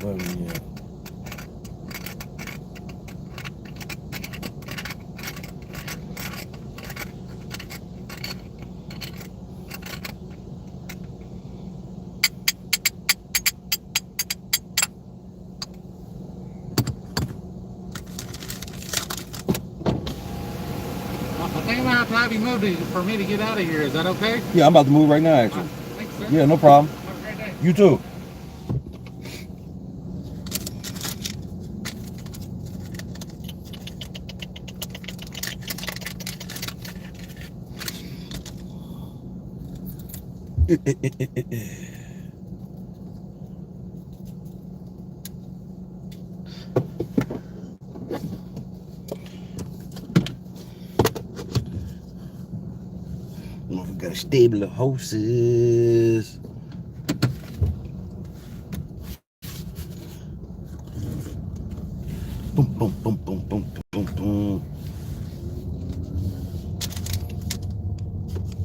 button yet. I think I'm gonna have to have you move for me to get out of here. Is that okay? Yeah, I'm about to move right now, actually. Thanks, sir. Yeah, no problem. Have a great day. You too. We got a stable of horses. Boom, boom, boom, boom, boom, boom, boom.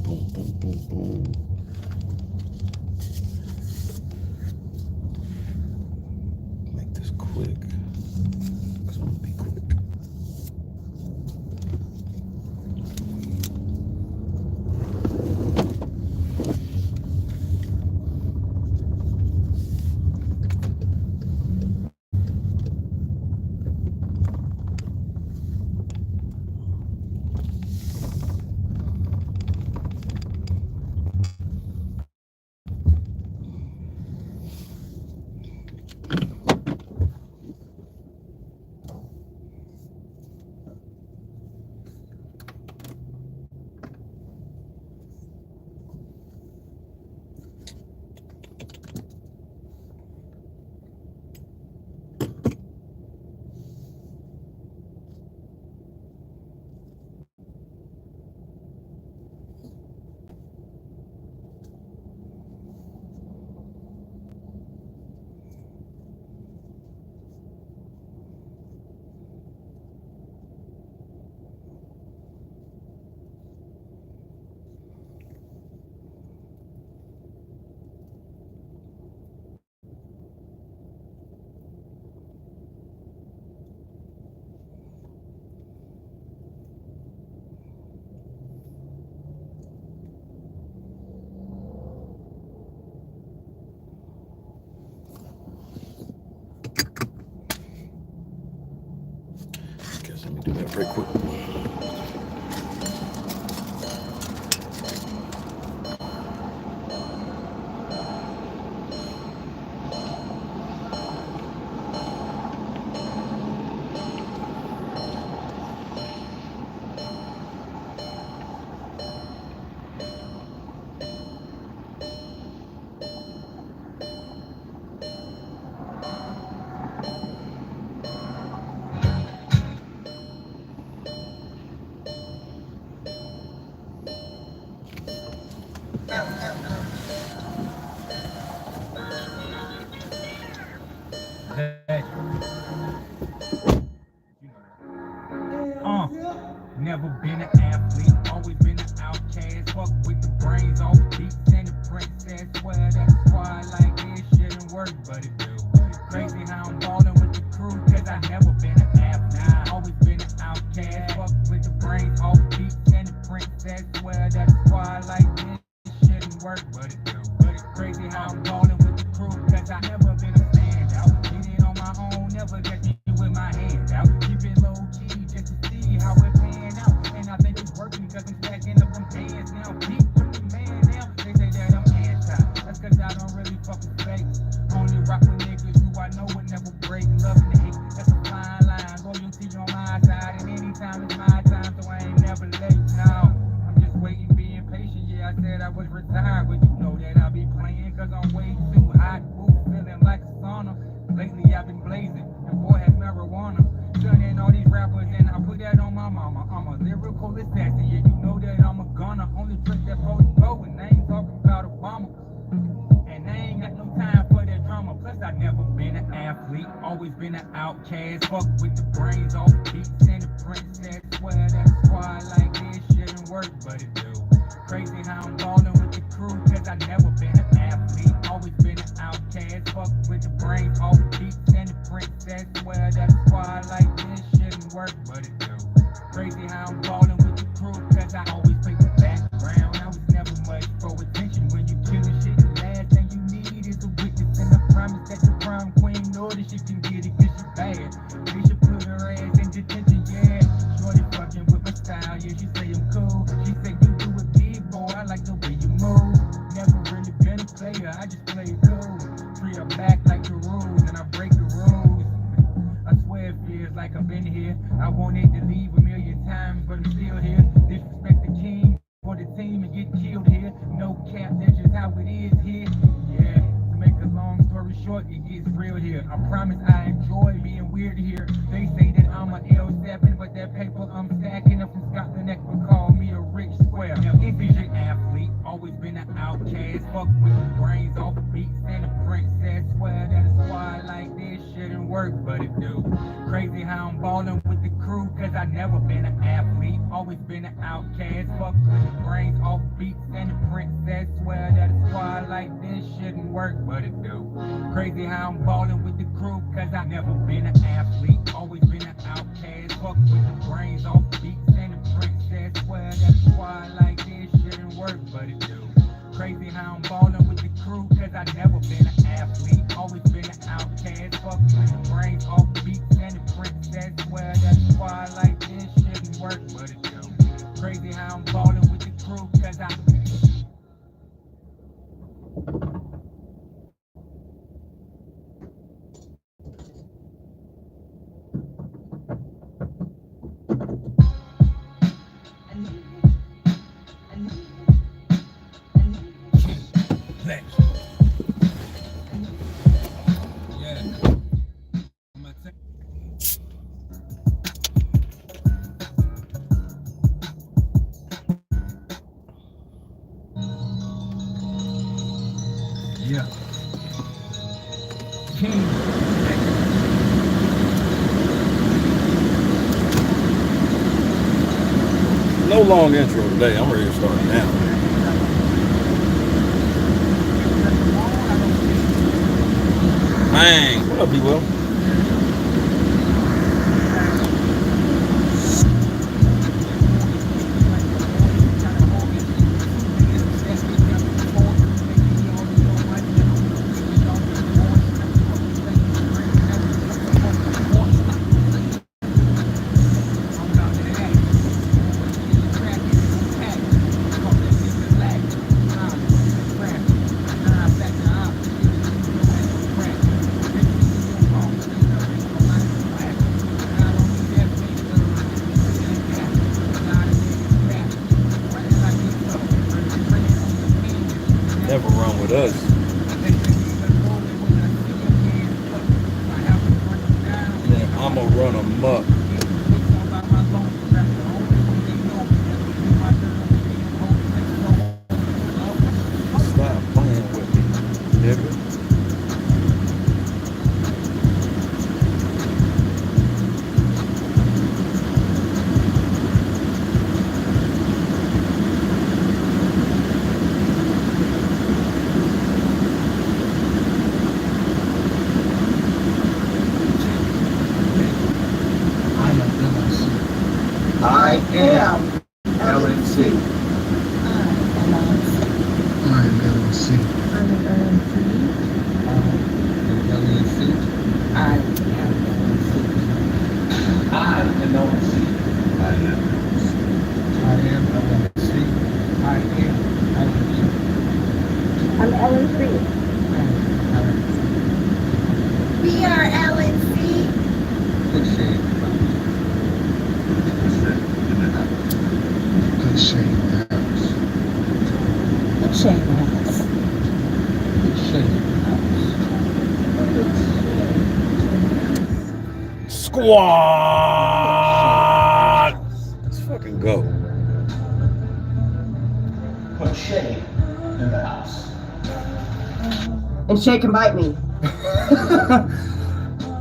Boom, boom, boom, boom. Make this quick. Because I'm going to be quick. Guess let me do that very quick. Never been an athlete, always been an outcast. Fuck with the brains off beats and the princess. Well, that's why I like this shouldn't work, but it do. It's crazy how I'm ballin' with the crew, cause I never been an athlete, always been an outcast. Fuck with the brains off beats and the princess. Well, that's why I like this shouldn't work, but it do. But it's crazy how I'm ballin' with the crew, cause I never been a standout. Did it on my own, never got you with my hands out. Keep it low key just to see how it pan out. And I think it's working cause I'm stacking up them bands now. Keep the man now, they say that I'm anti. That's cause I don't really fuck with fake. Only rock with niggas who I know would never break. Love and hate, that's a fine line. Loyalty on my side, and anytime it's my time, so I ain't never late. No, I'm just waiting, being patient. Yeah, I said I was retired, but you know that I'll be playing cause I'm way too hot. Ooh, feeling like a sauna. Lately I've been blazing, and boy has marijuana. Shunning all these rappers, and I put that on my mama. I'm a lyrical assassin, yeah, you know that I'm a gunner. Only trick that post go, and I ain't talking about Obama. And I ain't got no time for that drama. Plus I never been an athlete, always been an outcast. Fuck with the brains off beats and the princess. Well, that's why I like this shouldn't work, but it do. Crazy how I'm ballin' with the crew, cause I never been an athlete, always been an outcast. Fuck with the brains off beats I just play it cool. Treat her back like the rules, and I break the rules. I swear it feels like I've been here. I wanted to leave a million times, but I'm still here. Disrespect the king for the team and get killed here. No cap, that's just how it is here. Yeah, to make a long story short, it gets real here. I promise I enjoy being weird here. They say that I'm an L7, but that paper I'm stacking up from Scotland that would call me a rich square. Envision athlete, always been an outcast. Fuck with the brains off beats and a princess. Swear that a squad like this shouldn't work, but it do. Crazy how I'm ballin' with the crew, cause I never been an athlete. Always been an outcast. Fuck with the brains off beats and the princess. Swear that a squad like this shouldn't work, but it do. Crazy how I'm ballin' with the crew, cause I never been an athlete. Always been an outcast. Fuck with the brains off beats and the princess. Swear that a squad like this shouldn't work, but it do. Crazy how I'm ballin' with the crew, cause I never been an athlete. Always been an outcast. Fuck with the brains off beats and the princess. Swear that a squad like this shouldn't work, but it do. Crazy how I'm ballin' with the crew, cause I... Thanks. Yeah. Yeah. King. No long intro today. I'm ready to start now. Bang. What up, B-Will? Never run with us. Then I'ma run amok. Stop playing with me, nigga. I am LNC. I am LNC. I'm LNC. We are LNC. Put Shay in the house. Put Shay in the house. Put Shay in the house. Squad. Let's fucking go. Put Shay in the house. And Shay can bite me.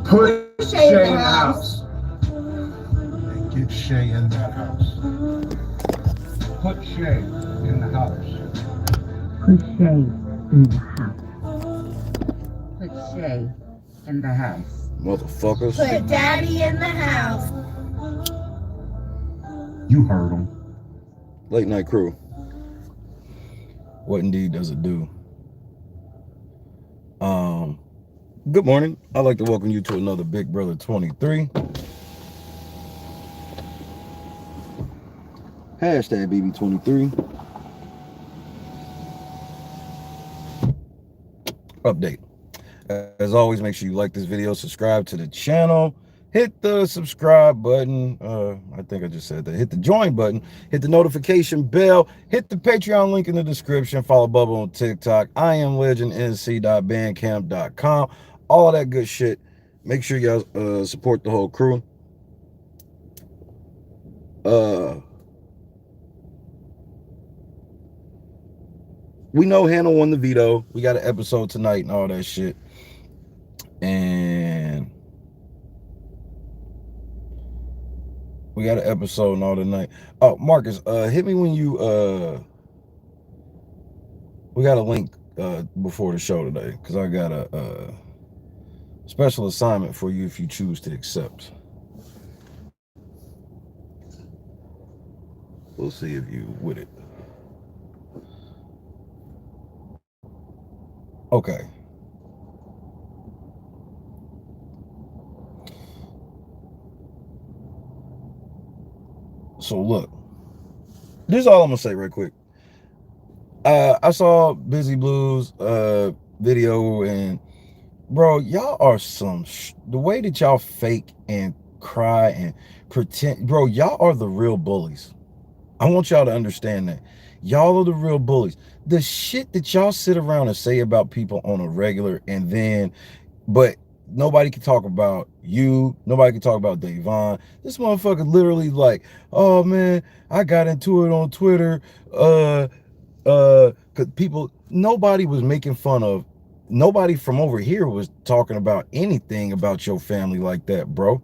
Put Shay in the house. And get Shay in that house. Put Shay in the house. Put Shay in the house. Put Shay in the house. Motherfuckers. Put Daddy in the house. You heard him. Late night crew. What indeed does it do? Good morning. I'd like to welcome you to another Big Brother 23. Hashtag BB23. update. As always, make sure you like this video, subscribe to the channel, hit the subscribe button. I think I just said that. Hit the join button, hit the notification bell, hit the Patreon link in the description. Follow Bubba on TikTok. I am legendnc.bandcamp.com. All that good shit. Make sure y'all support the whole crew. We know Hannah won the veto. We got an episode tonight and all that shit. And we got an episode and all the night. Oh, Marcus, hit me when you we got a link before the show today, because I got a special assignment for you if you choose to accept. We'll see if you with it. Okay. So look, this is all I'm gonna say right quick. I saw Busy Blues video, and bro, y'all are some the way that y'all fake and cry and pretend, bro, y'all are the real bullies. I want y'all to understand that. Y'all are the real bullies. The shit that y'all sit around and say about people on a regular, and then, but nobody can talk about you. Nobody can talk about Davon. This motherfucker literally like, oh man, I got into it on Twitter. Cause people, nobody was making fun of, nobody from over here was talking about anything about your family like that, bro.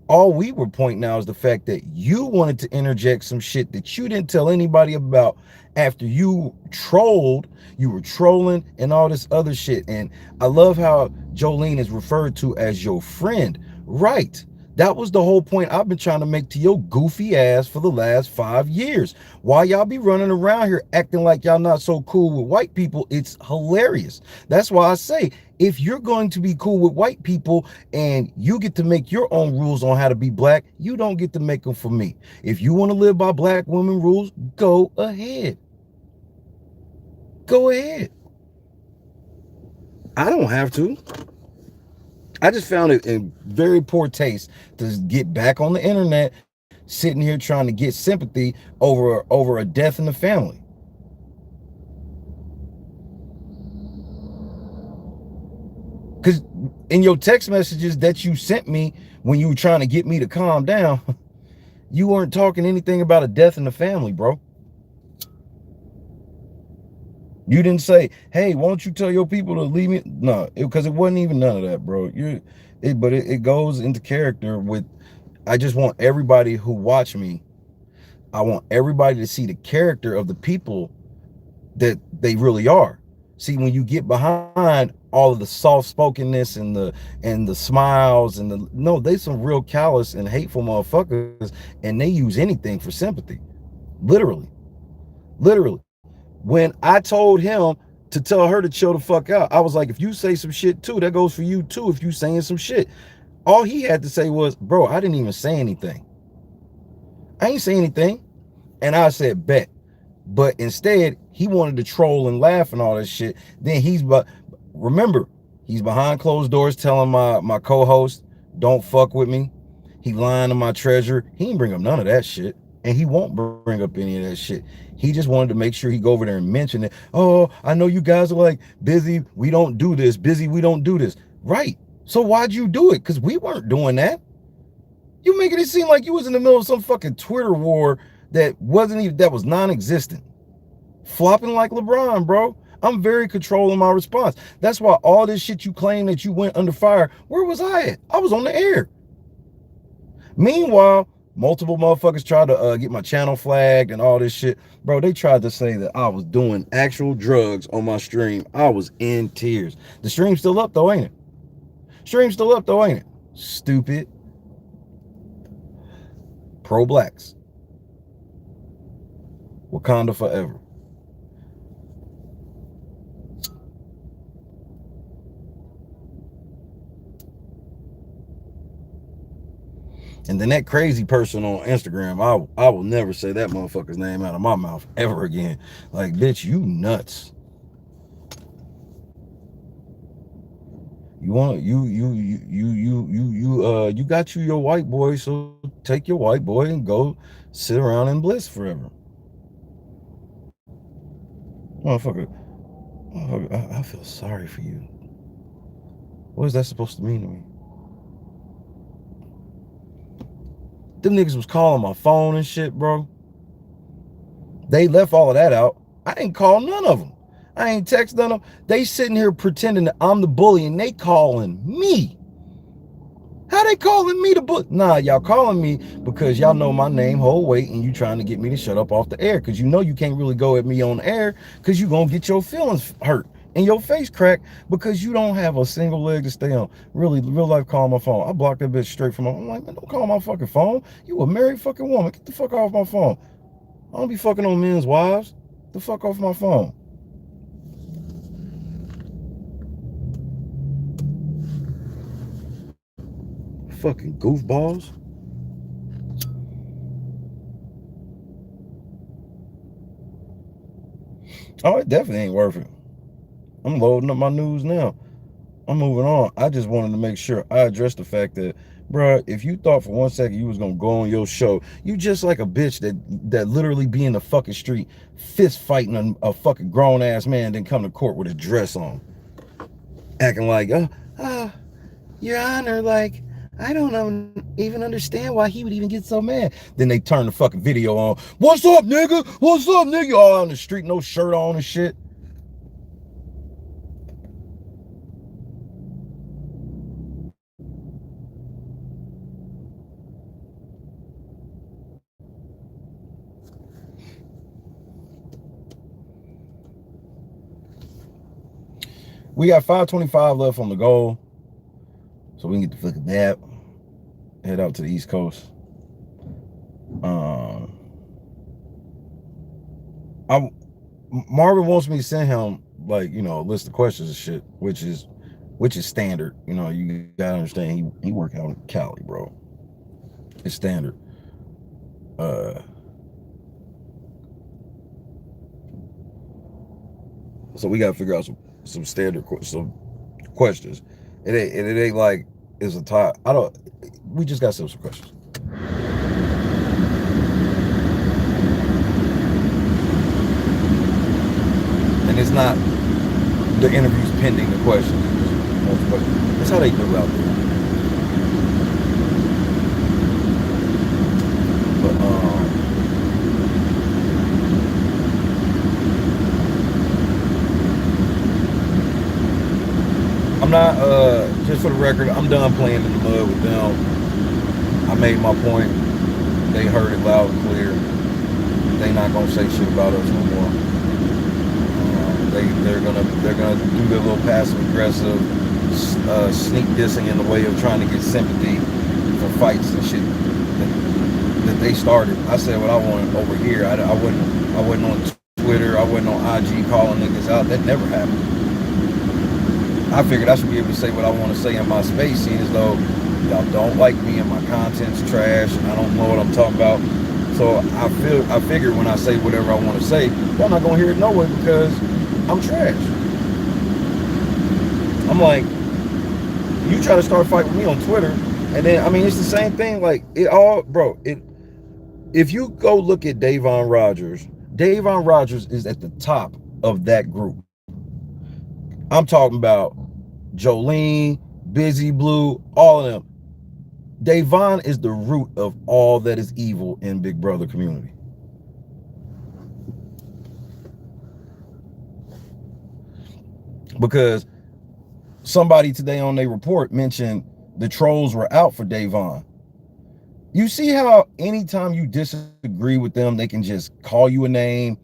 All we were pointing out is the fact that you wanted to interject some shit that you didn't tell anybody about after you trolled. You were trolling and all this other shit. And I love how Jolene is referred to as your friend. Right. That was the whole point I've been trying to make to your goofy ass for the last 5 years. Why y'all be running around here acting like y'all not so cool with white people? It's hilarious. That's why I say, if you're going to be cool with white people and you get to make your own rules on how to be black, you don't get to make them for me. If you want to live by black women rules, go ahead. Go ahead. I don't have to. I just found it in very poor taste to get back on the internet, sitting here trying to get sympathy over a death in the family. Because in your text messages that you sent me when you were trying to get me to calm down, you weren't talking anything about a death in the family, bro. You didn't say, hey, won't you tell your people to leave me? No, because it wasn't even none of that, bro. But it goes into character with, I just want everybody who watch me, I want everybody to see the character of the people that they really are. See, when you get behind all of the soft-spokenness and the smiles and no, they some real callous and hateful motherfuckers, and they use anything for sympathy. Literally. When I told him to tell her to chill the fuck out, I was like, if you say some shit too, that goes for you too if you saying some shit. All he had to say was, bro, I didn't even say anything. I ain't say anything. And I said, bet. But instead, he wanted to troll and laugh and all that shit. Then remember, he's behind closed doors telling my co-host, don't fuck with me. He lying to my treasure. He didn't bring up none of that shit. And he won't bring up any of that shit. He just wanted to make sure he go over there and mention it. Oh, I know you guys are like, busy, we don't do this. Busy, we don't do this. Right. So why'd you do it? Because we weren't doing that. You making it seem like you was in the middle of some fucking Twitter war that was non-existent. Flopping like LeBron, bro. I'm very controlling my response. That's why all this shit you claim that you went under fire, where was I at? I was on the air. Meanwhile, multiple motherfuckers tried to get my channel flagged and all this shit. Bro, they tried to say that I was doing actual drugs on my stream. I was in tears. The stream's still up though, ain't it? Stream's still up though, ain't it? Stupid. Pro-blacks. Wakanda forever. And then that crazy person on Instagram, I will never say that motherfucker's name out of my mouth ever again. Like, bitch, you nuts. You got your white boy, so take your white boy and go sit around in bliss forever. Motherfucker, I feel sorry for you. What is that supposed to mean to me? Them niggas was calling my phone and shit, bro. They left all of that out. I ain't call none of them. I ain't text none of them. They sitting here pretending that I'm the bully and they calling me. How they calling me the bully? Nah, y'all calling me because y'all know my name whole weight and you trying to get me to shut up off the air because you know you can't really go at me on the air because you gonna get your feelings hurt and your face cracked because you don't have a single leg to stay on. Really, real life calling my phone. I blocked that bitch straight from my phone. I'm like, man, don't call my fucking phone. You a married fucking woman. Get the fuck off my phone. I don't be fucking on men's wives. Get the fuck off my phone. Fucking goofballs. Oh, it definitely ain't worth it. I'm loading up my news now. I'm moving on. I just wanted to make sure I addressed the fact that, bruh, if you thought for 1 second you was gonna go on your show, you just like a bitch that literally be in the fucking street fist fighting a fucking grown ass man, then come to court with a dress on, acting like, Your Honor, like, I don't even understand why he would even get so mad. Then they turn the fucking video on. What's up, nigga? What's up, nigga? All on the street, no shirt on and shit. We got 5:25 left on the goal, so we can get the fucking nap. Head out to the East Coast. Marvin wants me to send him, like, you know, a list of questions and shit, which is standard. You know, you gotta understand he work out in Cali, bro. It's standard. So we gotta figure out some standard questions. It ain't like it's a tie. We just got some questions. And it's not the interviews pending the questions. That's how they do out there. But I'm not, just for the record, I'm done playing in the mud with them. I made my point. They heard it loud and clear. They not gonna say shit about us no more. They're gonna do their little passive aggressive sneak dissing in the way of trying to get sympathy for fights and shit that they started. I said what I wanted over here. I wasn't on Twitter. I wasn't on IG calling niggas out. That never happened. I figured I should be able to say what I want to say in my space, seeing as though y'all don't like me and my content's trash and I don't know what I'm talking about. So I figure when I say whatever I want to say, y'all not gonna hear it no way because I'm trash. I'm like, you try to start fighting with me on Twitter, and then I mean it's the same thing. Like if you go look at Davon Rogers is at the top of that group. I'm talking about Jolene, Busy Blue, all of them. Davon is the root of all that is evil in Big Brother community. Because somebody today on their report mentioned the trolls were out for Davon. You see how anytime you disagree with them, they can just call you a name,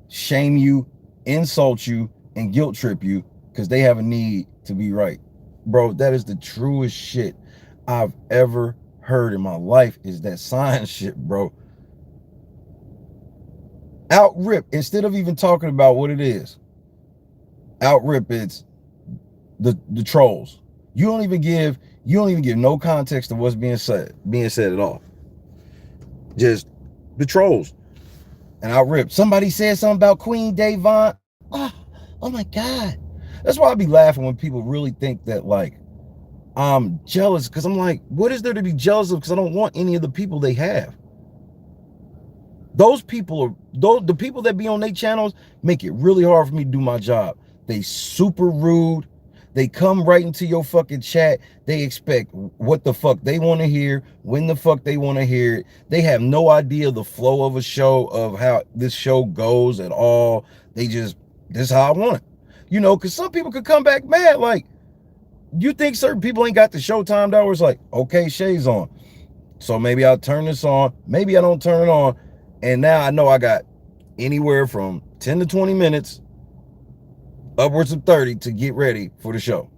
shame you, insult you, and guilt trip you because they have a need to be right. Bro, that is the truest shit I've ever heard in my life, is that science shit, bro. Out rip, instead of even talking about what it is, out rip, it's the trolls. You don't even give no context to what's being said at all. Just the trolls. And out rip, somebody said something about Queen Davon. Oh my God. That's why I be laughing when people really think that, like, I'm jealous because I'm like, what is there to be jealous of? Because I don't want any of the people they have. Those people are the people that be on their channels make it really hard for me to do my job. They super rude. They come right into your fucking chat. They expect what the fuck they want to hear, when the fuck they want to hear it. They have no idea the flow of a show, of how this show goes at all. They just, this is how I want it. You know, because some people could come back mad. Like, you think certain people ain't got the show timed out where it's like, okay, Shay's on. So maybe I'll turn this on. Maybe I don't turn it on. And now I know I got anywhere from 10 to 20 minutes, upwards of 30 to get ready for the show.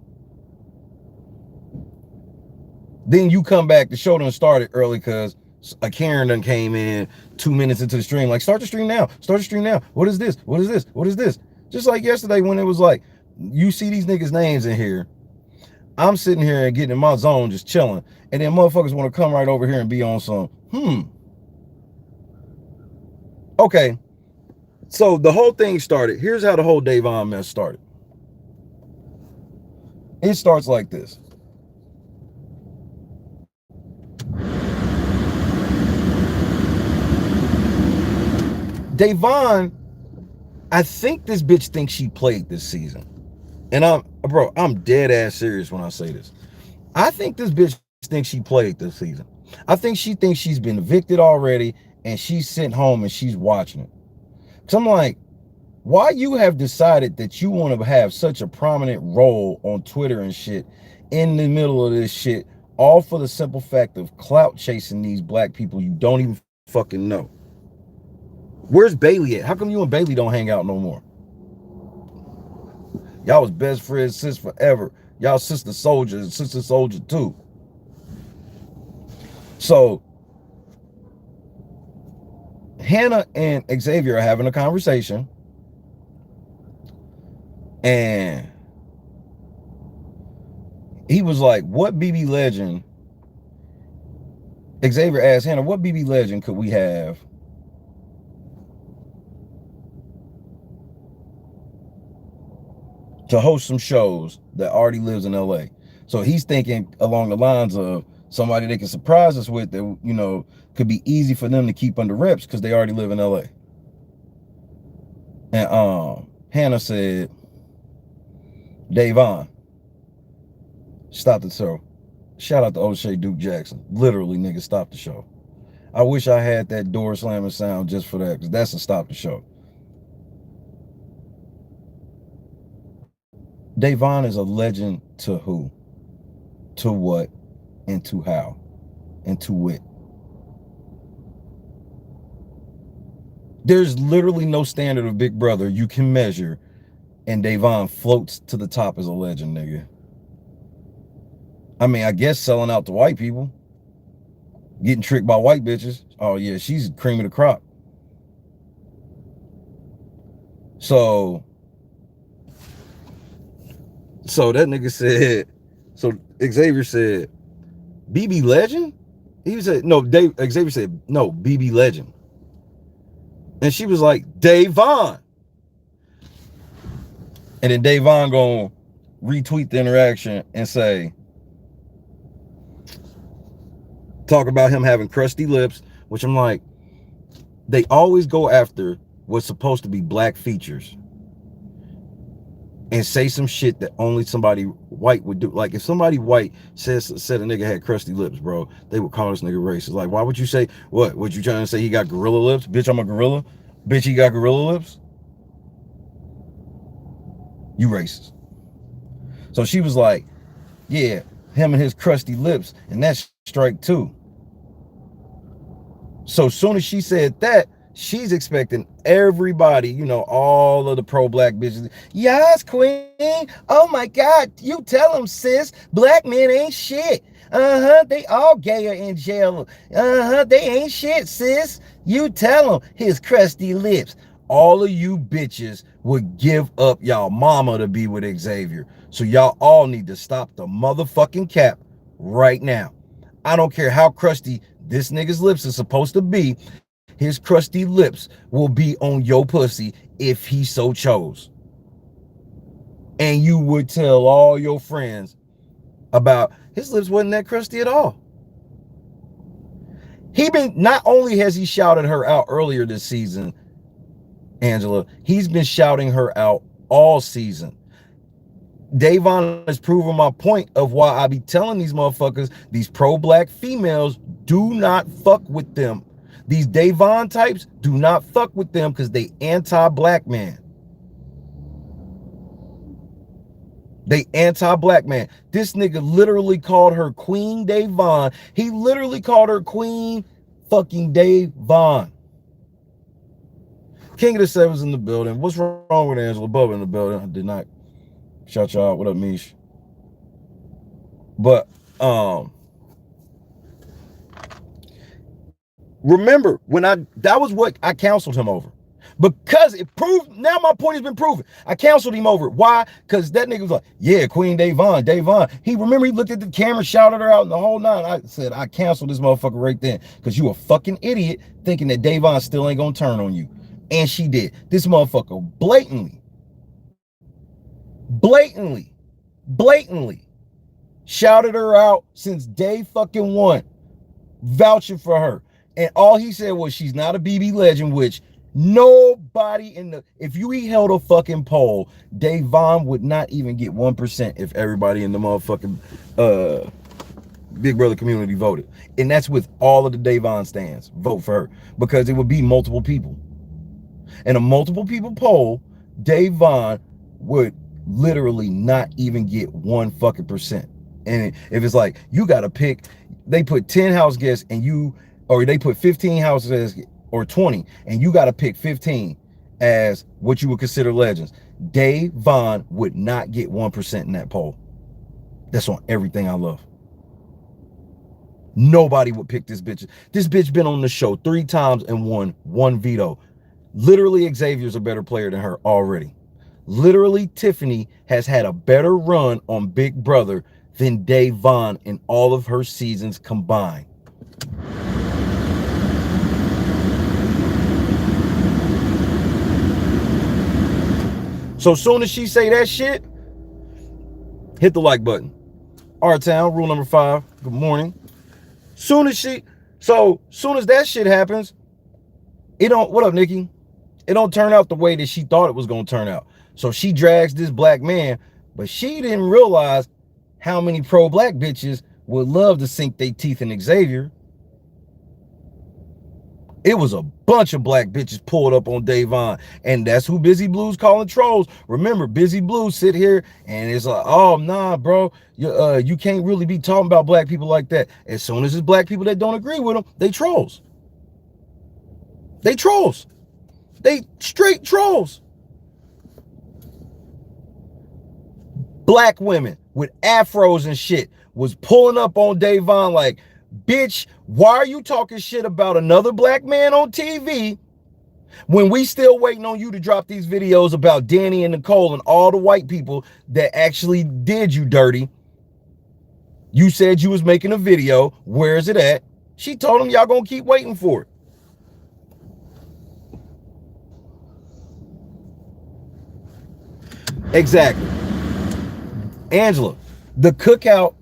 Then you come back, the show done started early because a Karen done came in 2 minutes into the stream. Like, start the stream now. Start the stream now. What is this? What is this? What is this? Just like yesterday when it was like, you see these niggas' names in here. I'm sitting here and getting in my zone, just chilling. And then motherfuckers want to come right over here and be on some, Okay. So the whole thing started. Here's how the whole Davon mess started. It starts like this. Davon, I think this bitch thinks she played this season. And I'm dead ass serious when I say this. I think this bitch thinks she played this season. I think she thinks she's been evicted already and she's sitting home and she's watching it. So I'm like, why you have decided that you want to have such a prominent role on Twitter and shit in the middle of this shit, all for the simple fact of clout chasing these black people you don't even fucking know. Where's Bailey at? How come you and Bailey don't hang out no more? Y'all was best friends since forever. Y'all sister soldiers, sister soldier too. So Hannah and Xavier are having a conversation, and he was like, what BB legend? Xavier asked Hannah, what BB legend could we have to host some shows that already lives in LA? So he's thinking along the lines of somebody they can surprise us with that, you know, could be easy for them to keep under wraps because they already live in LA. And Hannah said, Davon, stop the show. Shout out to O'Shea Duke Jackson. Literally, nigga, stop the show. I wish I had that door slamming sound just for that, because that's a stop the show. Davon is a legend to who? To what? And to how? And to wit. There's literally no standard of Big Brother you can measure, and Davon floats to the top as a legend, nigga. I mean, I guess selling out to white people, getting tricked by white bitches. Oh yeah, she's cream of the crop. So that nigga said, so Xavier said, BB Legend? He said, no, Xavier said, no, BB Legend. And she was like, Davon. And then Davon gonna retweet the interaction and say, talk about him having crusty lips, which I'm like, they always go after what's supposed to be black features and say some shit that only somebody white would do. Like if somebody white said a nigga had crusty lips, bro, they would call this nigga racist. Like, why would you say, what you trying to say he got gorilla lips? Bitch, I'm a gorilla. Bitch, he got gorilla lips. You racist. So she was like, yeah, him and his crusty lips, and that's strike two. So soon as she said that, she's expecting everybody, you know, all of the pro-black bitches. Yes, queen. Oh my God. You tell them, sis. Black men ain't shit. They all gay or in jail. They ain't shit, sis. You tell them, his crusty lips. All of you bitches would give up y'all mama to be with Xavier. So y'all all need to stop the motherfucking cap right now. I don't care how crusty this nigga's lips is supposed to be. His crusty lips will be on your pussy if he so chose. And you would tell all your friends about His lips wasn't that crusty at all. Not only has he shouted her out earlier this season, Angela, he's been shouting her out all season. Davon has proven my point of why I be telling these motherfuckers, these pro-black females, do not fuck with them. These Davon types, do not fuck with them because they anti-black man. They anti-black man. This nigga literally called her Queen Davon. He literally called her Queen fucking Davon. King of the Sevens in the building. What's wrong with Angela? Bubba in the building. I did not shout y'all out. What up, Mish? But remember when that was what I counseled him over. Because it proved, now my point has been proven. I counseled him over it. Why? Because that nigga was like, yeah, Queen Davon. He looked at the camera, shouted her out in the whole nine. I said, I canceled this motherfucker right then. Because you a fucking idiot thinking that Davon still ain't gonna turn on you. And she did. This motherfucker blatantly shouted her out since day fucking one, vouching for her. And all he said was she's not a BB legend, which nobody if you held a fucking poll, Davon would not even get 1% if everybody in the motherfucking Big Brother community voted. And that's with all of the Davon stands vote for her, because it would be multiple people. In a multiple people poll, Davon would literally not even get 1 fucking percent. And if it's like, you gotta pick, they put 10 house guests or they put 15 house guests or 20, and you gotta pick 15 as what you would consider legends, Davon would not get 1% in that poll. That's on everything I love. Nobody would pick this bitch. This bitch been on the show 3 times and won 1 veto. Literally, Xavier's a better player than her already. Literally, Tiffany has had a better run on Big Brother than Davon in all of her seasons combined. So soon as she say that shit, hit the like button. R-Town, rule number 5. Good morning. Soon as that shit happens, what up, Nikki? It don't turn out the way that she thought it was going to turn out. So she drags this black man, but she didn't realize how many pro-black bitches would love to sink their teeth in Xavier. It was a bunch of black bitches pulled up on Davon, and that's who Busy Blue's calling trolls. Remember, Busy Blue sit here and it's like, oh nah, bro, you can't really be talking about black people like that. As soon as it's black people that don't agree with them, they trolls. They straight trolls. Black women with afros and shit was pulling up on Davon like, bitch, why are you talking shit about another black man on TV when we still waiting on you to drop these videos about Danny and Nicole and all the white people that actually did you dirty? You said you was making a video. Where is it at? She told him, y'all gonna keep waiting for it. Exactly. Angela, the cookout,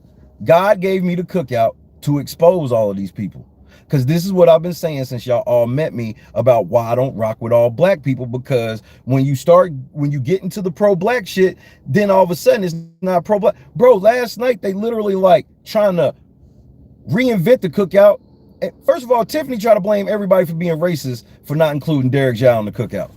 God gave me the cookout to expose all of these people. Because this is what I've been saying since y'all all met me about why I don't rock with all black people. Because when you get into the pro-black shit, then all of a sudden it's not pro-black. Bro, last night they literally like trying to reinvent the cookout. And first of all, Tiffany tried to blame everybody for being racist for not including Derek Zhao in the cookout.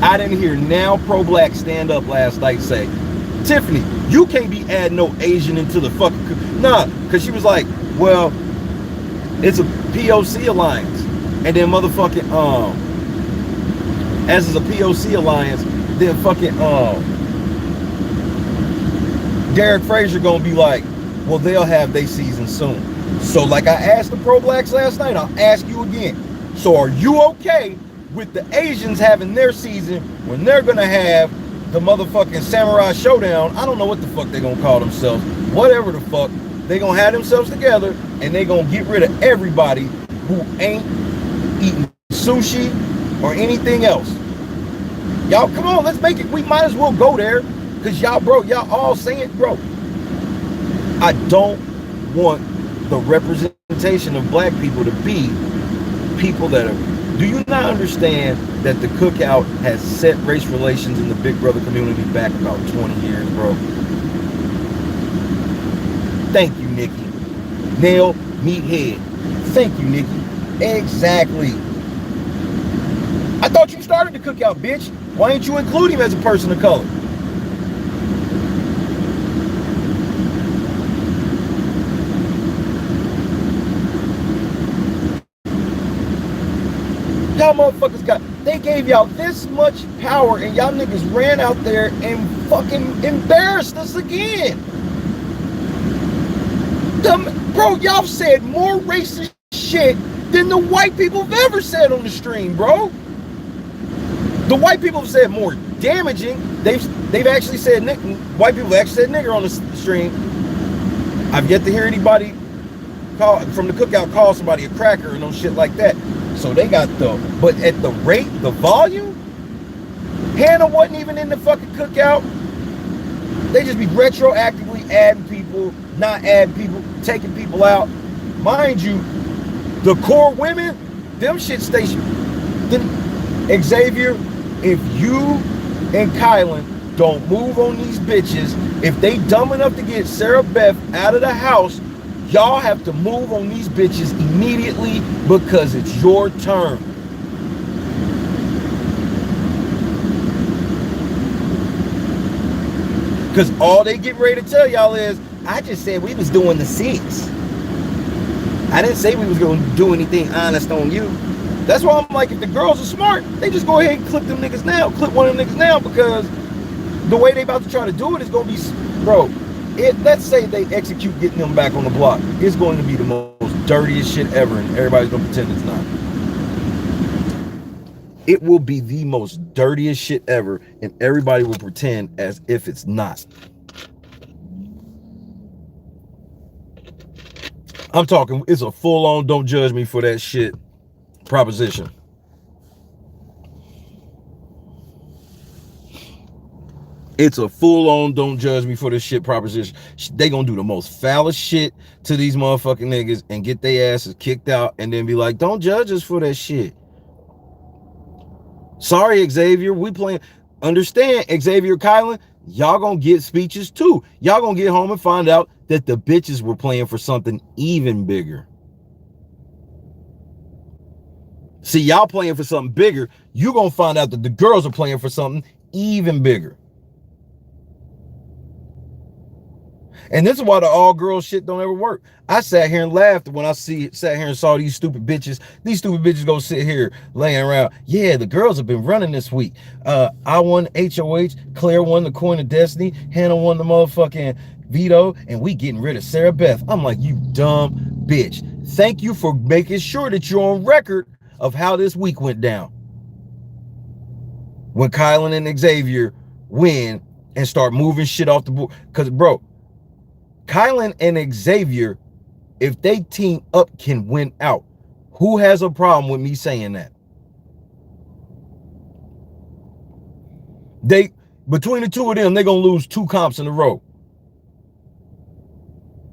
I didn't hear now pro-black stand up last night say, Tiffany, you can't be adding no Asian into the fucking... Nah, because she was like, well, it's a POC alliance. And then motherfucking, as is a POC alliance, then fucking, Derek Frazier gonna be like, well, they'll have their season soon. So like I asked the pro-blacks last night, I'll ask you again. So are you okay with the Asians having their season when they're gonna have the motherfucking Samurai Showdown? I don't know what the fuck they're gonna call themselves, whatever the fuck, They gonna have themselves together and they gonna get rid of everybody who ain't eating sushi or anything else. Y'all, come on, let's make it. We might as well go there. Cause y'all, bro, y'all all saying, bro, I don't want the representation of black people to be people that are, do you not understand that the cookout has set race relations in the Big Brother community back about 20 years, bro? Thank you, Nikki. Nail, meathead. Thank you, Nikki. Exactly. I thought you started the cookout, bitch. Why ain't you include him as a person of color? Y'all motherfuckers they gave y'all this much power and y'all niggas ran out there and fucking embarrassed us again. Bro, y'all said more racist shit than the white people have ever said on the stream, bro. The white people have said more damaging. They've actually said, white people have actually said nigger on the stream. I've yet to hear anybody from the cookout call somebody a cracker and no shit like that. So they got but at the rate, the volume, Hannah wasn't even in the fucking cookout. They just be retroactively adding people, not adding people, taking people out. Mind you, the core women, them shit station. Xavier, if you and Kylan don't move on these bitches, if they dumb enough to get Sarah Beth out of the house, y'all have to move on these bitches immediately because it's your turn. Because all they get ready to tell y'all is, I just said we was doing the 6. I didn't say we was going to do anything honest on you. That's why I'm like, if the girls are smart, they just go ahead and clip them niggas now. Clip one of them niggas now, because the way they about to try to do it is going to be, bro, let's say they execute getting them back on the block. It's going to be the most dirtiest shit ever, and everybody's going to pretend it's not. It will be the most dirtiest shit ever, and everybody will pretend as if it's not. I'm talking, it's a full-on don't judge me for that shit proposition. It's a full-on don't judge me for this shit proposition. They gonna do the most foulest shit to these motherfucking niggas and get their asses kicked out and then be like, don't judge us for that shit. Sorry, Xavier, we playing. Understand, Xavier, Kylan, y'all gonna get speeches too. Y'all gonna get home and find out that the bitches were playing for something even bigger. See, y'all playing for something bigger. You gonna find out that the girls are playing for something even bigger. And this is why the all-girl shit don't ever work. I sat here and laughed when I sat here and saw these stupid bitches. These stupid bitches go sit here laying around. Yeah, the girls have been running this week. I won HOH, Claire won the Coin of Destiny, Hannah won the motherfucking veto, and we getting rid of Sarah Beth. I'm like, you dumb bitch. Thank you for making sure that you're on record of how this week went down. When Kylan and Xavier win and start moving shit off the board. Because, bro, Kylan and Xavier, if they team up, can win out. Who has a problem with me saying that? Between the two of them, they're going to lose 2 comps in a row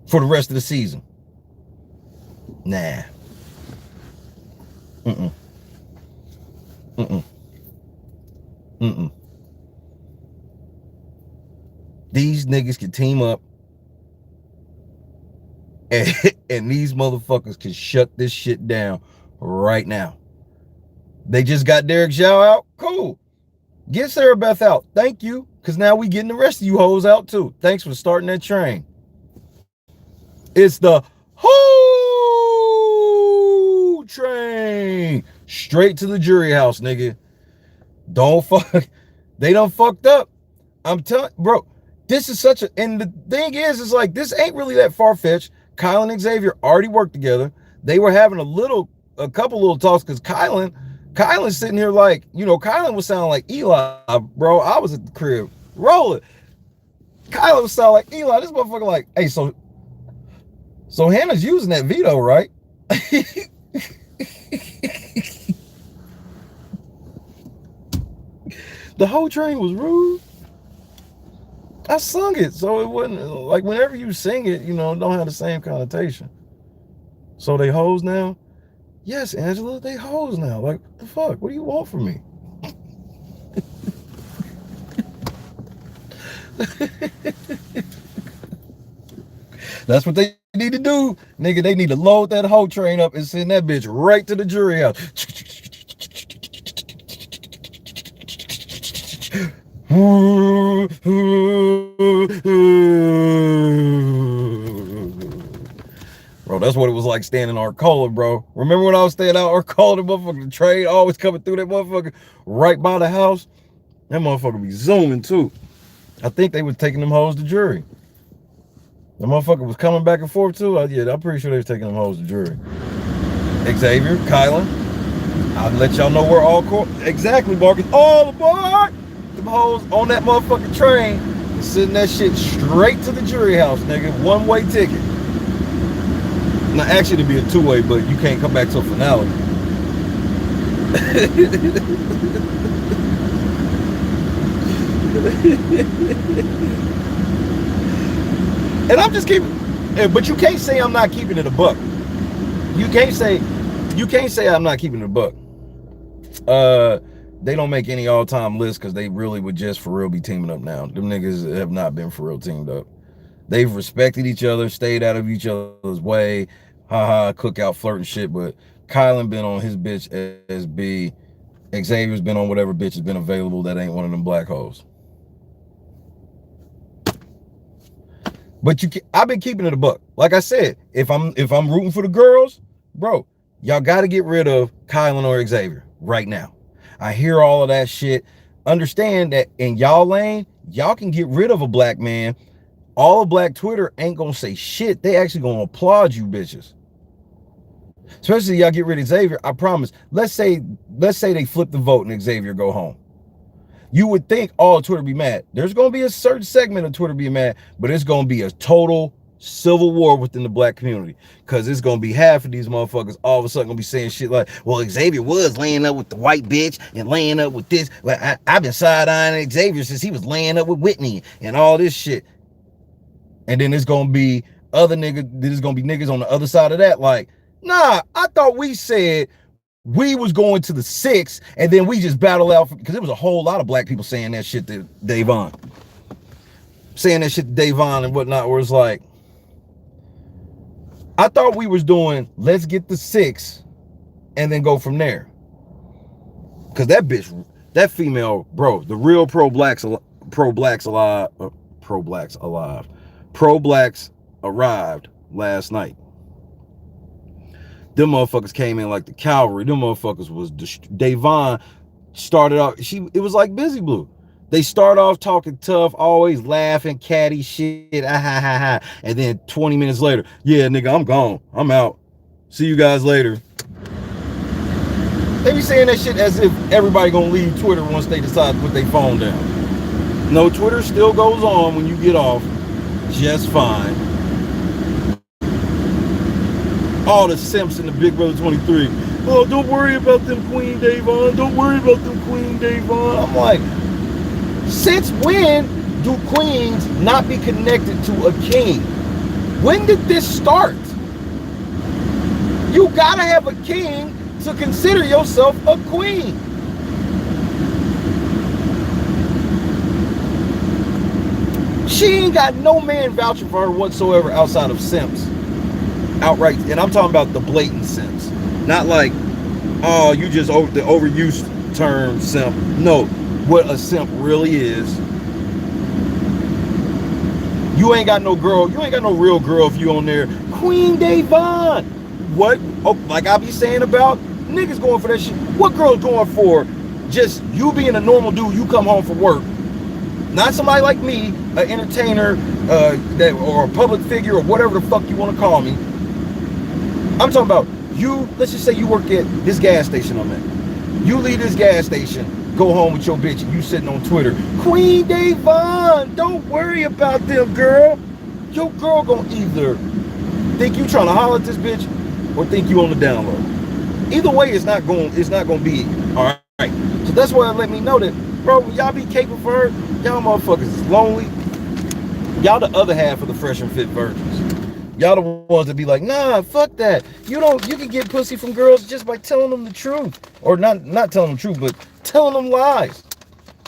for the rest of the season. Nah. These niggas can team up. And these motherfuckers can shut this shit down right now. They just got Derek Zhao out. Cool. Get Sarah Beth out. Thank you. Because now we getting the rest of you hoes out too. Thanks for starting that train. It's the whole train. Straight to the jury house, nigga. Don't fuck. They done fucked up. I'm telling, bro, this is such a, and the thing is, it's like, this ain't really that far-fetched. Kylan and Xavier already worked together. They were having a couple little talks, because Kylan's sitting here like, you know, Kylan was sounding like Eli, bro. I was at the crib rolling. Kylan was sounding like Eli. This motherfucker like, hey, so So Hannah's using that veto, right? The whole train was rude. I sung it, so it wasn't like whenever you sing it, you know, it don't have the same connotation. So they hoes now? Yes, Angela, they hoes now. Like, what the fuck? What do you want from me? That's what they need to do. Nigga, they need to load that whole train up and send that bitch right to the jury house. Bro, that's what it was like staying in Arcola, bro. Remember when I was staying out Arcola, the motherfucking train always coming through that motherfucker right by the house? That motherfucker be zooming too. I think they were taking them hoes to jury. The motherfucker was coming back and forth too. Yeah, I'm pretty sure they was taking them hoes to jury. Xavier, Kylan, I'll let y'all know where all court. Exactly, Marcus. All aboard! Them hoes on that motherfucking train, sending that shit straight to the jury house, nigga. One-way ticket. Now, actually, it'd be a two-way, but you can't come back till finale. And I'm just keeping, but you can't say I'm not keeping it a buck. You can't say I'm not keeping it a buck. They don't make any all-time lists because they really would just for real be teaming up now. Them niggas have not been for real teamed up. They've respected each other, stayed out of each other's way, haha, cookout, flirt and shit, but Kylan been on his bitch as B. Xavier's been on whatever bitch has been available that ain't one of them black hoes. But I've been keeping it a buck. Like I said, if I'm rooting for the girls, bro, y'all got to get rid of Kylan or Xavier right now. I hear all of that shit. Understand that in y'all lane, y'all can get rid of a black man. All of black Twitter ain't gonna say shit. They actually gonna applaud you bitches. Especially y'all get rid of Xavier. I promise. Let's say they flip the vote and Xavier go home. You would think all of Twitter be mad. There's gonna be a certain segment of Twitter be mad, but it's gonna be a total civil war within the black community, because it's gonna be half of these motherfuckers all of a sudden gonna be saying shit like, well, Xavier was laying up with the white bitch and laying up with this. Well, I've been side-eyeing Xavier since he was laying up with Whitney and all this shit. And then there's gonna be other niggas, there's gonna be niggas on the other side of that like, nah, I thought we said we was going to the 6 and then we just battle out, because there was a whole lot of black people saying that shit to Davon. Saying that shit to Davon and whatnot, where it's like, I thought we was doing, let's get the 6 and then go from there. Cause that bitch, that female, bro, the real pro-blacks arrived last night. Them motherfuckers came in like the cavalry. Them motherfuckers was, Davon started off, it was like Busy Blue. They start off talking tough, always laughing, catty shit, and then 20 minutes later, yeah, nigga, I'm gone. I'm out. See you guys later. They be saying that shit as if everybody gonna leave Twitter once they decide to put their phone down. No, Twitter still goes on when you get off, just fine. All the simps in the Big Brother 23. Oh, don't worry about them, Queen Davon. Don't worry about them, Queen Davon. I'm like, since when do queens not be connected to a king? When did this start? You gotta have a king to consider yourself a queen. She ain't got no man vouching for her whatsoever outside of simps. Outright, and I'm talking about the blatant simps. Not like, oh, you just the overused term simp. No, what a simp really is. You ain't got no girl, you ain't got no real girl if you on there. Queen Davon. What? Oh, like I be saying about niggas going for that shit. What girl's going for just you being a normal dude, you come home from work. Not somebody like me, an entertainer, or a public figure, or whatever the fuck you want to call me. I'm talking about you, let's just say you work at this gas station I'm at. You leave this gas station, go home with your bitch, and you sitting on Twitter. Queen Davon, don't worry about them, girl. Your girl gonna either Think you trying to holler at this bitch, or think you on the down low? Either way, it's not going to be all right. So that's why it let me know that, bro, y'all be capable for her. Y'all motherfuckers is lonely. Y'all the other half of the fresh and fit virgins. Y'all the ones that be like, nah, fuck that. You can get pussy from girls just by telling them the truth. Or not telling them the truth, but telling them lies.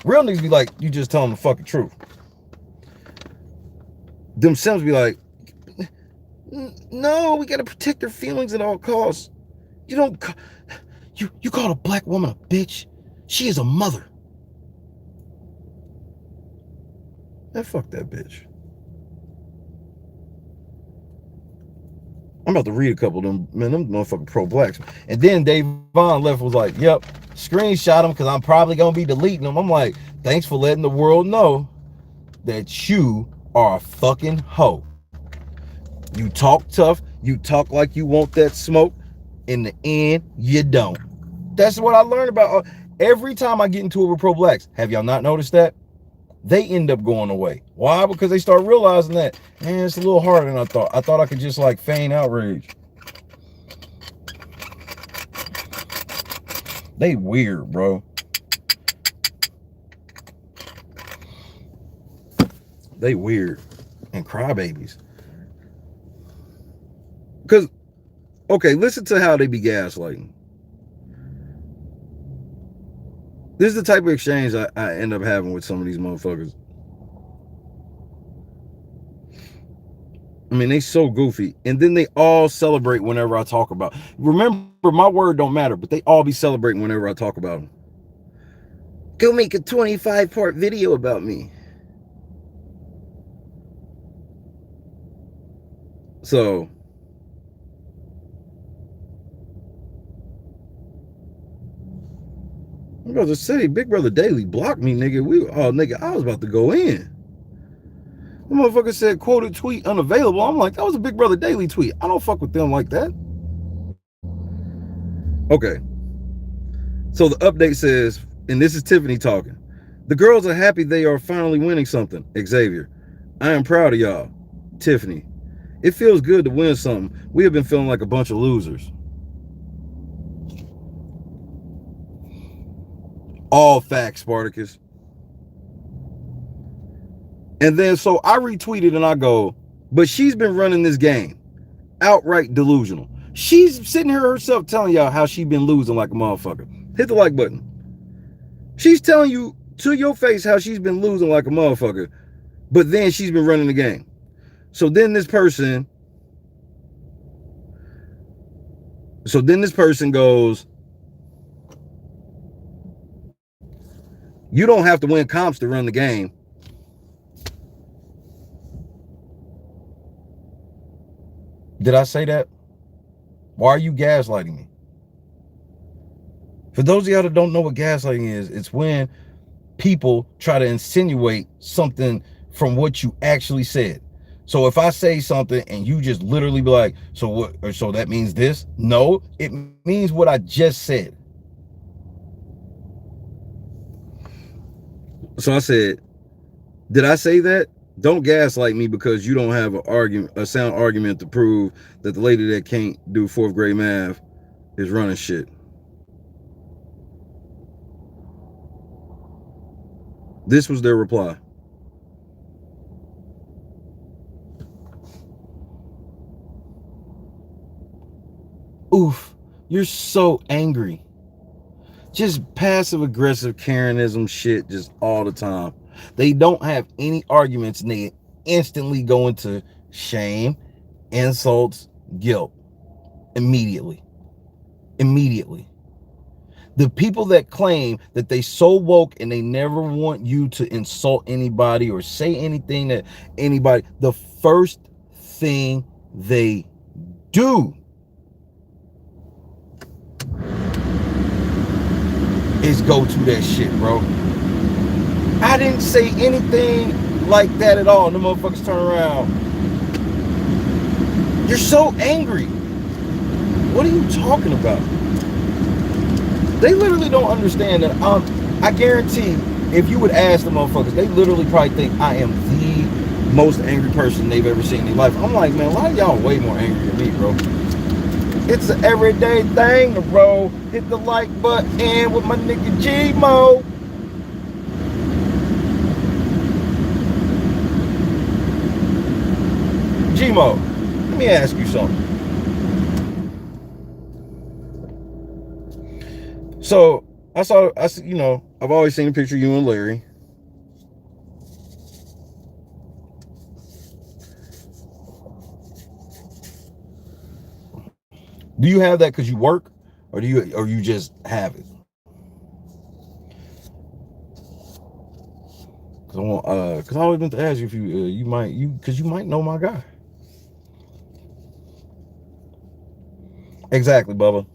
Real niggas be like, you just tell them the fucking truth. Them Sims be like, no, we gotta protect their feelings at all costs. You don't, you call a black woman a bitch. She is a mother. Man, fuck that bitch. I'm about to read a couple of them, man, them motherfucking pro-blacks. And then Dave Vaughn left was like, yep, screenshot them because I'm probably going to be deleting them. I'm like, thanks for letting the world know that you are a fucking hoe. You talk tough. You talk like you want that smoke. In the end, you don't. That's what I learned about. Every time I get into it with pro-blacks, have y'all not noticed that? They end up going away. Why? Because they start realizing that, man, it's a little harder than I thought. I thought I could just like feign outrage. They weird, bro. They weird and crybabies. Because, okay, listen to how they be gaslighting. This is the type of exchange I end up having with some of these motherfuckers. I mean, they so goofy. And then they all celebrate whenever I talk about. Remember, my word don't matter, but they all be celebrating whenever I talk about them. Go make a 25-part video about me. So, I'm about to say, Big Brother Daily blocked me, nigga. Nigga, I was about to go in. The motherfucker said, quoted tweet unavailable. I'm like, that was a Big Brother Daily tweet. I don't fuck with them like that. Okay. So the update says, and this is Tiffany talking. The girls are happy they are finally winning something. Xavier, I am proud of y'all. Tiffany, it feels good to win something. We have been feeling like a bunch of losers. All facts, Spartacus. And then so I retweeted and I go, but she's been running this game. Outright delusional. She's sitting here herself telling y'all how she's been losing like a motherfucker. Hit the like button. She's telling you to your face how she's been losing like a motherfucker, but then she's been running the game. So then this person goes, you don't have to win comps to run the game. Did I say that? Why are you gaslighting me? For those of y'all that don't know what gaslighting is, it's when people try to insinuate something from what you actually said. So if I say something and you just literally be like, so what, or so that means this? No, it means what I just said. So I said, did I say that? Don't gaslight me because you don't have a sound argument to prove that the lady that can't do 4th grade math is running shit. This was their reply. Oof, you're so angry. Just passive aggressive Karenism shit just all the time. They don't have any arguments and they instantly go into shame, insults, guilt. Immediately. The people that claim that they so woke and they never want you to insult anybody or say anything that anybody, the first thing they do is go to that shit, bro. I didn't say anything like that at all. The motherfuckers turn around. You're so angry. What are you talking about? They literally don't understand that. I guarantee if you would ask the motherfuckers, they literally probably think I am the most angry person they've ever seen in their life. I'm like, man, a lot of y'all way more angry than me, bro. It's an everyday thing to roll. Hit the like button with my nigga G-Mo. G-Mo, let me ask you something. So I saw, you know, I've always seen a picture of you and Larry. Do you have that because you work, or you just have it? Because I always meant to ask you if you might know my guy. Exactly, Bubba.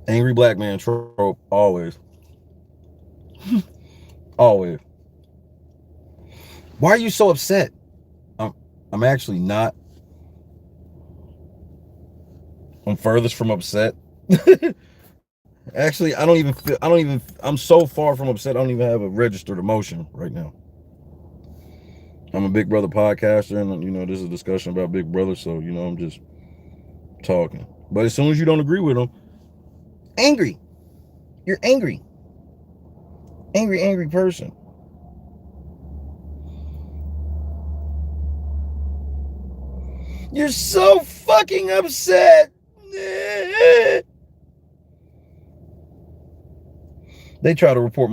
Angry black man trope, always. Always. Why are you so upset? I'm actually not. I'm furthest from upset. Actually, I'm so far from upset, I don't even have a registered emotion right now. I'm a Big Brother podcaster, and, you know, this is a discussion about Big Brother, so, you know, I'm just talking. But as soon as you don't agree with them, angry. You're angry. Angry person. You're so fucking upset. They try to report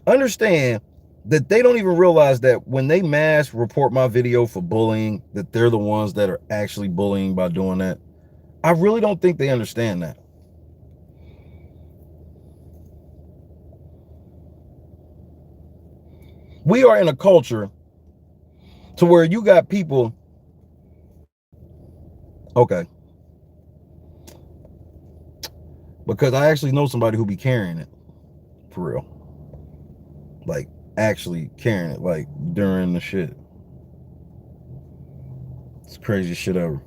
understand that they don't even realize that when they mass report my video for bullying, that they're the ones that are actually bullying by doing that. I really don't think they understand that. We are in a culture to where you got people. Okay. Because I actually know somebody who be carrying it. For real. Like, actually carrying it, like, during the shit. It's the craziest shit ever.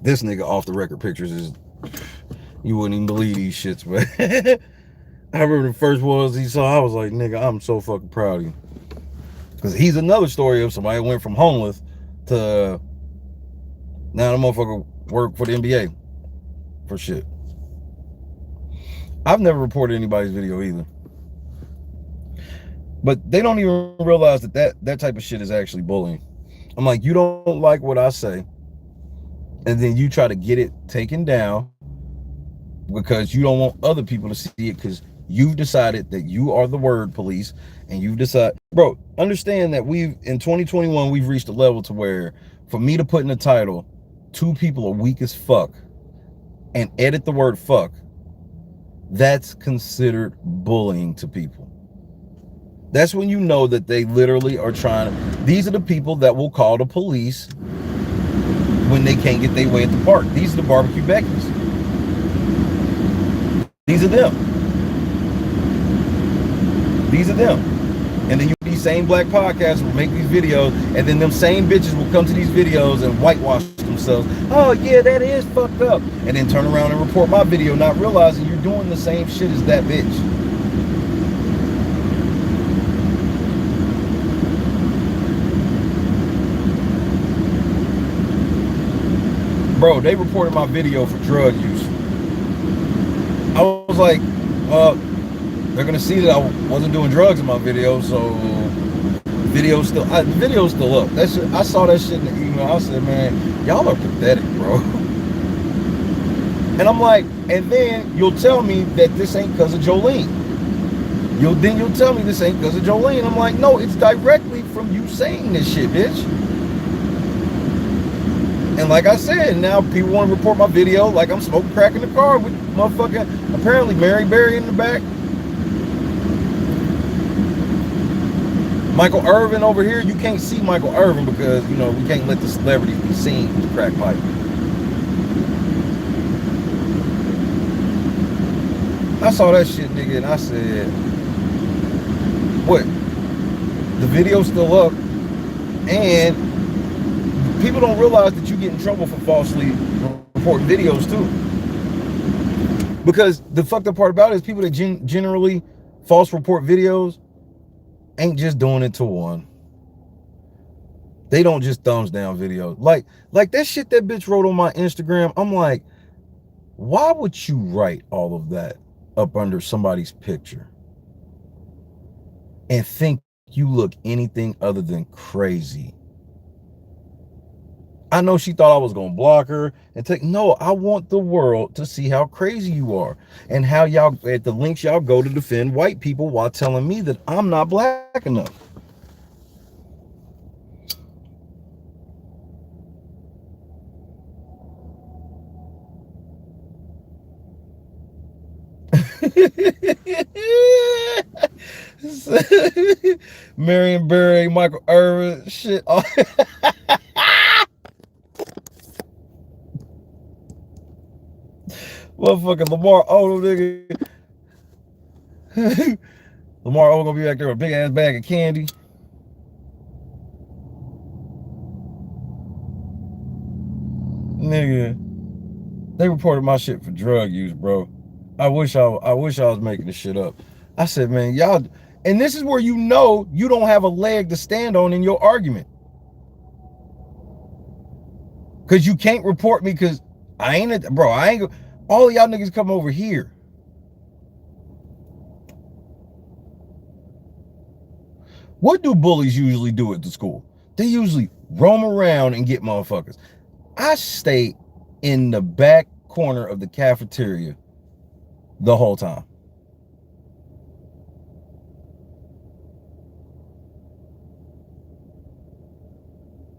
This nigga off the record pictures is, you wouldn't even believe these shits, but I remember the first ones he saw, I was like, nigga, I'm so fucking proud of you. Because he's another story of somebody who went from homeless to now the motherfucker work for the NBA for shit. I've never reported anybody's video either. But they don't even realize that type of shit is actually bullying. I'm like, you don't like what I say, and then you try to get it taken down because you don't want other people to see it because you've decided that you are the word police, and you've decided, bro, understand that in 2021, we've reached a level to where for me to put in the title, 2 people are weak as fuck and edit the word fuck, that's considered bullying to people. That's when you know that they literally are these are the people that will call the police when they can't get their way at the park. These are the barbecue Beckies. These are them. These are them. And then these same black podcasters will make these videos, and then them same bitches will come to these videos and whitewash themselves. Oh yeah, that is fucked up. And then turn around and report my video, not realizing you're doing the same shit as that bitch. Bro, they reported my video for drug use. I was like, they're gonna see that I wasn't doing drugs in my video, so the video's still up. That shit, I saw that shit in the email. I said, man, y'all are pathetic, bro. And I'm like, and then you'll tell me that this ain't because of Jolene. You'll tell me this ain't because of Jolene. I'm like, no, it's directly from you saying this shit, bitch. And like I said, now people want to report my video like I'm smoking crack in the car with motherfucking, apparently Mary Berry in the back. Michael Irvin over here, you can't see Michael Irvin because, you know, we can't let the celebrities be seen with the crack pipe. I saw that shit, nigga, and I said, what? The video's still up, and people don't realize that you get in trouble for falsely reporting videos too. Because the fucked up part about it is people that generally false report videos, ain't just doing it to one. They don't just thumbs down videos. Like that shit that bitch wrote on my Instagram. I'm like, why would you write all of that up under somebody's picture and think you look anything other than crazy? I know she thought I was gonna block her and take. No, I want the world to see how crazy you are and how y'all at the links y'all go to defend white people while telling me that I'm not black enough. Marion Barry, Michael Irvin, shit. Motherfucking Lamar Odom, nigga. Lamar Odom gonna be back there with a big ass bag of candy. Nigga, they reported my shit for drug use, bro. I wish I was making this shit up. I said, man, y'all, and this is where you know you don't have a leg to stand on in your argument. Cause you can't report me because I ain't, bro, I ain't, all of y'all niggas come over here. What do bullies usually do at the school? They usually roam around and get motherfuckers. I stay in the back corner of the cafeteria the whole time.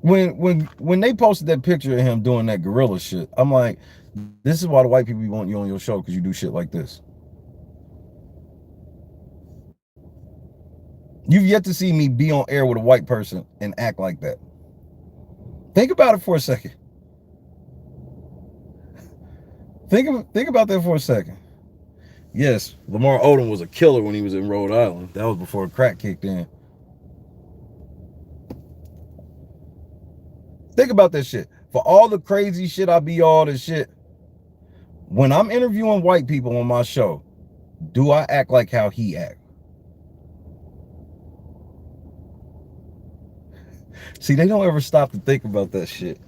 When they posted that picture of him doing that gorilla shit, I'm like, this is why the white people want you on your show, because you do shit like this. You've yet to see me be on air with a white person and act like that. Think about it for a second. Think about that for a second. Yes, Lamar Odom was a killer when he was in Rhode Island. That was before crack kicked in. Think about that shit. For all the crazy shit I be all this shit, when I'm interviewing white people on my show, do I act like how he act? See, they don't ever stop to think about that shit.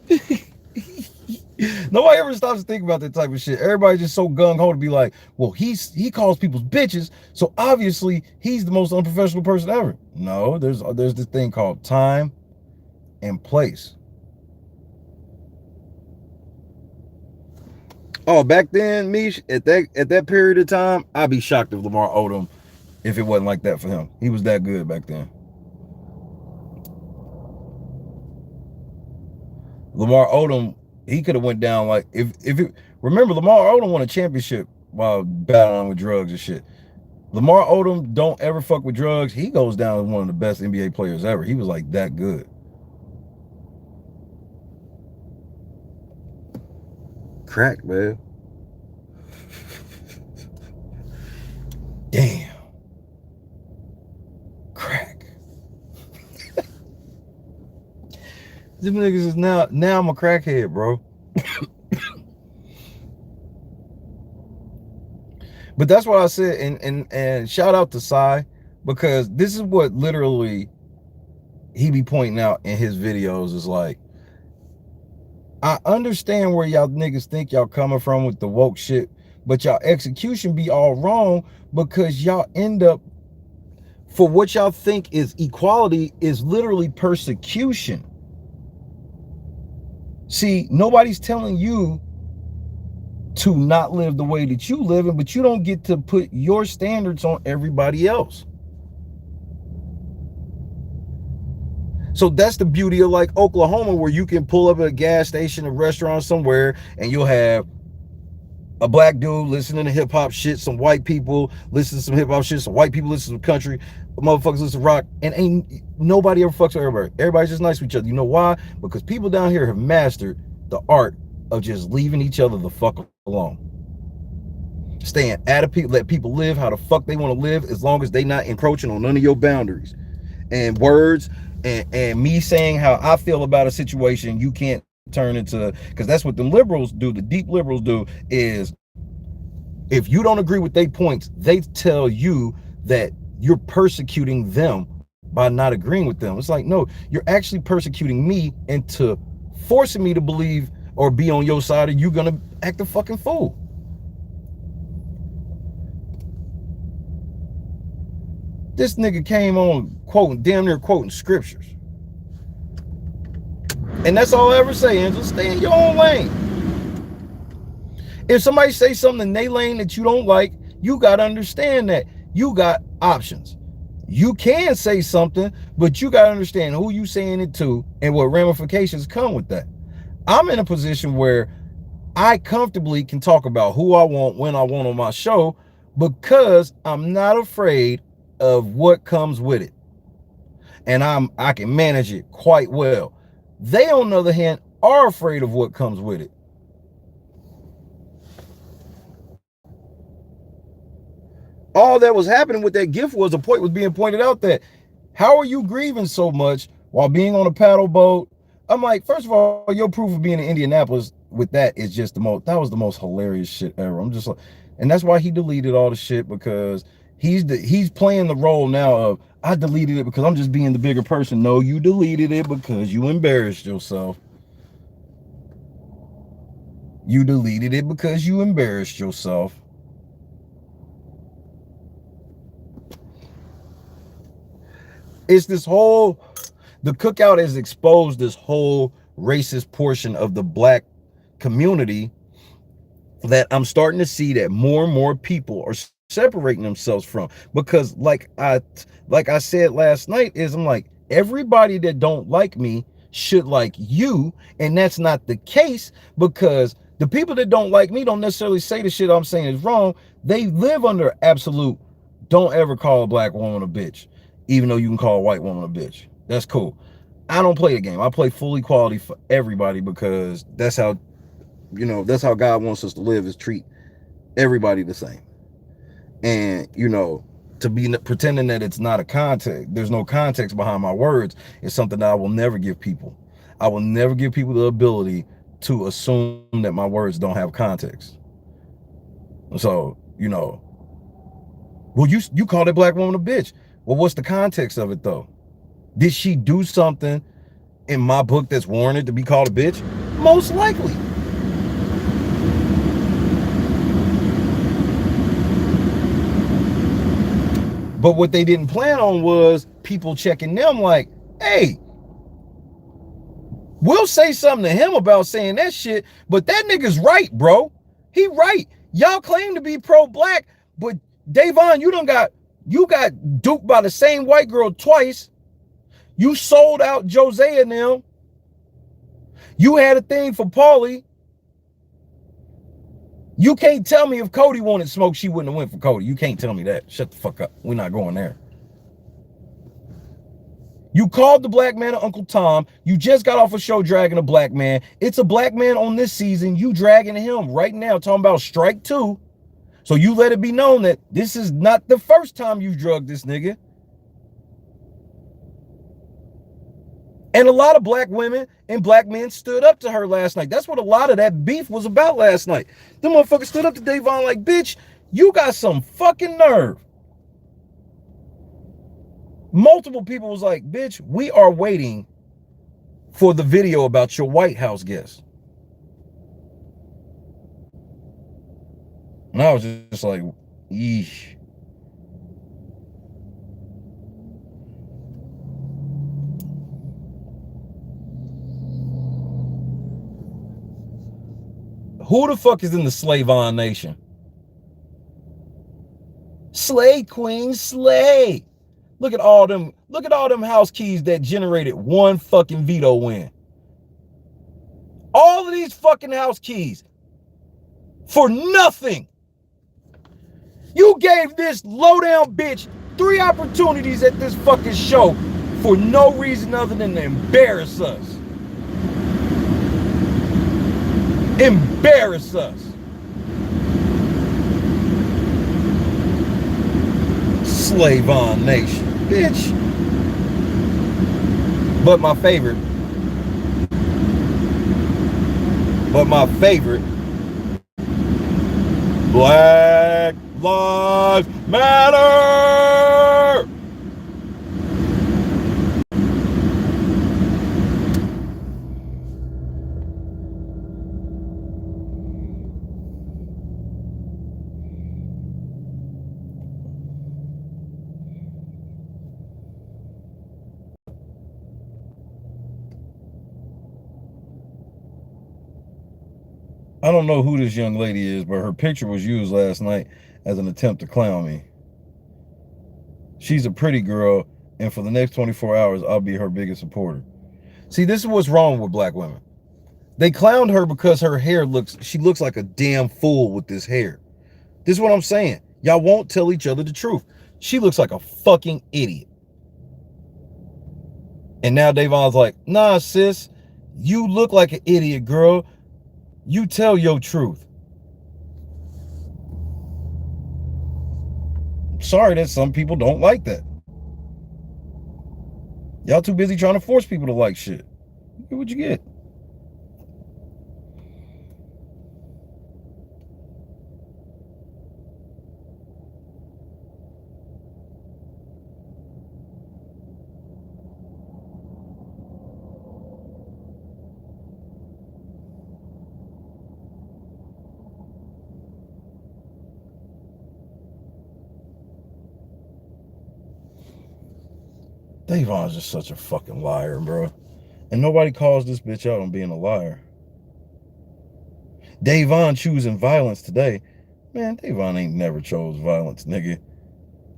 Nobody ever stops to think about that type of shit. Everybody's just so gung-ho to be like, well, he calls people's bitches, so obviously he's the most unprofessional person ever. No, there's this thing called time and place. Oh, back then, Mish, at that period of time, I'd be shocked if Lamar Odom, if it wasn't like that for him. He was that good back then. Lamar Odom, he could have went down like remember Lamar Odom won a championship while battling with drugs and shit. Lamar Odom don't ever fuck with drugs. He goes down as one of the best NBA players ever. He was like that good. Crack, man. Damn. Crack. Them niggas is now I'm a crackhead, bro. But that's what I said, and shout out to Shay, because this is what literally he be pointing out in his videos is like, I understand where y'all niggas think y'all coming from with the woke shit, but y'all execution be all wrong because y'all end up, for what y'all think is equality is literally persecution. See, nobody's telling you to not live the way that you live in, but you don't get to put your standards on everybody else. So that's the beauty of like Oklahoma, where you can pull up at a gas station, a restaurant somewhere, and you'll have a black dude listening to hip hop shit, some white people listen to some hip hop shit, some white people listen to country, motherfuckers listen to rock, and ain't nobody ever fucks with everybody. Everybody's just nice to each other. You know why? Because people down here have mastered the art of just leaving each other the fuck alone. Staying out of people, let people live how the fuck they want to live, as long as they not encroaching on none of your boundaries. And words and me saying how I feel about a situation, you can't turn into, because that's what the liberals do, the deep liberals do, is if you don't agree with their points, they tell you that you're persecuting them by not agreeing with them. It's like, no, you're actually persecuting me into forcing me to believe or be on your side, or you're gonna act a fucking fool. This nigga came on quoting, damn near quoting scriptures. And that's all I ever say, Angela. Stay in your own lane. If somebody say something in their lane that you don't like, you got to understand that you got options. You can say something, but you got to understand who you saying it to and what ramifications come with that. I'm in a position where I comfortably can talk about who I want, when I want on my show, because I'm not afraid of what comes with it. And I can manage it quite well. They, on the other hand, are afraid of what comes with it. All that was happening with that gift was a point was being pointed out that how are you grieving so much while being on a paddle boat? I'm like, first of all, your proof of being in Indianapolis with that is just that was the most hilarious shit ever. I'm just like, and that's why he deleted all the shit, because he's playing the role now of, I deleted it because I'm just being the bigger person. No, you deleted it because you embarrassed yourself. You deleted it because you embarrassed yourself. It's this whole, the cookout has exposed this whole racist portion of the black community that I'm starting to see that more and more people are separating themselves from. Because like I said last night, is I'm like, everybody that don't like me should like you, and that's not the case, because the people that don't like me don't necessarily say the shit I'm saying is wrong. They live under absolute, don't ever call a black woman a bitch, even though you can call a white woman a bitch. That's cool. I don't play the game. I play full equality for everybody, because that's how, that's how God wants us to live, is treat everybody the same. And, to be pretending that it's not a context, there's no context behind my words, is something that I will never give people. I will never give people the ability to assume that my words don't have context. So, well, you called that black woman a bitch. Well, what's the context of it, though? Did she do something in my book that's warranted to be called a bitch? Most likely. But what they didn't plan on was people checking them like, hey, we'll say something to him about saying that shit, but that nigga's right, bro. He right. Y'all claim to be pro-black, but Davon, you got duped by the same white girl twice. You sold out Jose and them. You had a thing for Paulie. You can't tell me if Cody wanted smoke, she wouldn't have went for Cody. You can't tell me that. Shut the fuck up. We're not going there. You called the black man Uncle Tom. You just got off a show dragging a black man. It's a black man on this season. You dragging him right now, talking about strike 2. So you let it be known that this is not the first time you drugged this nigga. And a lot of black women and black men stood up to her last night. That's what a lot of that beef was about last night. Them motherfuckers stood up to Davon like, bitch, you got some fucking nerve. Multiple people was like, bitch, we are waiting for the video about your White House guest. And I was just like, yeesh. Who the fuck is in the Slavon Nation? Slay, queen, slay. Look at all them house keys that generated one fucking veto win. All of these fucking house keys for nothing. You gave this low down bitch 3 opportunities at this fucking show for no reason other than to embarrass us. Embarrass us. Slavon Nation, bitch. But my favorite, Black Lives Matter. I don't know who this young lady is, but her picture was used last night as an attempt to clown me. She's a pretty girl, and for the next 24 hours, I'll be her biggest supporter. See, this is what's wrong with black women. They clowned her because her hair she looks like a damn fool with this hair. This is what I'm saying. Y'all won't tell each other the truth. She looks like a fucking idiot. And now Davon's like, nah, sis, you look like an idiot, girl. You tell your truth. Sorry that some people don't like that. Y'all too busy trying to force people to like shit. Get what you get. Davon's just such a fucking liar, bro. And nobody calls this bitch out on being a liar. Davon choosing violence today. Man, Davon ain't never chose violence, nigga.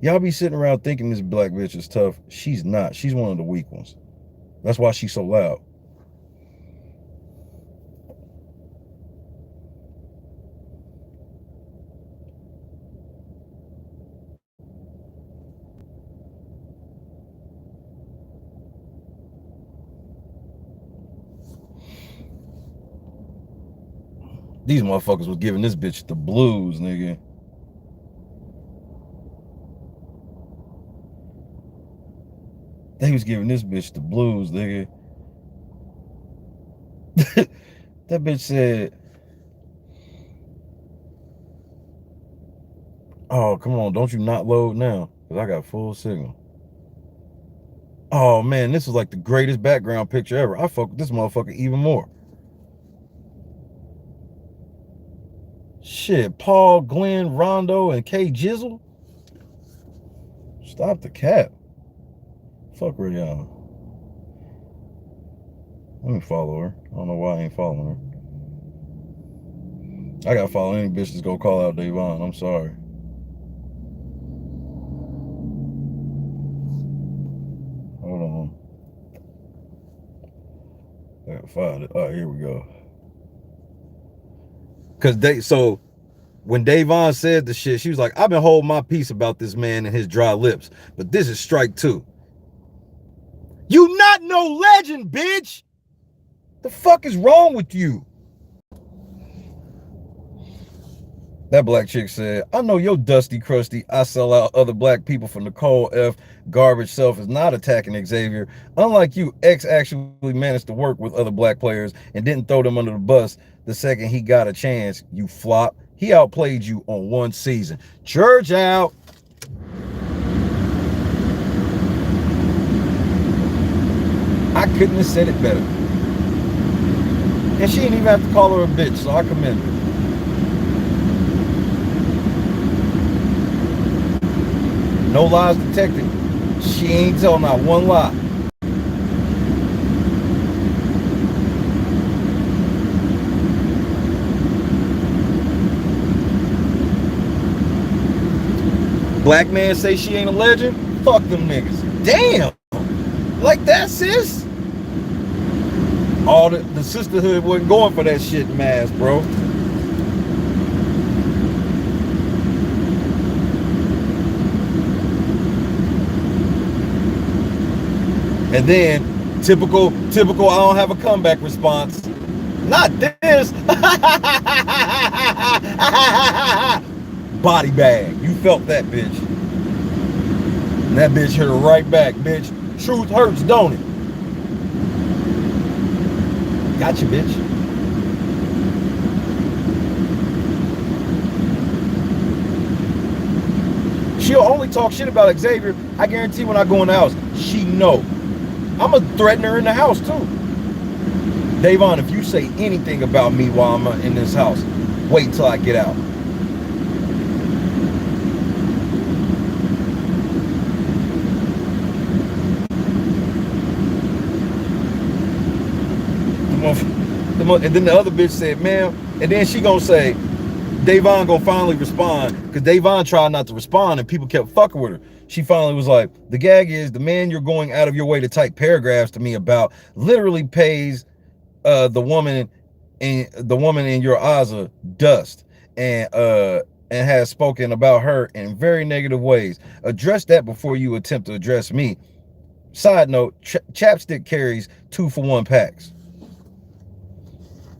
Y'all be sitting around thinking this black bitch is tough. She's not. She's one of the weak ones. That's why she's so loud. These motherfuckers was giving this bitch the blues, nigga. They was giving this bitch the blues, nigga. That bitch said, oh, come on, don't you not load now? Because I got full signal. Oh, man, this was like the greatest background picture ever. I fuck with this motherfucker even more. Shit, Paul, Glenn, Rondo, and K Jizzle. Stop the cap. Fuck Rihanna. Let me follow her. I don't know why I ain't following her. I gotta follow any bitch that's gonna call out Davon. I'm sorry. Hold on. I gotta find it. All right, here we go. So when Davon said the shit, she was like, I've been holding my peace about this man and his dry lips, but this is strike two. You not no legend, bitch. The fuck is wrong with you? That black chick said, I know your dusty, crusty, I sell out other black people for Nicole F. garbage self is not attacking Xavier. Unlike you, X actually managed to work with other black players and didn't throw them under the bus the second he got a chance, you flop. He outplayed you on one season. Church out. I couldn't have said it better. And she didn't even have to call her a bitch, so I commend her. No lies detected. She ain't telling not one lie. Black man say she ain't a legend? Fuck them niggas. Damn! Like that, sis? All the sisterhood wasn't going for that shit mask, bro. And then typical I don't have a comeback response. Not this. Body bag. You felt that, bitch. And that bitch hit her right back, bitch. Truth hurts, don't it? Gotcha, bitch. She'll only talk shit about Xavier. I guarantee when I go in the house, she know. I'm gonna threaten her in the house too. Davon, if you say anything about me while I'm in this house, wait until I get out. And then the other bitch said, man, And then she gonna say, Davon gonna finally respond, because Davon tried not to respond and people kept fucking with her. She finally was like, the gag is the man you're going out of your way to type paragraphs to me about literally pays the woman in your Aza dust and has spoken about her in very negative ways. Address that before you attempt to address me. Side note, chapstick carries 2-for-1 packs.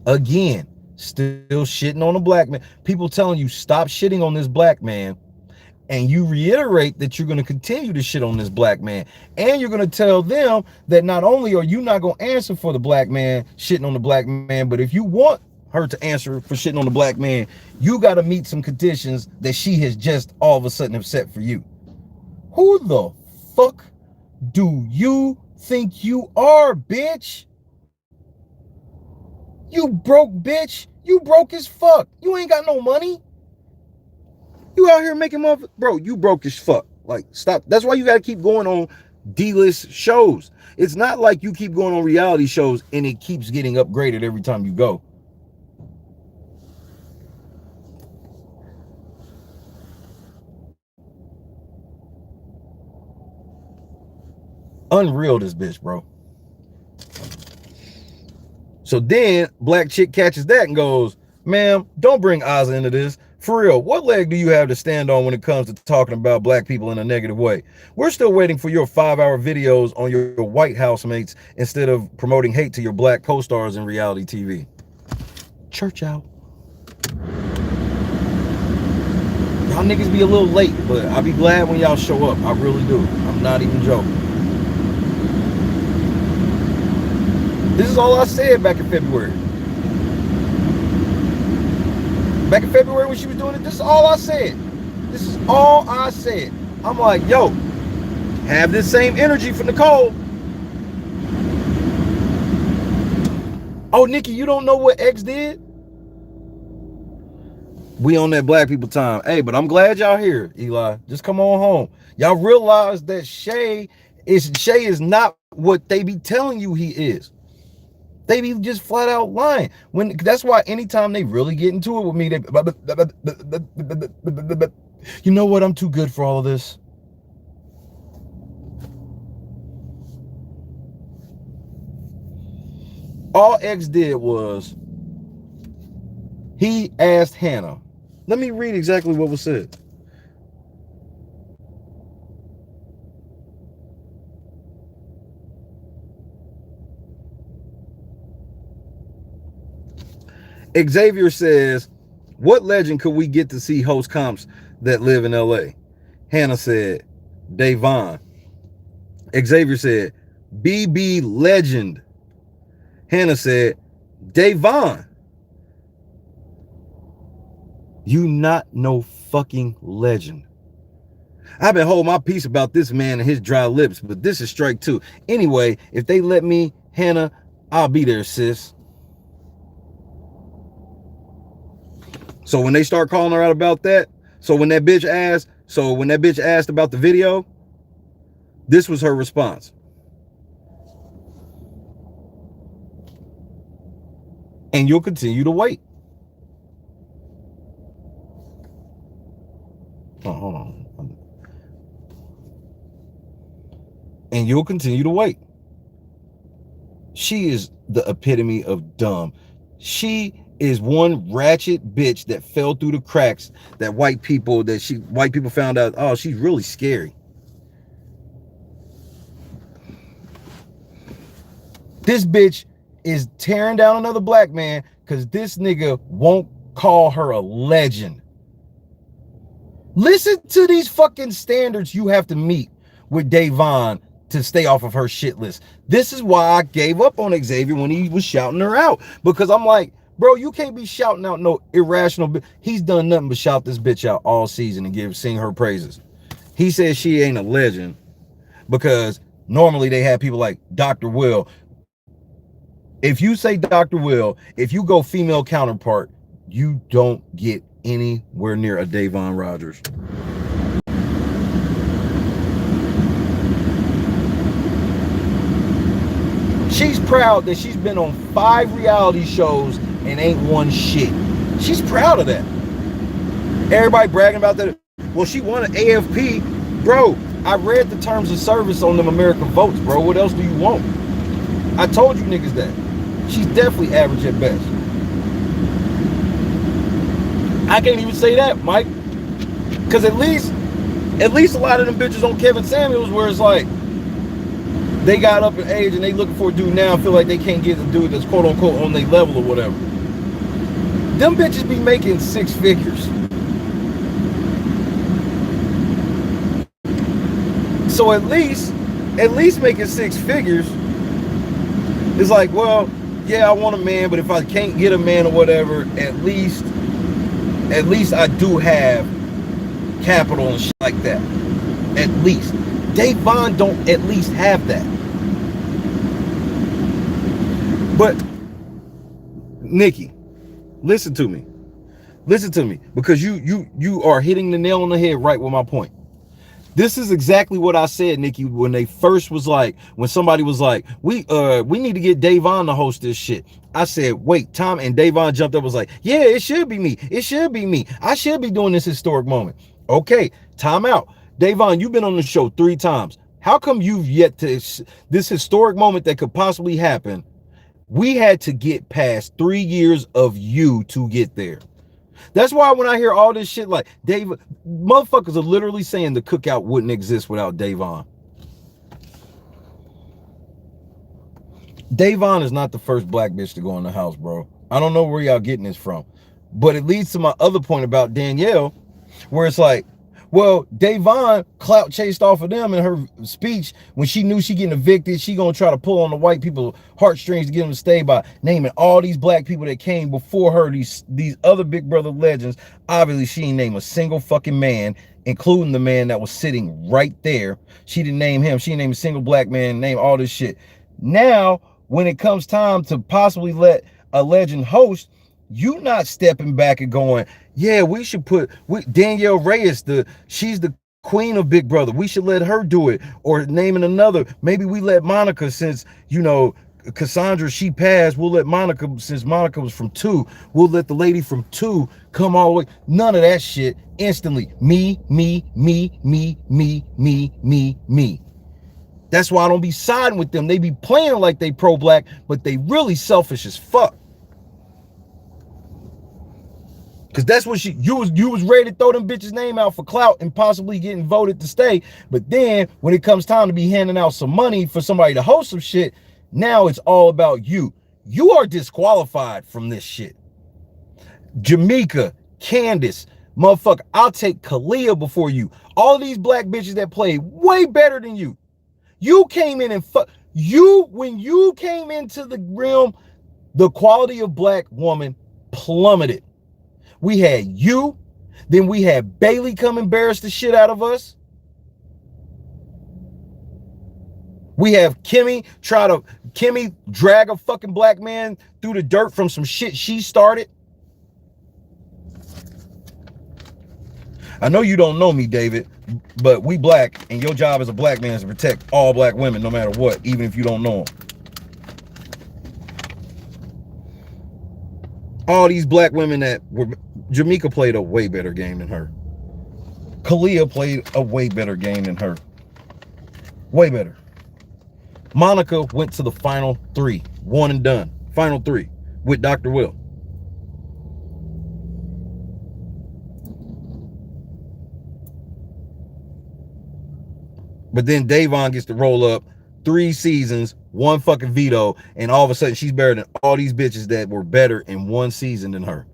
Again, still shitting on a black man. People telling you stop shitting on this black man, and you reiterate that you're going to continue to shit on this black man, and you're going to tell them that not only are you not going to answer for the black man shitting on the black man, but if you want her to answer for shitting on the black man, you got to meet some conditions that she has just all of a sudden have set for you. Who the fuck do you think you are, bitch? You broke, bitch. You broke as fuck. You ain't got no money. You out here making mother, bro. You broke as fuck. Like, stop. That's why you got to keep going on D-list shows. It's not like you keep going on reality shows and it keeps getting upgraded every time you go. Unreal, this bitch, bro. So then black chick catches that and goes, ma'am, don't bring Ozzy into this. For real, what leg do you have to stand on when it comes to talking about black people in a negative way? We're still waiting for your 5-hour videos on your white housemates instead of promoting hate to your black co-stars in reality TV. Church out. Y'all niggas be a little late, but I'll be glad when y'all show up. I really do. I'm not even joking. This is all I said back in February. Back in February when she was doing it, this is all I said. This is all I said. I'm like, yo, have this same energy for Nicole. Oh, Nikki, you don't know what X did? We on that black people time. Hey, but I'm glad y'all here, Eli. Just come on home. Y'all realize that Shay is not what they be telling you he is. They be just flat out lying. That's why anytime they really get into it with me, they, you know what? I'm too good for all of this. All X did was he asked Hannah. Let me read exactly what was said. Xavier says, what legend could we get to see host comps that live in LA? Hannah said, Davon. Xavier said, BB legend. Hannah said, Davon. You not no fucking legend. I've been holding my peace about this man and his dry lips, but this is strike two. Anyway, if they let me, Hannah, I'll be there, sis. So when they start calling her out about that, so when that bitch asked about the video, this was her response. And you'll continue to wait. Oh, hold on. And you'll continue to wait. She is the epitome of dumb. She is one ratchet bitch that fell through the cracks that white people found out, oh, she's really scary. This bitch is tearing down another black man because this nigga won't call her a legend. Listen to these fucking standards you have to meet with Davon to stay off of her shit list. This is why I gave up on Xavier when he was shouting her out, because I'm like, bro, you can't be shouting out no irrational. He's done nothing but shout this bitch out all season and sing her praises. He says she ain't a legend because normally they have people like Dr. Will. If you say Dr. Will, if you go female counterpart, you don't get anywhere near a Davon Rogers. She's proud that she's been on 5 reality shows and ain't won shit. She's proud of that. Everybody bragging about that. Well, she won an AFP. Bro, I read the terms of service on them American votes, bro. What else do you want? I told you niggas that. She's definitely average at best. I can't even say that, Mike. Because at least a lot of them bitches on Kevin Samuels where it's like, they got up in age and they looking for a dude now and feel like they can't get a dude that's quote unquote on their level or whatever. Them bitches be making 6 figures. So at least making 6 figures is like, well, yeah, I want a man, but if I can't get a man or whatever, at least I do have capital and shit like that. At least. Davon don't at least have that. But Nikki, listen to me. Listen to me, because you are hitting the nail on the head right with my point. This is exactly what I said, Nikki, when they first was like, when somebody was like, we need to get Davon to host this shit. I said, wait, Tom, and Davon jumped up, was like, yeah, it should be me. It should be me. I should be doing this historic moment. Okay, time out. Davon, you've been on the show 3 times. How come you've yet to, this historic moment that could possibly happen, we had to get past 3 years of you to get there. That's why when I hear all this shit like Dave, motherfuckers are literally saying the cookout wouldn't exist without Davon. Davon is not the first black bitch to go in the house, bro. I don't know where y'all getting this from. But it leads to my other point about Danielle, where it's like, well, Davon clout chased off of them in her speech when she knew she getting evicted. She gonna try to pull on the white people's heartstrings to get them to stay by naming all these black people that came before her, these other Big Brother legends. Obviously, she didn't name a single fucking man, including the man that was sitting right there. She didn't name him. She didn't name a single black man, name all this shit. Now, when it comes time to possibly let a legend host, you not stepping back and going, yeah, we should put Danielle Reyes, she's the queen of Big Brother. We should let her do it. Or naming another, maybe we let Monica, since, you know, Cassandra, she passed, we'll let Monica, since Monica was from 2, we'll let the lady from 2 come all the way. None of that shit. Instantly, me. That's why I don't be siding with them. They be playing like they pro-black, but they really selfish as fuck. Because that's what you was ready to throw them bitches' name out for clout and possibly getting voted to stay. But then when it comes time to be handing out some money for somebody to host some shit, now it's all about you. You are disqualified from this shit. Jamaica, Candace, motherfucker, I'll take Kalia before you. All these black bitches that played way better than you. You came in and when you came into the realm, the quality of black woman plummeted. We had you, then we had Bailey come embarrass the shit out of us. We have Kimmy drag a fucking black man through the dirt from some shit she started. I know you don't know me, David, but we black, and your job as a black man is to protect all black women no matter what, even if you don't know them. All these black women that were, Jamaica played a way better game than her. Kalia played a way better game than her. Way better. Monica went to the final 3, one and done. Final 3 with Dr. Will. But then Davon gets to roll up 3 seasons, 1 fucking veto, and all of a sudden she's better than all these bitches that were better in 1 season than her.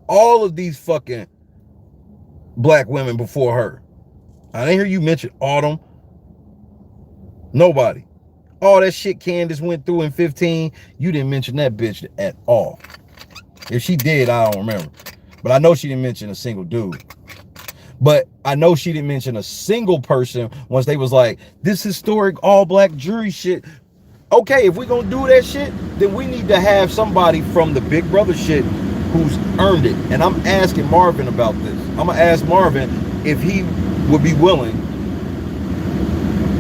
All of these fucking black women before her. I didn't hear you mention Autumn. Nobody. All that shit Candace went through in 15, you didn't mention that bitch at all. If she did, I don't remember. But I know she didn't mention a single dude. But I know she didn't mention a single person once they was like, this historic all black jury shit. Okay, if we're gonna do that shit, then we need to have somebody from the Big Brother shit who's earned it. And I'm asking Marvin about this. I'm gonna ask Marvin if he would be willing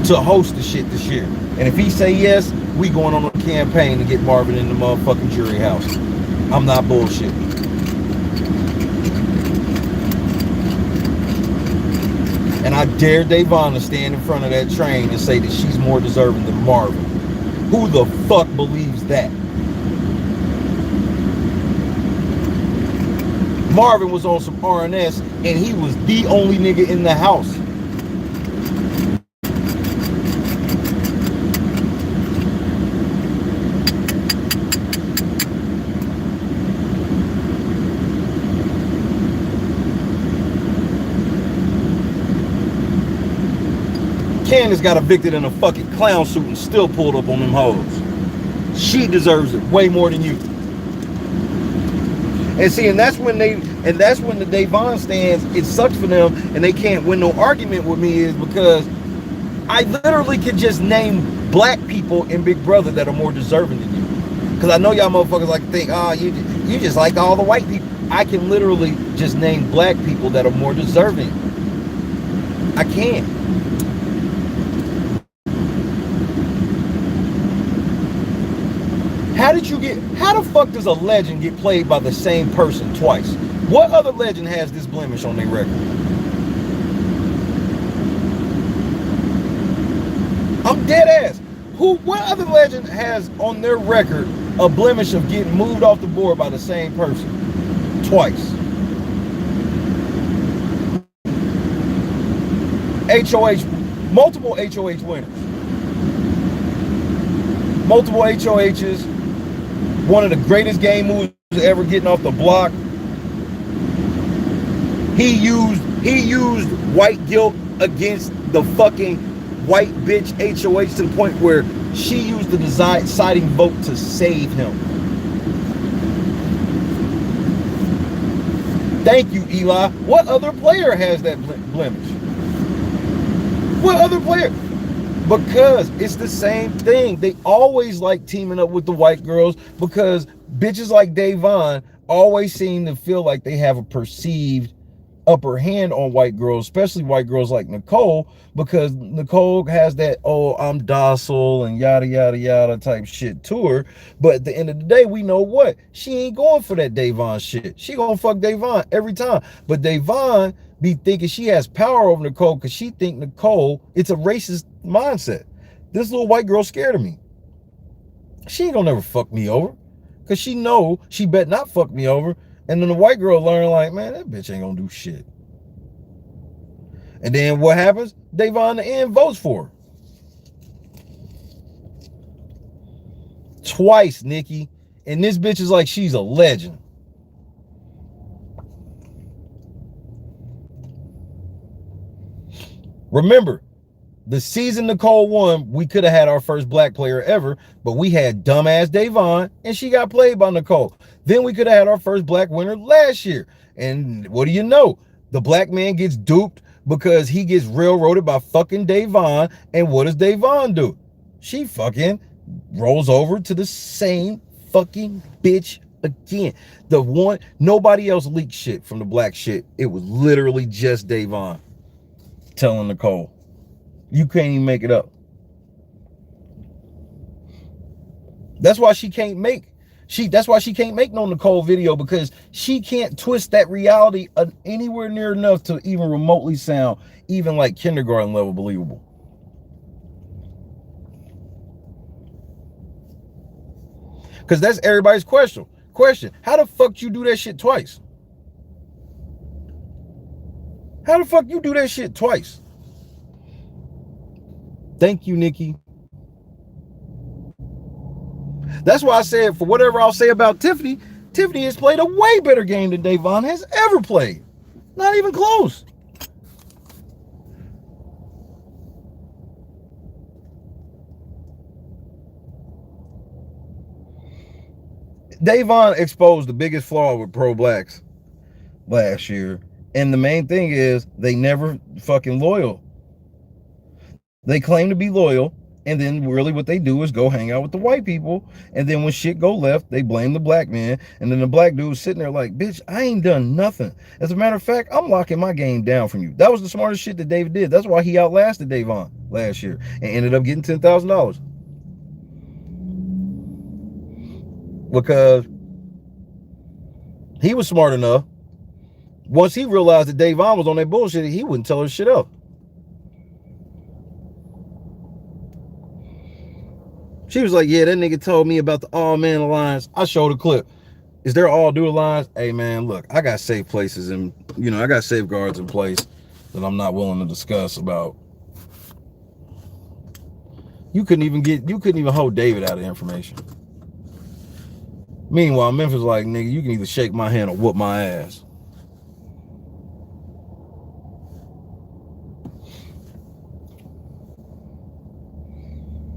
to host the shit this year. And if he say yes, we going on a campaign to get Marvin in the motherfucking jury house. I'm not bullshitting. And I dare Davon to stand in front of that train and say that she's more deserving than Marvin. Who the fuck believes that? Marvin was on some RNS and he was the only nigga in the house. Candace got evicted in a fucking clown suit and still pulled up on them hoes. She deserves it way more than you. And see, and that's when the Davon stands, it sucks for them and they can't win no argument with me, is because I literally could just name black people in Big Brother that are more deserving than you. Because I know y'all motherfuckers like to think, oh, you just like all the white people. I can literally just name black people that are more deserving. I can't. How the fuck does a legend get played by the same person twice? What other legend has this blemish on their record? I'm dead ass. What other legend has on their record a blemish of getting moved off the board by the same person twice? HOH, multiple HOH winners. Multiple HOHs. One of the greatest game moves ever, getting off the block. He used white guilt against the fucking white bitch HOH to the point where she used the deciding vote to save him. Thank you, Eli. What other player has that blemish? What other player? Because it's the same thing. They always like teaming up with the white girls because bitches like Davon always seem to feel like they have a perceived upper hand on white girls, especially white girls like Nicole, because Nicole has that, oh, I'm docile and yada, yada, yada type shit to her. But at the end of the day, we know what? She ain't going for that Davon shit. She gonna fuck Davon every time. But Davon be thinking she has power over Nicole because she think Nicole, it's a racist mindset. This little white girl scared of me. She ain't gonna never fuck me over because she know she bet not fuck me over. And then the white girl learn like, man, that bitch ain't gonna do shit. And then what happens? Davon in the end votes for her. Twice, Nikki. And this bitch is like she's a legend. Remember, the season Nicole won, we could have had our first black player ever, but we had dumbass Davon, and she got played by Nicole. Then we could have had our first black winner last year. And what do you know? The black man gets duped because he gets railroaded by fucking Davon. And what does Davon do? She fucking rolls over to the same fucking bitch again. The one, nobody else leaked shit from the black shit. It was literally just Davon telling Nicole. You can't even make it up. That's why she can't make no Nicole video, because she can't twist that reality anywhere near enough to even remotely sound even like kindergarten level believable. Because that's everybody's question. How the fuck you do that shit twice? How the fuck you do that shit twice? Thank you, Nikki. That's why I said, for whatever I'll say about Tiffany, Tiffany has played a way better game than Davon has ever played. Not even close. Davon exposed the biggest flaw with pro-blacks last year. And the main thing is they never fucking loyal. They claim to be loyal, And then really what they do is go hang out with the white people. And then when shit go left, they blame the black man. And then the black dude's sitting there like, bitch, I ain't done nothing. As a matter of fact, I'm locking my game down from you. That was the smartest shit that David did. That's why he outlasted Davon last year and ended up getting $10,000. Because he was smart enough. Once he realized that Davon was on that bullshit, he wouldn't tell her shit up. She was like, yeah, that nigga told me about the all-man alliance. I showed a clip. Is there all-dude alliance? Hey, man, look, I got safe places and, you know, I got safeguards in place that I'm not willing to discuss about. You couldn't even hold David out of information. Meanwhile, Memphis like, nigga, you can either shake my hand or whoop my ass.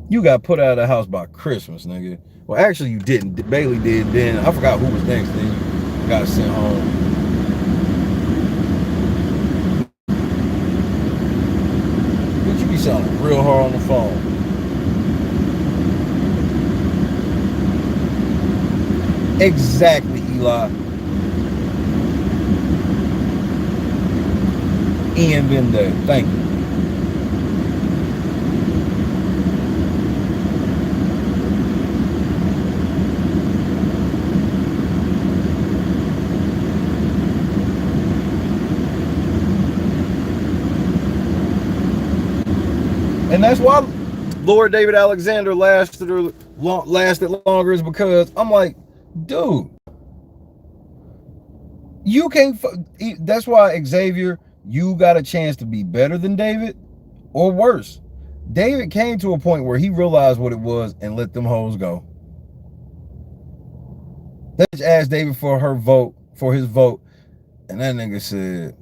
You got put out of the house by Christmas, nigga. Well, actually, you didn't. Bailey did then. I forgot who was next. Then you got sent home. But you be sounding real hard on the phone. Exactly, Eli. Ian been there. Thank you. And that's why Lord David Alexander lasted longer, is because I'm like, dude, you can't. That's why Xavier, you got a chance to be better than David or worse. David came to a point where he realized what it was and let them hoes go. They just asked David for his vote, and that nigga said,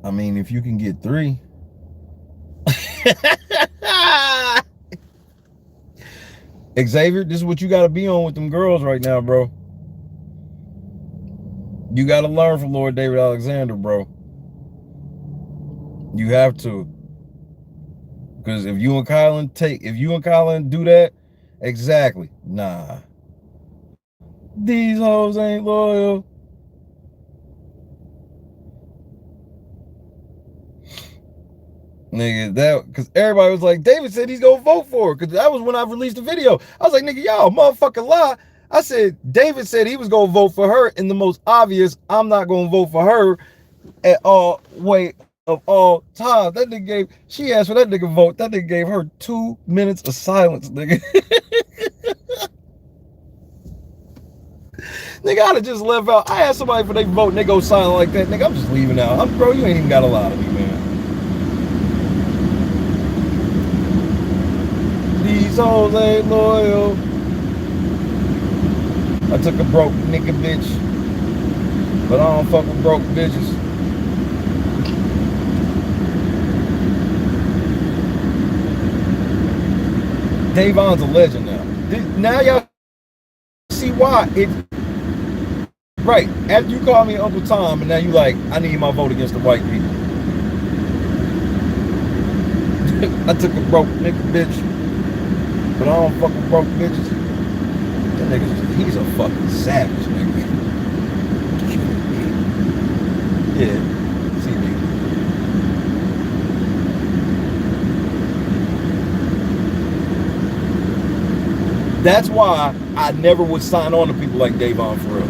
I mean, if you can get 3. Xavier, this is what you got to be on with them girls right now, bro. You got to learn from Lord David Alexander, bro. You have to. Because if you and Kylan do that, exactly. Nah. These hoes ain't loyal. Nigga, that, because everybody was like, David said he's gonna vote for her. Because that was when I released the video. I was like, nigga, y'all motherfucking lie. I said, David said he was gonna vote for her in the most obvious, I'm not gonna vote for her at all way of all time. That nigga she asked for that nigga vote. That nigga gave her 2 minutes of silence, nigga. Nigga, I'd have just left out. I asked somebody for their vote and they go silent like that. Nigga, I'm just leaving out. Bro, you ain't even got a lie to me, man. These hoes ain't loyal. I took a broke nigga bitch, but I don't fuck with broke bitches. Davon's a legend now. Now y'all see why it. Right, after you call me Uncle Tom, and now you like, I need my vote against the white people. I took a broke nigga bitch, but I don't fuck with broke bitches. That nigga, he's a fucking savage, nigga. Yeah, see me. That's why I never would sign on to people like Davon for real.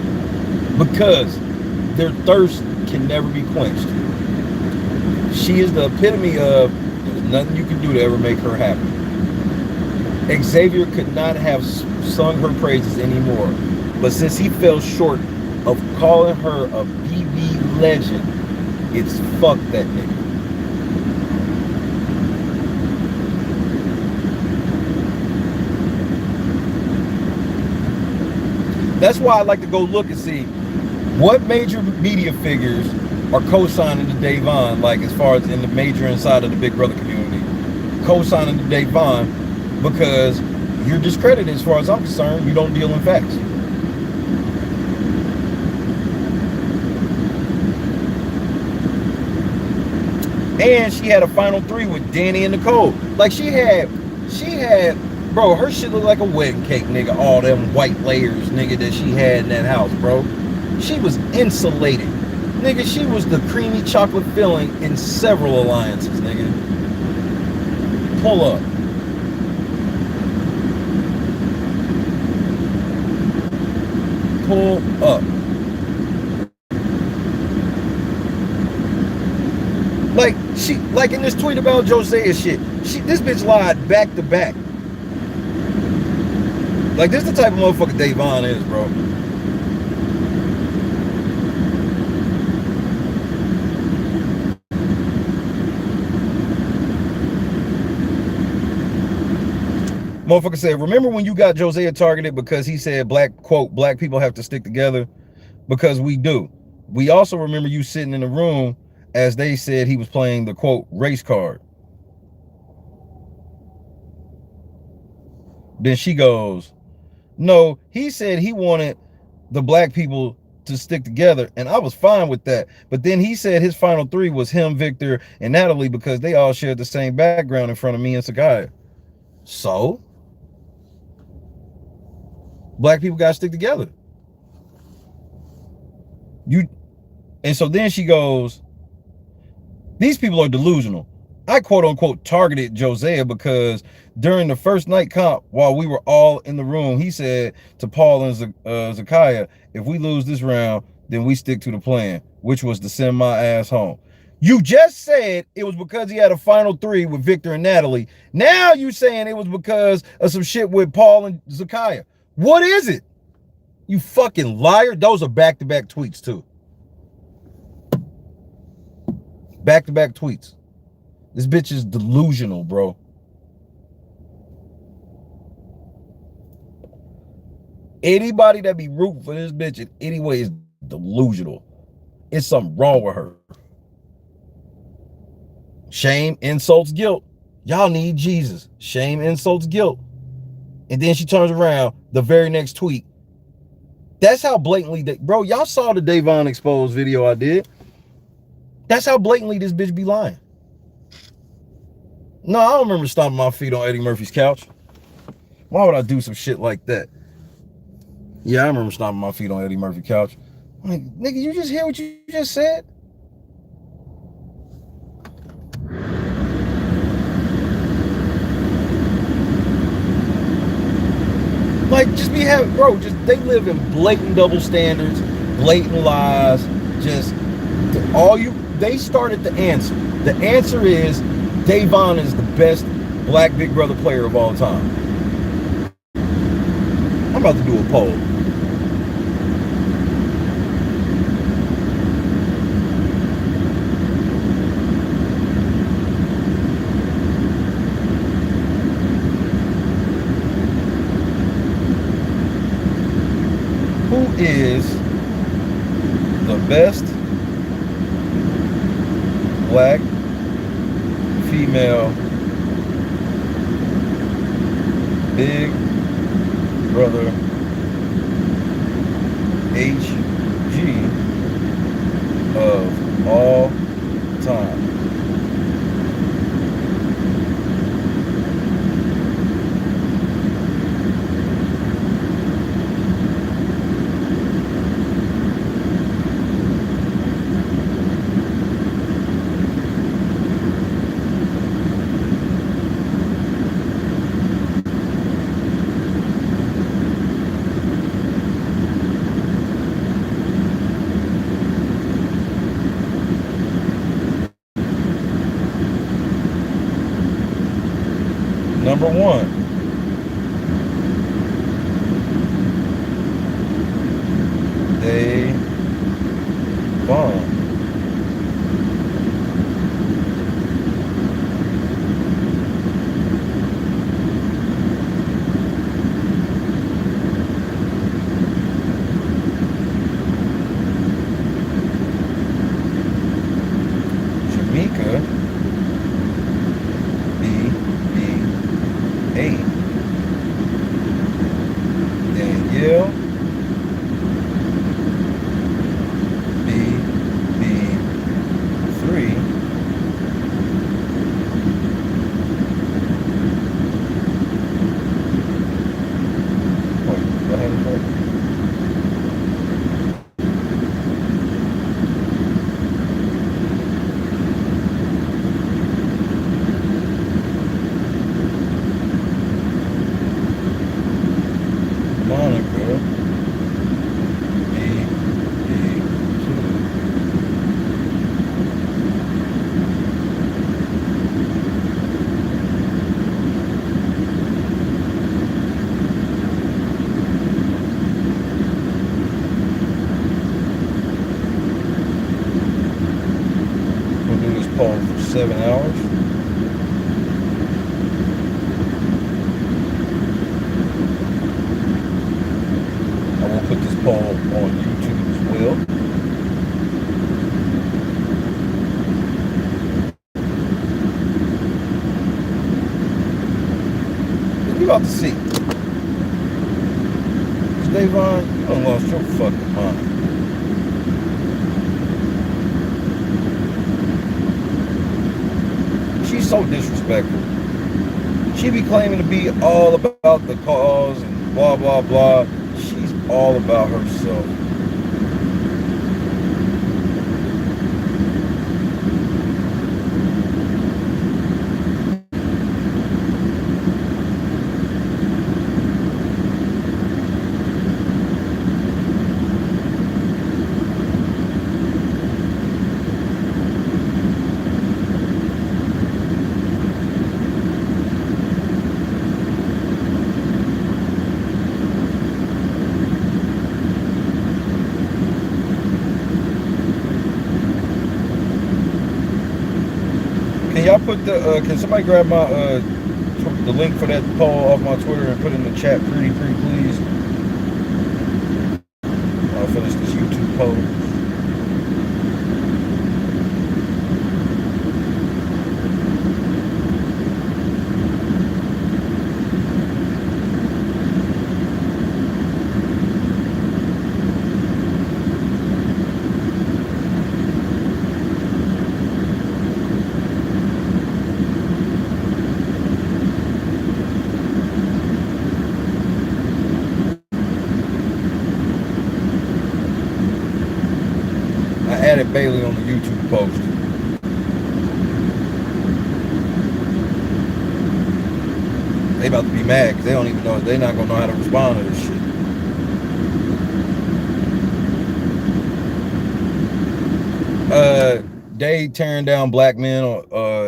Because their thirst can never be quenched. She is the epitome of there's nothing you can do to ever make her happy. Xavier could not have sung her praises anymore. But since he fell short of calling her a BB legend, it's fuck that nigga. That's why I like to go look and see What major media figures are co-signing to Davon, like as far as in the major inside of the Big Brother community, co-signing to Davon because you're discredited as far as I'm concerned. You don't deal in facts. And she had a final 3 with Danny and Nicole. Like she had, bro, her shit looked like a wedding cake, nigga. All them white layers, nigga, that she had in that house, bro. She was insulated. Nigga, she was the creamy chocolate filling in several alliances, nigga. Pull up. Pull up. Like she, like in this tweet about Josiah shit, this bitch lied back to back. Like this the type of motherfucker Davon is, bro. Motherfucker said, remember when you got Josiah targeted because he said quote, black people have to stick together? Because we do. We also remember you sitting in the room as they said he was playing the quote race card. Then she goes, no, he said he wanted the black people to stick together, and I was fine with that. But then he said his final 3 was him, Victor, and Natalie because they all shared the same background in front of me and Sakaya. So black people gotta stick together. And so then she goes, these people are delusional. I quote unquote targeted Josiah because during the first night comp, while we were all in the room, he said to Paul and Zakaya, if we lose this round, then we stick to the plan, which was to send my ass home. You just said it was because he had a final 3 with Victor and Natalie. Now you saying it was because of some shit with Paul and Zakaya. What is it? You fucking liar. Those are back-to-back tweets too. Back-to-back tweets. This bitch is delusional, bro. Anybody that be rooting for this bitch in any way is delusional. It's something wrong with her. Shame, insults, guilt. Y'all need Jesus. Shame, insults, guilt. And then she turns around the very next tweet. That's how blatantly, bro, y'all saw the Davon exposed video I did. That's how blatantly this bitch be lying. No, I don't remember stomping my feet on Eddie Murphy's couch. Why would I do some shit like that? Yeah, I remember stomping my feet on Eddie Murphy's couch. I'm like, nigga, you just hear what you just said? Like, just be having, bro, just, they live in blatant double standards, blatant lies, just, they started the answer. The answer is, Davon is the best black Big Brother player of all time. I'm about to do a poll. Who is the best black female Big Brother HG of all time? Number 1, Davon. 7 hours. I will put this poll on YouTube as well. We about to see. Davon, you done lost your fucking mind. She's so disrespectful. She be claiming to be all about the cause and blah, blah, blah. She's all about herself. Can y'all put the, can somebody grab my, the link for that poll off my Twitter and put it in the chat pretty please? I'll finish this YouTube poll. Added Bailey on the YouTube post. They about to be mad because they don't even know, they're not gonna know how to respond to this shit. They tearing down black men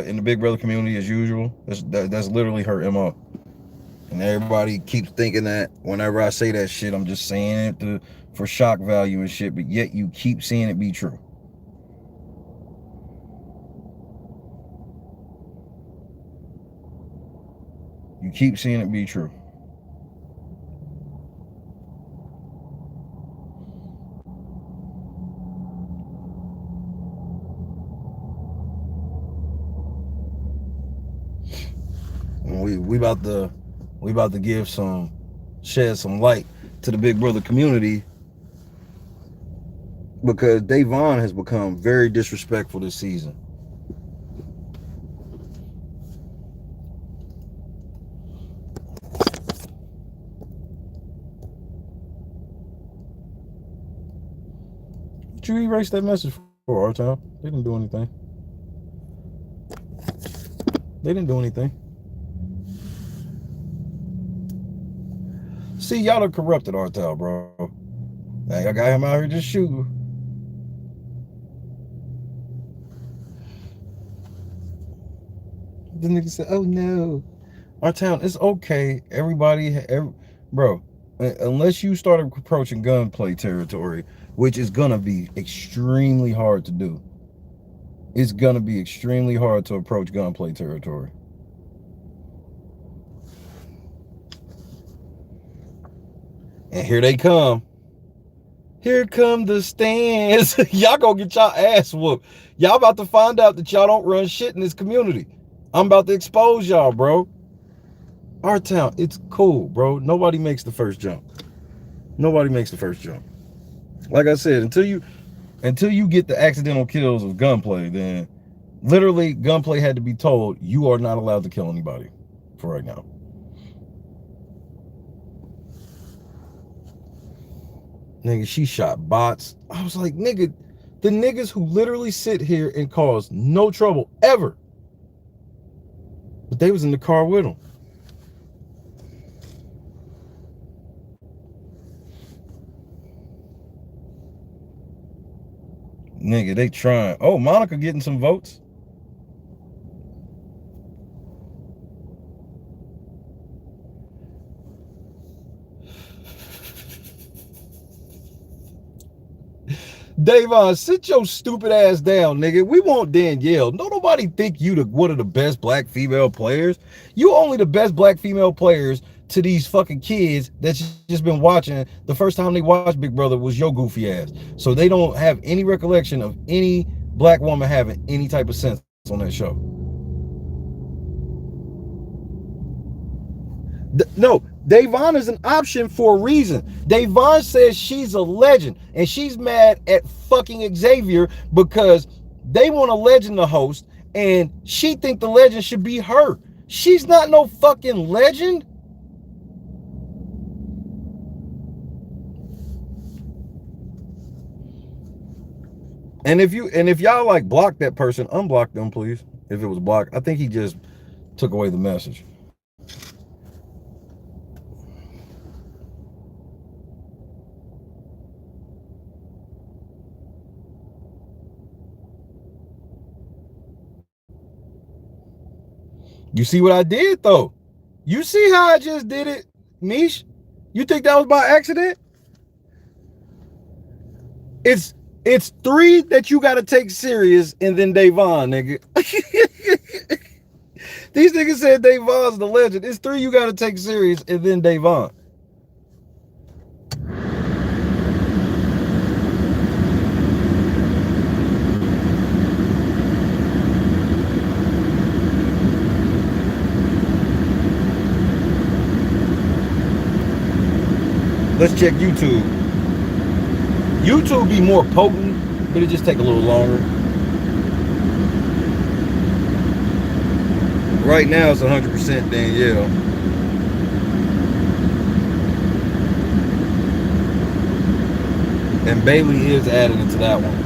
in the Big Brother community as usual. That's literally her MO. And everybody keeps thinking that whenever I say that shit, I'm just saying it for shock value and shit, but yet you keep seeing it be true. You keep seeing it be true. We about to give shed some light to the Big Brother community because Davon has become very disrespectful this season. Did you erase that message for our time? They didn't do anything. They didn't do anything. See, y'all done corrupted Artel, bro. Hey, I got him out here just shooting. The nigga said, oh no. Artel, it's okay. Bro, unless you start approaching gunplay territory, which is gonna be extremely hard to do. It's gonna be extremely hard to approach gunplay territory. And here they come. Here come the stands. Y'all gonna get y'all ass whooped. Y'all about to find out that y'all don't run shit in this community. I'm about to expose y'all, bro. Our town, it's cool, bro. Nobody makes the first jump. Nobody makes the first jump. Like I said, until you get the accidental kills of gunplay, then literally gunplay had to be told you are not allowed to kill anybody for right now. Nigga, she shot bots. I was like, nigga, the niggas who literally sit here and cause no trouble ever, but they was in the car with them. Nigga, they trying. Oh, Monica getting some votes. Davon, sit your stupid ass down, nigga. We want Danielle. No, nobody think you one of the best black female players. You only the best black female players to these fucking kids that just been watching. The first time they watched Big Brother was your goofy ass. So they don't have any recollection of any black woman having any type of sense on that show. No, Davon is an option for a reason. Davon says she's a legend, and she's mad at fucking Xavier because they want a legend to host, and she think the legend should be her. She's not no fucking legend. And if y'all like block that person, unblock them, please. If it was blocked, I think he just took away the message. You see what I did though? You see how I just did it, Mish? You think that was by accident? It's 3 that you gotta take serious, and then Davon, nigga. These niggas said Davon's the legend. It's 3 you gotta take serious, and then Davon. Let's check YouTube. YouTube be more potent, but it just take a little longer. Right now it's 100% Danielle. And Bailey is added into that one.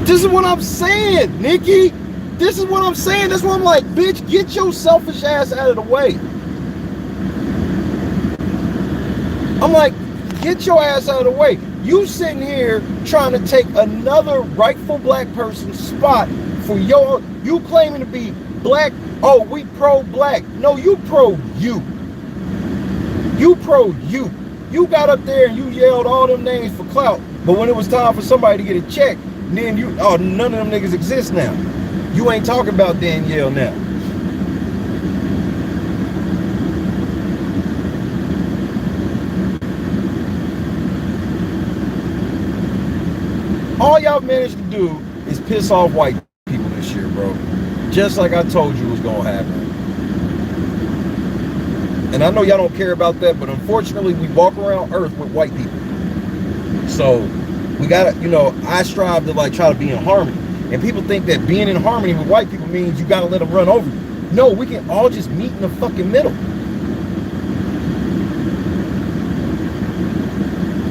This is what I'm saying, Nikki. This is what I'm saying. That's why I'm like, bitch, get your selfish ass out of the way. I'm like, get your ass out of the way. You sitting here trying to take another rightful black person's spot for you claiming to be black. Oh, we pro-black. No, you pro-you. You pro-you. You got up there and you yelled all them names for clout. But when it was time for somebody to get a check, then none of them niggas exist now. You ain't talking about Danielle now. All y'all managed to do is piss off white people this year, bro. Just like I told you was gonna happen. And I know y'all don't care about that, but unfortunately we walk around Earth with white people. So we gotta, I strive to try to be in harmony. And people think that being in harmony with white people means you gotta let them run over you. No, we can all just meet in the fucking middle.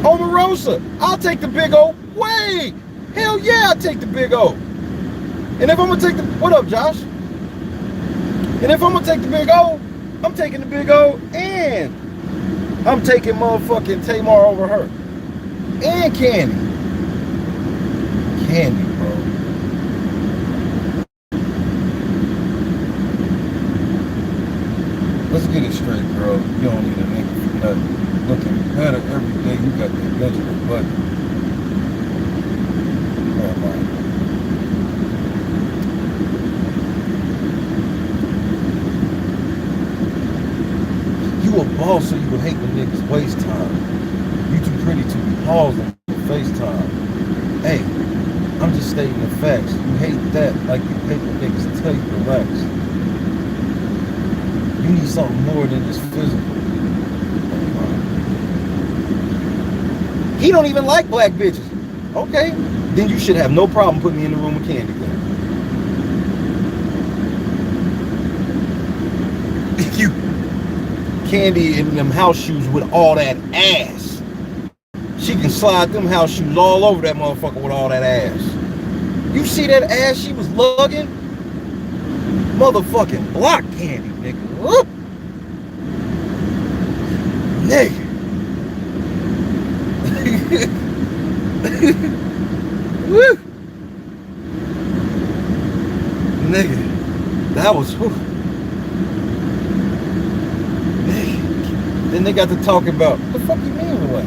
Omarosa, I'll take the big O. Wait, hell yeah, I'll take the big O. And if I'm gonna take what up, Josh? And if I'm gonna take the big O, I'm taking the big O, and I'm taking motherfucking Tamar over her. And Candy. Candy, bro. Let's get it straight, girl. You don't need a nigga for nothing. Looking better every day. You got that Benjamin Button. Oh, man. You a boss, so you would hate when niggas waste time. You too pretty to be paused on FaceTime. Hey, I'm just stating the facts. You hate that like you hate when niggas tell you to relax. You need something more than just physical. He don't even like black bitches. Okay, then you should have no problem putting me in the room with Candy then. You Candy in them house shoes with all that ass. She can slide them house shoes all over that motherfucker with all that ass. You see that ass she was lugging? Motherfucking block Candy, nigga. Whoop. Nigga. Woo. Nigga. That was whew. Nigga. Then they got to talking about, the fuck you mean relax?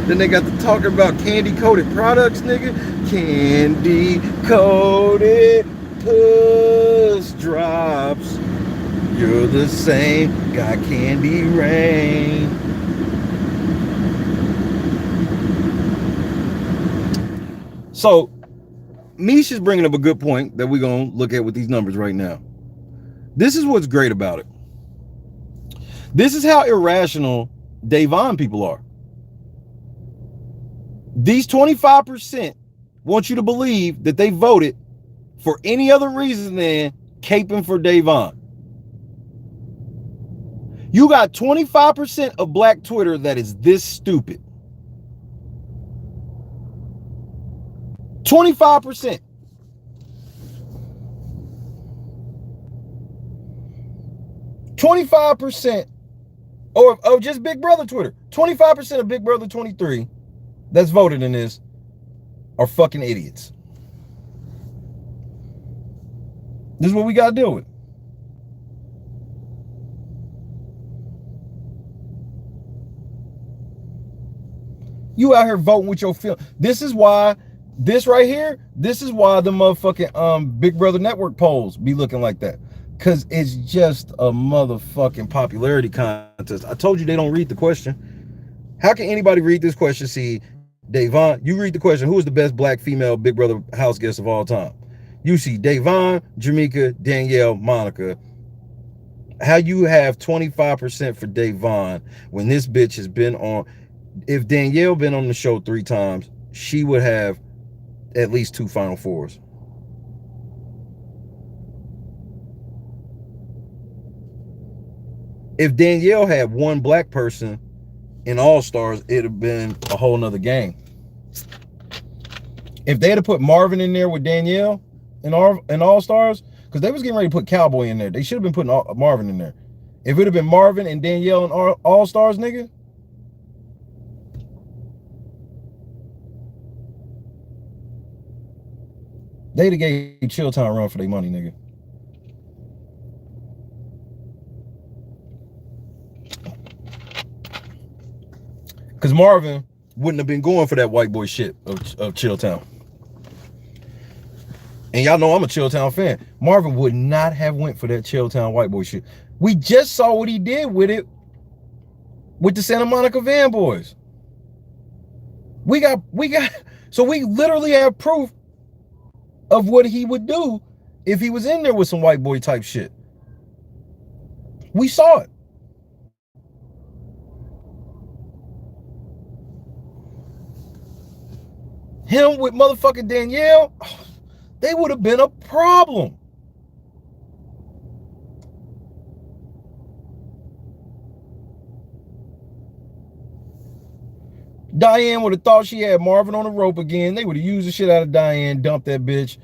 Then they got to talking about candy coated products, nigga. Candy coated puss drops. You're the same, got candy rain. So, Misha's bringing up a good point that we're going to look at with these numbers right now. This is what's great about it. This is how irrational Davon people are. These 25% want you to believe that they voted for any other reason than caping for Davon. You got 25% of black Twitter that is this stupid. 25%. %, or just Big Brother Twitter. 25% of Big Brother 23 that's voted in this are fucking idiots. This is what we gotta deal with. You out here voting with your feel. This is why this right here, this is why the motherfucking Big Brother Network polls be looking like that. Cause it's just a motherfucking popularity contest. I told you they don't read the question. How can anybody read this question? See, Davon, you read the question. Who is the best black female Big Brother house guest of all time? You see Davon, Jamaica, Danielle, Monica. How you have 25% for Davon when this bitch has been on? If Danielle been on the show 3 times, she would have at least 2 Final Fours. If Danielle had one black person in All Stars, it'd have been a whole nother game. If they'd have put Marvin in there with Danielle in All Stars, because they was getting ready to put Cowboy in there, they should have been putting Marvin in there. If it had been Marvin and Danielle in All Stars, nigga, they'd have gave Chilltown a run for their money, nigga. Because Marvin wouldn't have been going for that white boy shit of Chilltown. And y'all know I'm a Chilltown fan. Marvin would not have went for that Chilltown white boy shit. We just saw what he did with it with the Santa Monica Van Boys. So we literally have proof of what he would do if he was in there with some white boy type shit. We saw it. Him with motherfucking Danielle, they would have been a problem. Diane would have thought she had Marvin on the rope again. They would have used the shit out of Diane, dumped that bitch.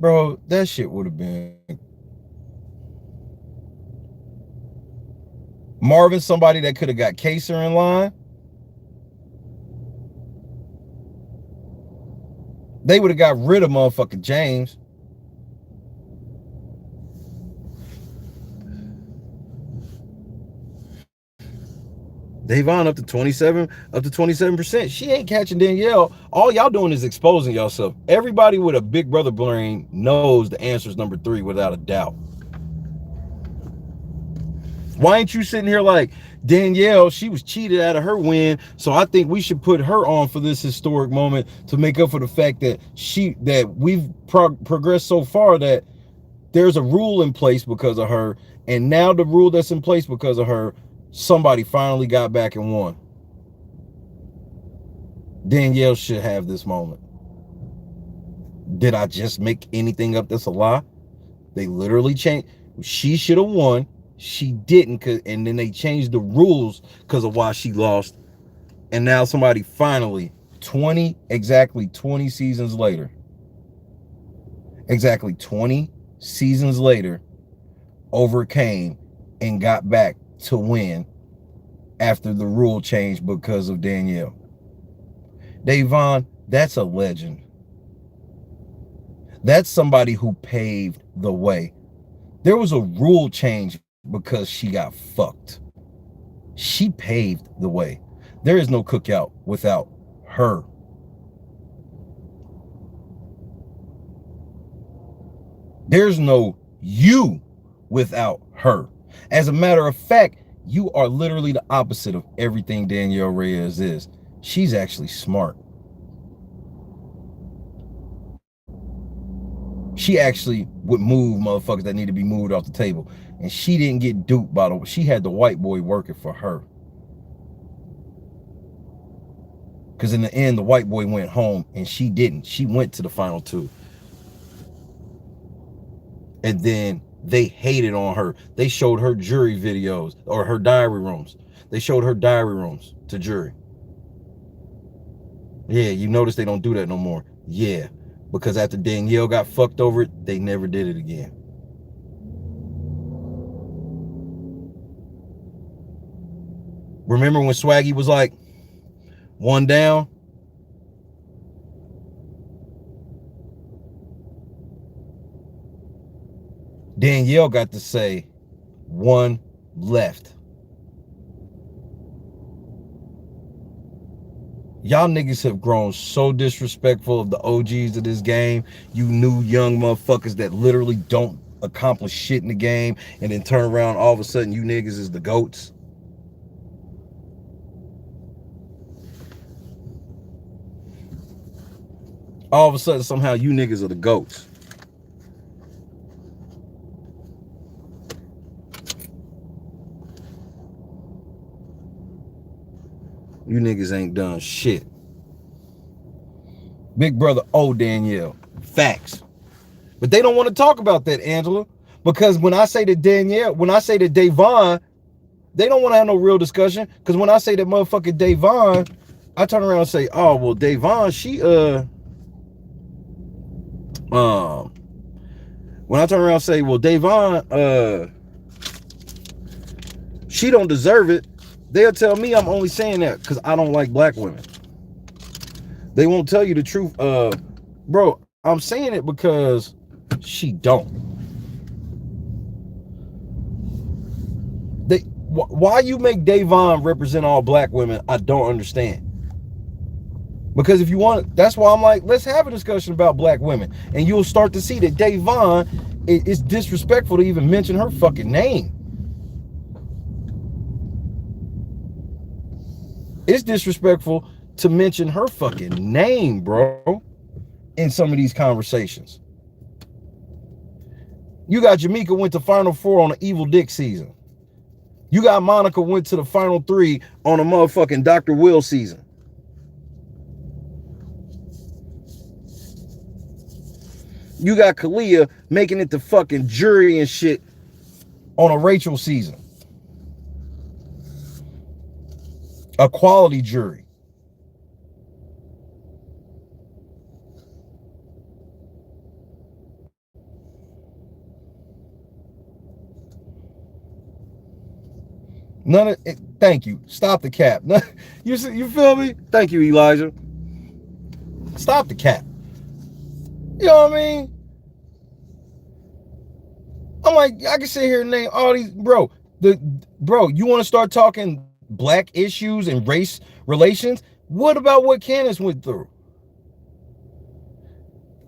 Bro, that shit would have been. Marvin, somebody that could have got Kaser in line. They would have got rid of motherfucking James. Davon up to 27%. She ain't catching Danielle. All y'all doing is exposing yourself. Everybody with a Big Brother brain knows the answer is number 3 without a doubt. Why ain't you sitting here like, Danielle, she was cheated out of her win, so I think we should put her on for this historic moment to make up for the fact that we've progressed so far that there's a rule in place because of her, and now the rule that's in place because of her, somebody finally got back and won. Danielle should have this moment. Did I just make anything up that's a lie? They literally changed. She should have won. She didn't, and then they changed the rules because of why she lost. And now somebody finally, exactly 20 seasons later, overcame and got back to win after the rule changed because of Danielle. Davon, that's a legend. That's somebody who paved the way. There was a rule change because she got fucked. She paved the way. There is no cookout without her. There's no you without her. As a matter of fact, you are literally the opposite of everything Danielle Reyes is. She's actually smart. She actually would move motherfuckers that need to be moved off the table. And she didn't get duped by she had the white boy working for her. Because in the end, the white boy went home and she didn't. She went to the final two. And then they hated on her. They showed her jury videos or her diary rooms. They showed her diary rooms to jury. Yeah, you notice they don't do that no more. Yeah, because after Danielle got fucked over it, they never did it again. Remember when Swaggy was like, one down? Danielle got to say, one left. Y'all niggas have grown so disrespectful of the OGs of this game. You new young motherfuckers that literally don't accomplish shit in the game and then turn around, all of a sudden you niggas is the GOATs. All of a sudden, somehow you niggas are the GOATs. You niggas ain't done shit. Big brother, Danielle. Facts. But they don't want to talk about that, Angela. Because when I say to Danielle, when I say to Davon, they don't want to have no real discussion. Because when I say that motherfucking Davon, I turn around and say, oh, well, Davon, she, when I turn around and say, well, Davon, she don't deserve it, they'll tell me I'm only saying that because I don't like black women. They won't tell you the truth. Bro, I'm saying it because she don't. Why you make Davon represent all black women, I don't understand. Because if you want, that's why I'm like, let's have a discussion about black women. And you'll start to see that Davon is disrespectful to even mention her fucking name. It's disrespectful to mention her fucking name, bro, in some of these conversations. You got Jamaica went to Final Four on an Evil Dick season. You got Monica went to the Final Three on a motherfucking Dr. Will season. You got Kalia making it to fucking jury and shit on a Rachel season. A quality jury. None of it. Thank you. Stop the cap. You feel me? Thank you, Elijah. Stop the cap. You know what I mean? I'm like, I can sit here and name all these, bro. You want to start talking black issues and race relations? What about what Candace went through?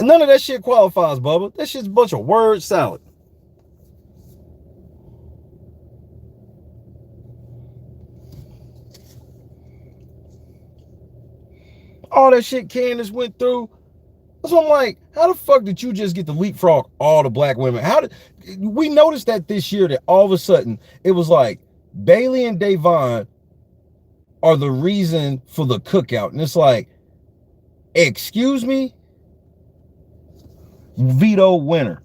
None of that shit qualifies, Bubba. That shit's a bunch of word salad. All that shit Candace went through. So I'm like, how the fuck did you just get to leapfrog all the black women? How did we noticed that this year that all of a sudden it was like Bailey and Davon are the reason for the cookout. And it's like, excuse me? Veto winner.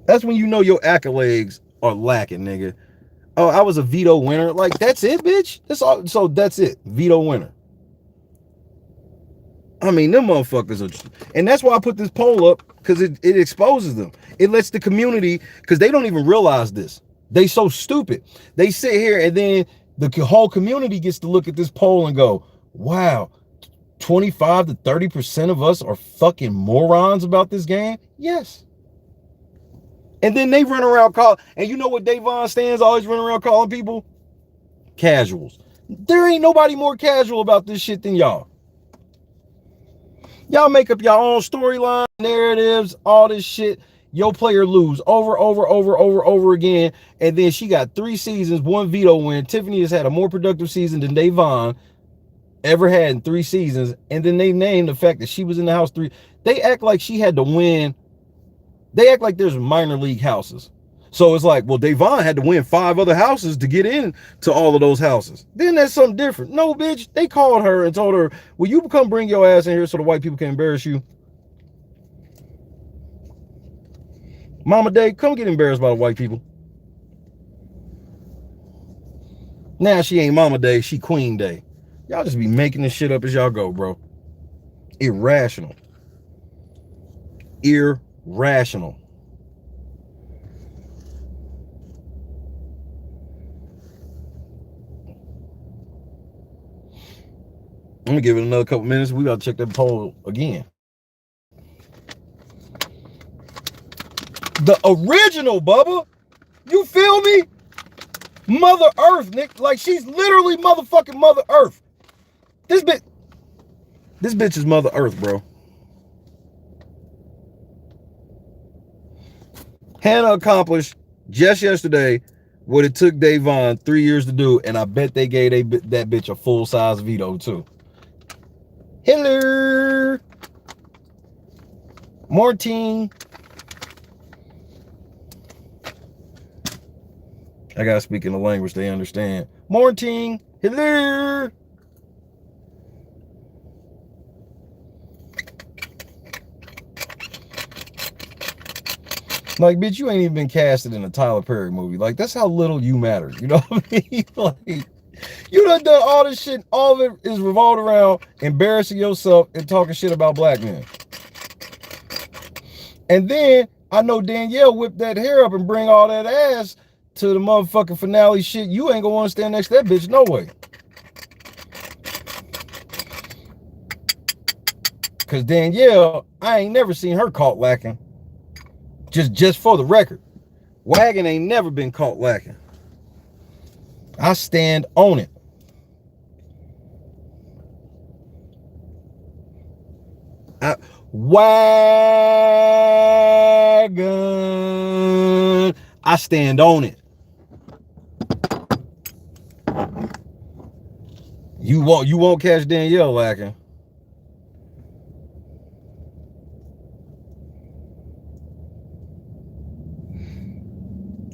That's when you know your accolades are lacking, nigga. Oh, I was a veto winner. Like, that's it, bitch? That's all. So that's it. Veto winner. I mean, them motherfuckers are, and that's why I put this poll up, because it exposes them. It lets the community, because they don't even realize this. They so stupid. They sit here and then the whole community gets to look at this poll and go, wow, 25 to 30% of us are fucking morons about this game? Yes. And then they run around calling, and you know what Davon stands always running around calling people? Casuals. There ain't nobody more casual about this shit than y'all. Y'all make up your own storyline, narratives, all this shit. Your player lose over again. And then she got 3 seasons, 1 veto win. Tiffany has had a more productive season than Davon ever had in 3 seasons. And then they named the fact that she was in the house 3. They act like she had to win. They act like there's minor league houses. So it's like, well, Davon had to win 5 other houses to get in to all of those houses. Then that's something different. No, bitch. They called her and told her, will you come bring your ass in here so the white people can embarrass you? Mama Day, come get embarrassed by the white people. Now she ain't Mama Day, she Queen Day. Y'all just be making this shit up as y'all go, bro. Irrational. Irrational. I'm gonna give it another couple minutes. We gotta check that poll again. The original, Bubba. You feel me? Mother Earth, Nick. Like, she's literally motherfucking Mother Earth. This bitch is Mother Earth, bro. Hannah accomplished just yesterday what it took Davon 3 years to do, and I bet they gave that bitch a full-size veto, too. Hello. Morning. I gotta speak in a language they understand. Morning. Hello. Like, bitch, you ain't even been casted in a Tyler Perry movie. Like, that's how little you matter. You know what I mean? Like, you done all this shit. All of it is revolved around embarrassing yourself and talking shit about black men. And then I know Danielle whipped that hair up and bring all that ass to the motherfucking finale shit. You ain't gonna want to stand next to that bitch, no way. Cause Danielle, I ain't never seen her caught lacking. Just for the record, Wagon ain't never been caught lacking. I stand on it. Wagon, I stand on it. You won't catch Danielle lacking.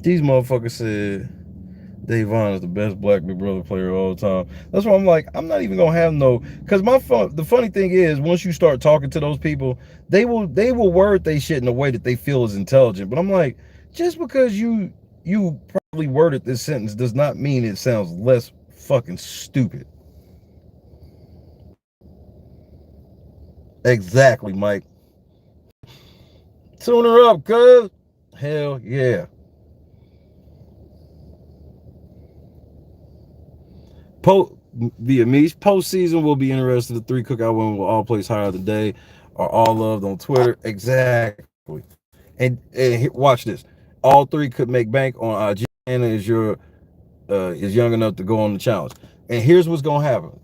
These motherfuckers said Davon is the best black Big Brother player of all time. That's why I'm like, I'm not even gonna have no, because the funny thing is, once you start talking to those people, they will word they shit in a way that they feel is intelligent. But I'm like, just because you probably worded this sentence does not mean it sounds less fucking stupid. Exactly, Mike. Tune her up, cuz. Hell yeah. Via Mish, postseason will be interesting. The 3 cookout women will all place higher the day, are all loved on Twitter. Exactly. And watch this. All 3 could make bank on IG. Anna is young enough to go on the challenge. And here's what's gonna happen.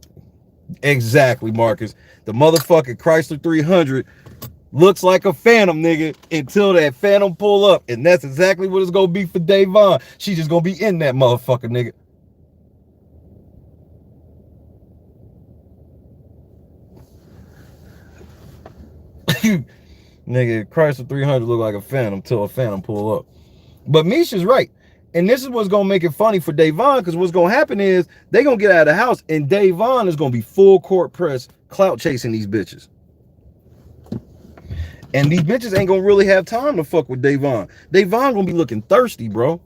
Exactly, Marcus. The motherfucking Chrysler 300 looks like a Phantom, nigga, until that Phantom pull up. And that's exactly what it's gonna be for Davon. She's just gonna be in that motherfucker, nigga. Nigga, Chrysler 300 look like a Phantom till a Phantom pull up. But Misha's right. And this is what's going to make it funny for Davon, because what's going to happen is they're going to get out of the house and Davon is going to be full court press clout chasing these bitches. And these bitches ain't going to really have time to fuck with Davon. Davon going to be looking thirsty, bro.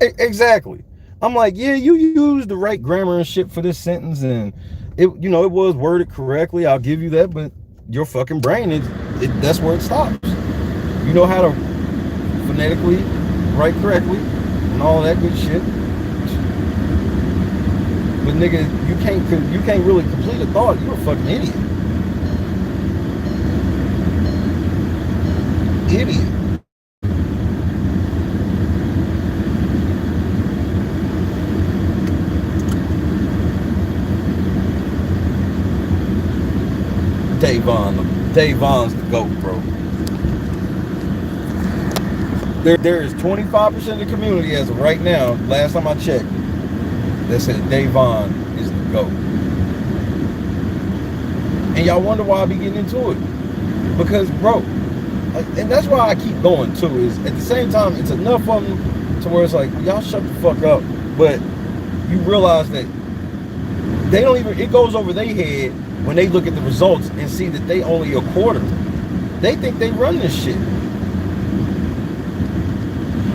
Exactly. I'm like, yeah, you used the right grammar and shit for this sentence, and it was worded correctly. I'll give you that, but your fucking brain that's where it stops. You know how to phonetically write correctly and all that good shit. But nigga, you can't really complete a thought. You're a fucking idiot. Idiot. Davon's the GOAT, bro. There is 25% of the community as of right now, last time I checked, that said Davon is the GOAT. And y'all wonder why I be getting into it. Because, bro, and that's why I keep going too, is at the same time, it's enough of them to where it's like, y'all shut the fuck up. But you realize that they don't even, it goes over their head when they look at the results and see that they only a quarter. They think they run this shit.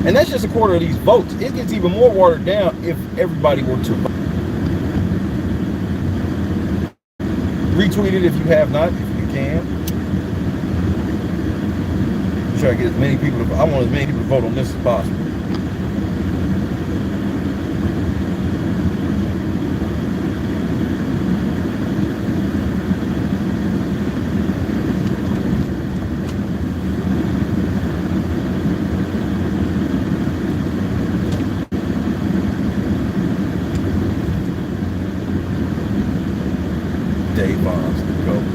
And that's just a quarter of these votes. It gets even more watered down if everybody were to vote. Retweet it if you have not, if you can. Try to get as many people to, I want as many people to vote on this as possible. Davon's the GOAT.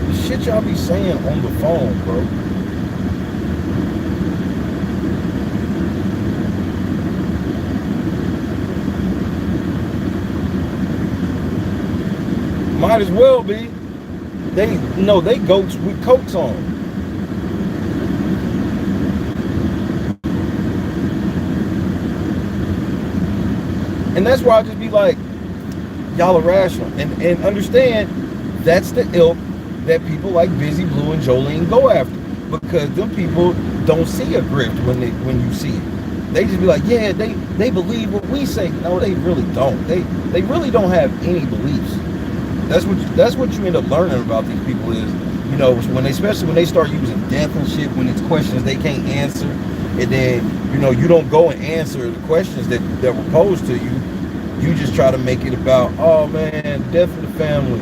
The shit y'all be saying on the phone, bro. Might as well be. They goats with coats on. And that's why I just be like, y'all are rational. And understand that's the ilk that people like Busy Blue and Jolene go after. Because them people don't see a grift when you see it. They just be like, yeah, they believe what we say. No, they really don't. They really don't have any beliefs. That's what you end up learning about these people is, you know, especially when they start using death and shit, when it's questions they can't answer, and then, you know, you don't go and answer the questions that were posed to you. You just try to make it about, oh man, death in the family.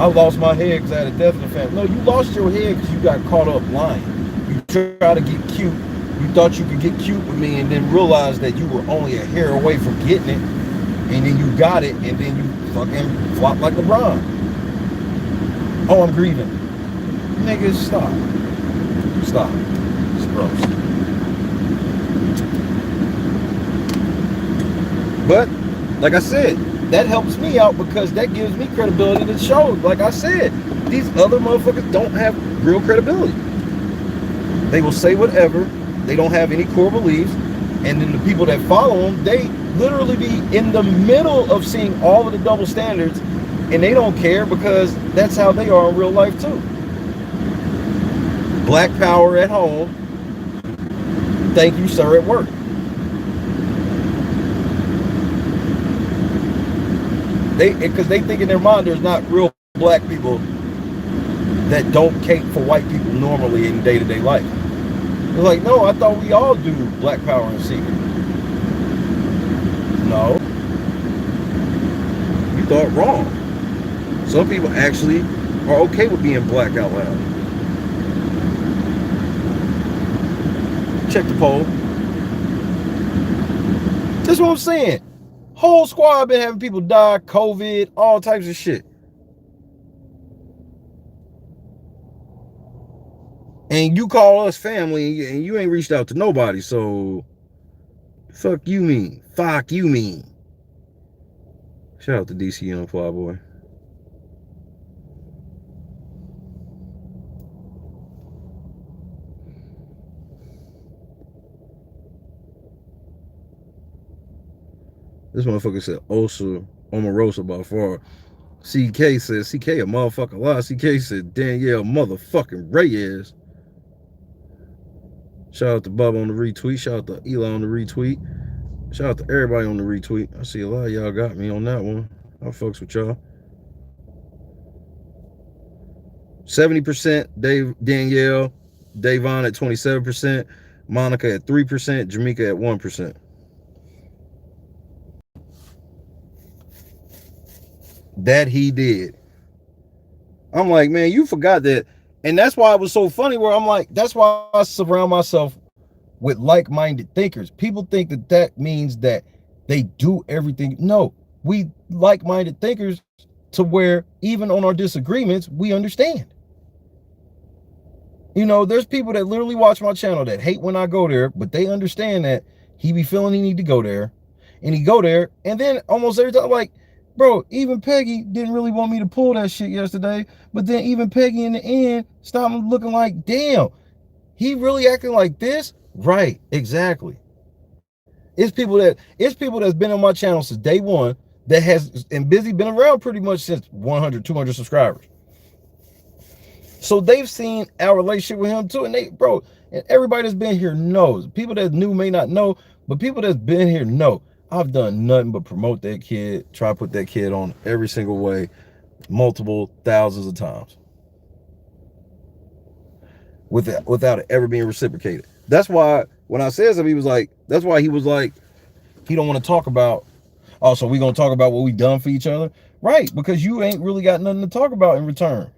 I lost my head because I had a death in the family. No, you lost your head because you got caught up lying. You tried to get cute. You thought you could get cute with me and then realized that you were only a hair away from getting it. And then you got it and then you fucking flopped like LeBron. Oh, I'm grieving. Niggas, stop. Stop. It's gross. But, like I said, that helps me out because that gives me credibility to show. Like I said, these other motherfuckers don't have real credibility. They will say whatever. They don't have any core beliefs. And then the people that follow them, they literally be in the middle of seeing all of the double standards and they don't care because that's how they are in real life too. Black power at home. Thank you, sir, at work. Because they think in their mind there's not real black people that don't cape for white people normally in day-to-day life. They're like, no, I thought we all do black power in secret. No. You thought wrong. Some people actually are okay with being black out loud. Check the poll. That's what I'm saying. Whole squad been having people die, COVID, all types of shit. And you call us family and you ain't reached out to nobody, so fuck you mean. Fuck you mean. Shout out to DC Young Fly Boy. This motherfucker said Osa Omarosa by far. CK says CK a motherfucker lie. CK said Danielle motherfucking Reyes. Shout out to Bubba on the retweet. Shout out to Eli on the retweet. Shout out to everybody on the retweet. I see a lot of y'all got me on that one. I fucks with y'all. 70% Danielle. Davon at 27%. Monica at 3%, Jamaica at 1%. That he did. I'm like, man, you forgot that. And that's why it was so funny where I'm like, that's why I surround myself with like-minded thinkers. People think that that means that they do everything. No, we like-minded thinkers to where even on our disagreements, we understand. You know, there's people that literally watch my channel that hate when I go there, but they understand that he be feeling he need to go there. And he go there, and then almost every time, like, bro, even Peggy didn't really want me to pull that shit yesterday, but then even Peggy in the end stopped looking like, damn, he really acting like this? Right, exactly. It's people that's been on my channel since day one that has, and Busy been around pretty much since 100, 200 subscribers. So they've seen our relationship with him too, and they, bro, and everybody that's been here knows. People that new may not know, but people that's been here know. I've done nothing but promote that kid, try to put that kid on every single way, multiple thousands of times, without it ever being reciprocated. That's why when I said something, he was like, that's why he was like, he don't want to talk about, oh, so we gonna talk about what we done for each other? Right, because you ain't really got nothing to talk about in return.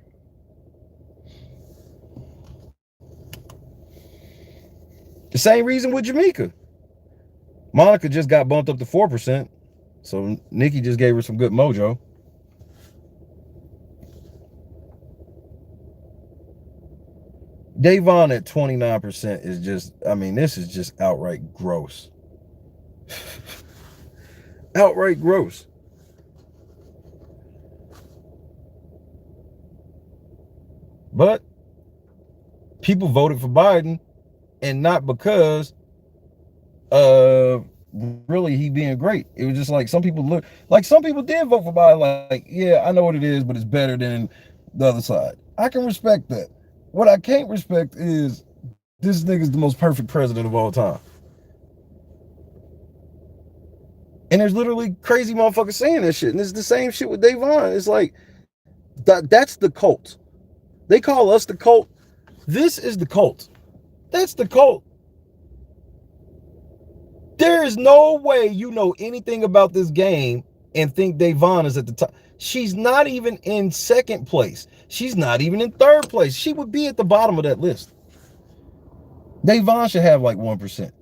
The same reason with Jamaica. Monica just got bumped up to 4%. So Nikki just gave her some good mojo. Davon at 29% is just, I mean, this is just outright gross. Outright gross. But people voted for Biden, and not because really he being great. It was just like some people look like some people did vote for Biden, like, yeah, I know what it is, but it's better than the other side. I can respect that. What I can't respect is this nigga's the most perfect president of all time. And there's literally crazy motherfuckers saying that shit. And it's the same shit with Davon. It's like, that's the cult. They call us the cult. This is the cult. That's the cult. There is no way you know anything about this game and think Davon is at the top. She's not even in second place. She's not even in third place. She would be at the bottom of that list. Davon should have like 1%.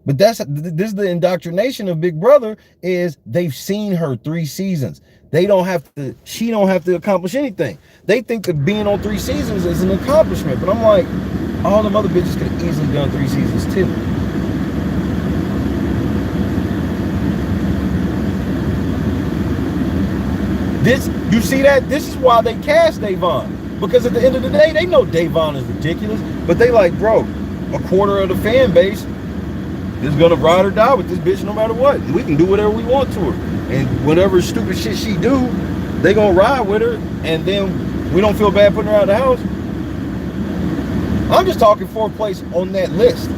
But this is the indoctrination of Big Brother, is they've seen her 3 seasons. They don't have to, she don't have to accomplish anything. They think that being on 3 seasons is an accomplishment. But I'm like, all them other bitches could have easily done 3 seasons too. This, you see that? This is why they cast Davon. Because at the end of the day, they know Davon is ridiculous. But they like, bro, a quarter of the fan base is gonna ride or die with this bitch no matter what. And we can do whatever we want to her. And whatever stupid shit she do, they gonna ride with her. And then we don't feel bad putting her out of the house. I'm just talking 4th place on that list.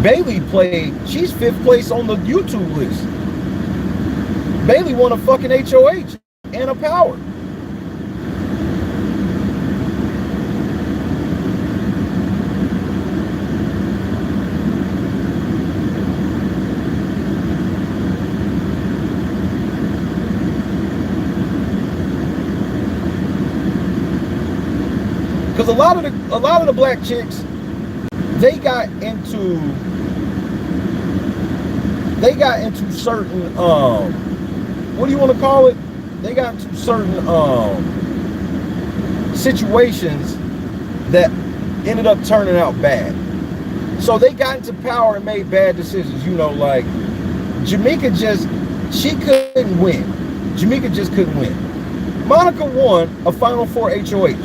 Bailey played, she's 5th place on the YouTube list. Bailey won a fucking HOH and a power. Because a lot of the black chicks, they got into certain what do you want to call it? They got into certain situations that ended up turning out bad. So they got into power and made bad decisions. You know, like Jamaica she couldn't win. Jamaica just couldn't win. Monica won a Final 4 HOH.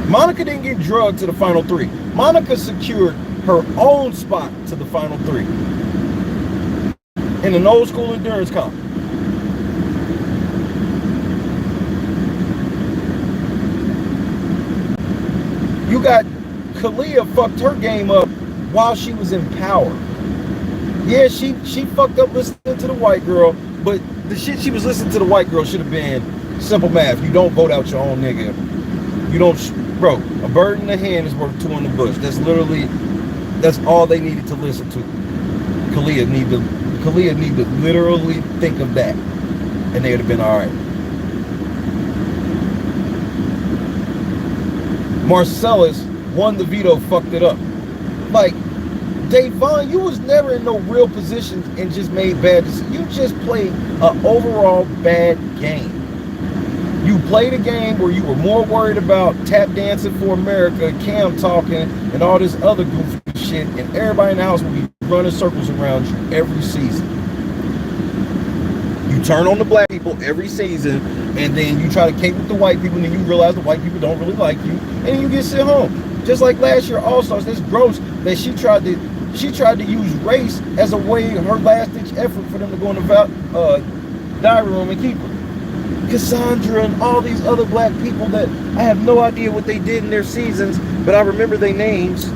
Monica didn't get drugged to the Final 3. Monica secured her own spot to the Final 3 in an old school endurance comp. You got Kalia fucked her game up while she was in power. Yeah, she fucked up listening to the white girl, but the shit she was listening to the white girl should have been simple math. You don't vote out your own nigga. You don't Bro, a bird in the hand is worth two in the bush. That's all they needed to listen to. Kalia need to literally think of that, and they would have been all right. Marcellus won the veto, fucked it up. Like, Davon, you was never in no real positions and just made bad decisions. You just played an overall bad game. You played a game where you were more worried about tap dancing for America, Cam talking, and all this other goofy shit, and everybody in the house will be running circles around you every season. You turn on the black people every season, and then you try to cape with the white people, and then you realize the white people don't really like you, and then you get sent home. Just like last year, All-Stars, that's gross that she tried to use race as a way, her last-ditch effort for them to go in the diary room and keep her. Cassandra and all these other black people that I have no idea what they did in their seasons, but I remember their names.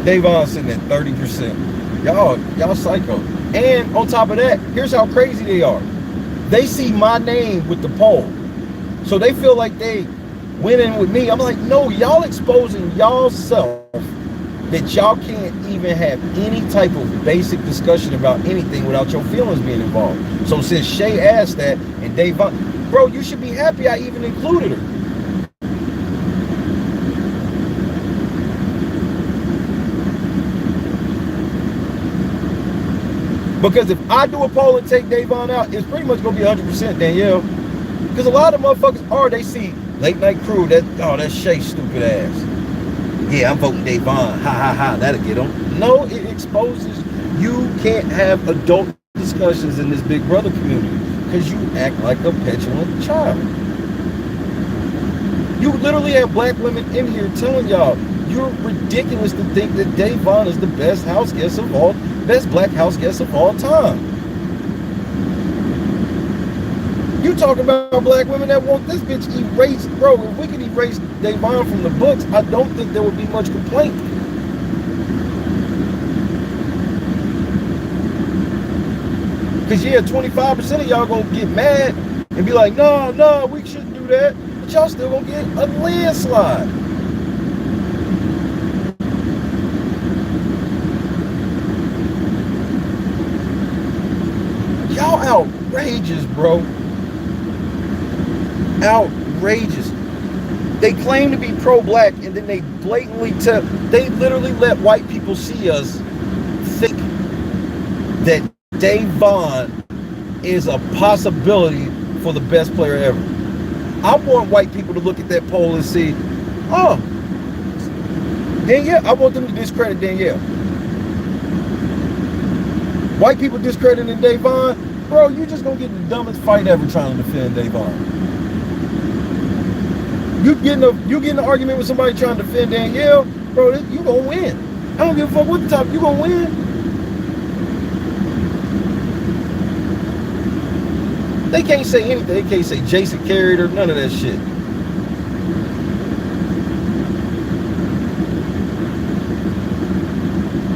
Davon sitting at 30%. Y'all psycho. And on top of that, here's how crazy they are. They see my name with the poll. So they feel like they winning with me. I'm like, no, y'all exposing y'all self that y'all can't even have any type of basic discussion about anything without your feelings being involved. So since Shay asked that and Davon, bro, you should be happy I even included her. Because if I do a poll and take Davon out, it's pretty much gonna be 100% Danielle. Because a lot of motherfuckers they see late night crew, that's Shay stupid ass. Yeah, I'm voting Davon. Ha ha ha, that'll get them. No, it exposes you can't have adult discussions in this Big Brother community because you act like a petulant child. You literally have black women in here telling y'all you're ridiculous to think that Davon is the best best black house guest of all time. You talk about black women that want this bitch erased, bro. If we could erase Davon from the books, I don't think there would be much complaint. Because yeah, 25% of y'all gonna get mad and be like, no, we shouldn't do that. But y'all still gonna get a landslide. Y'all outrageous, bro. Outrageous. They claim to be pro-black and then they blatantly they literally let white people see us think that Davon is a possibility for the best player ever. I want white people to look at that poll and see, oh, Danielle, I want them to discredit Danielle. White people discrediting Davon, bro, you just gonna get the dumbest fight ever trying to defend Davon. You getting an argument with somebody trying to defend Danielle, bro, you gonna win. I don't give a fuck what the top, you gonna win. They can't say anything. They can't say Jason carried her, none of that shit.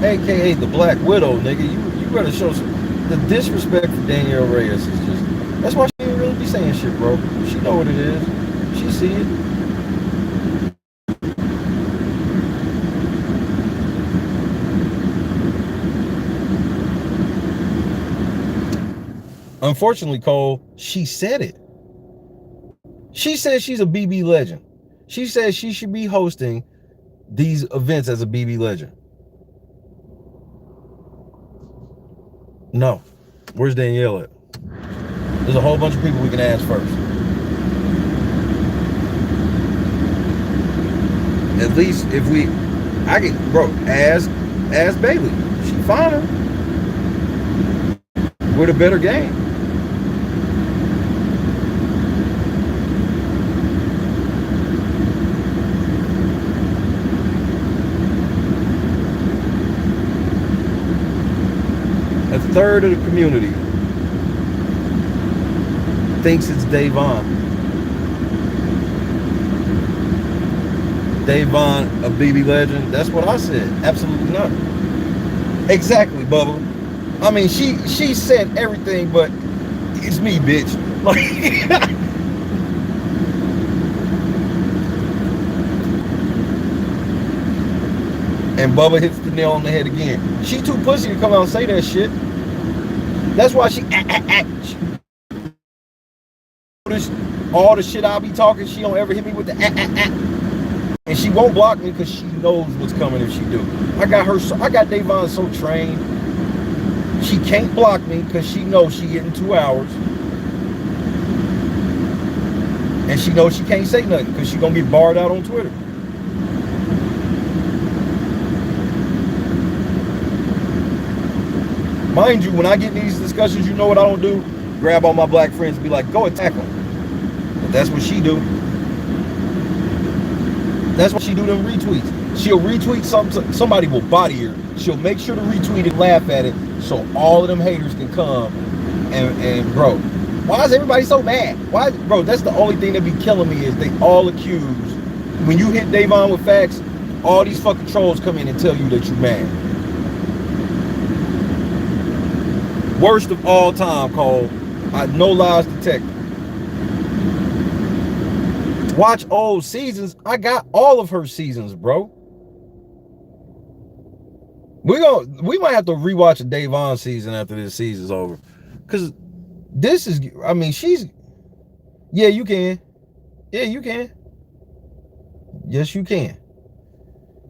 AKA the Black Widow, nigga. You better show the disrespect for Danielle Reyes is just, that's why she ain't really be saying shit, bro. She know what it is. She see it. Unfortunately, Cole, she said it. She said she's a BB legend. She said she should be hosting these events as a BB legend. No. Where's Danielle at? There's a whole bunch of people we can ask first. At least if I can, bro, ask Bailey. She finer. With a better game. A third of the community thinks it's Davon. Davon, a BB legend. That's what I said. Absolutely not. Exactly, Bubba. I mean, she said everything, but it's me, bitch. Like, and Bubba hits the nail on the head again. She too pussy to come out and say that shit. That's why she all the shit I'll be talking, she don't ever hit me with the and she won't block me because she knows what's coming if she do. I got Davon so trained. She can't block me because she knows she getting 2 hours. And she knows she can't say nothing because she's gonna get barred out on Twitter. Mind you, when I get in these discussions, you know what I don't do? Grab all my black friends and be like, go attack them. But that's what she do. That's what she do, them retweets. She'll retweet something, somebody will body her. She'll make sure to retweet it, laugh at it, so all of them haters can come and bro, why is everybody so mad? Why, bro, that's the only thing that be killing me is they all accuse. When you hit Davon with facts, all these fucking trolls come in and tell you that you mad. Worst of all time, Cole. No lies detected. Watch old seasons. I got all of her seasons, bro. We might have to rewatch a Davon season after this season's over. Cause this is, I mean, yeah, you can. Yeah, you can. Yes, you can.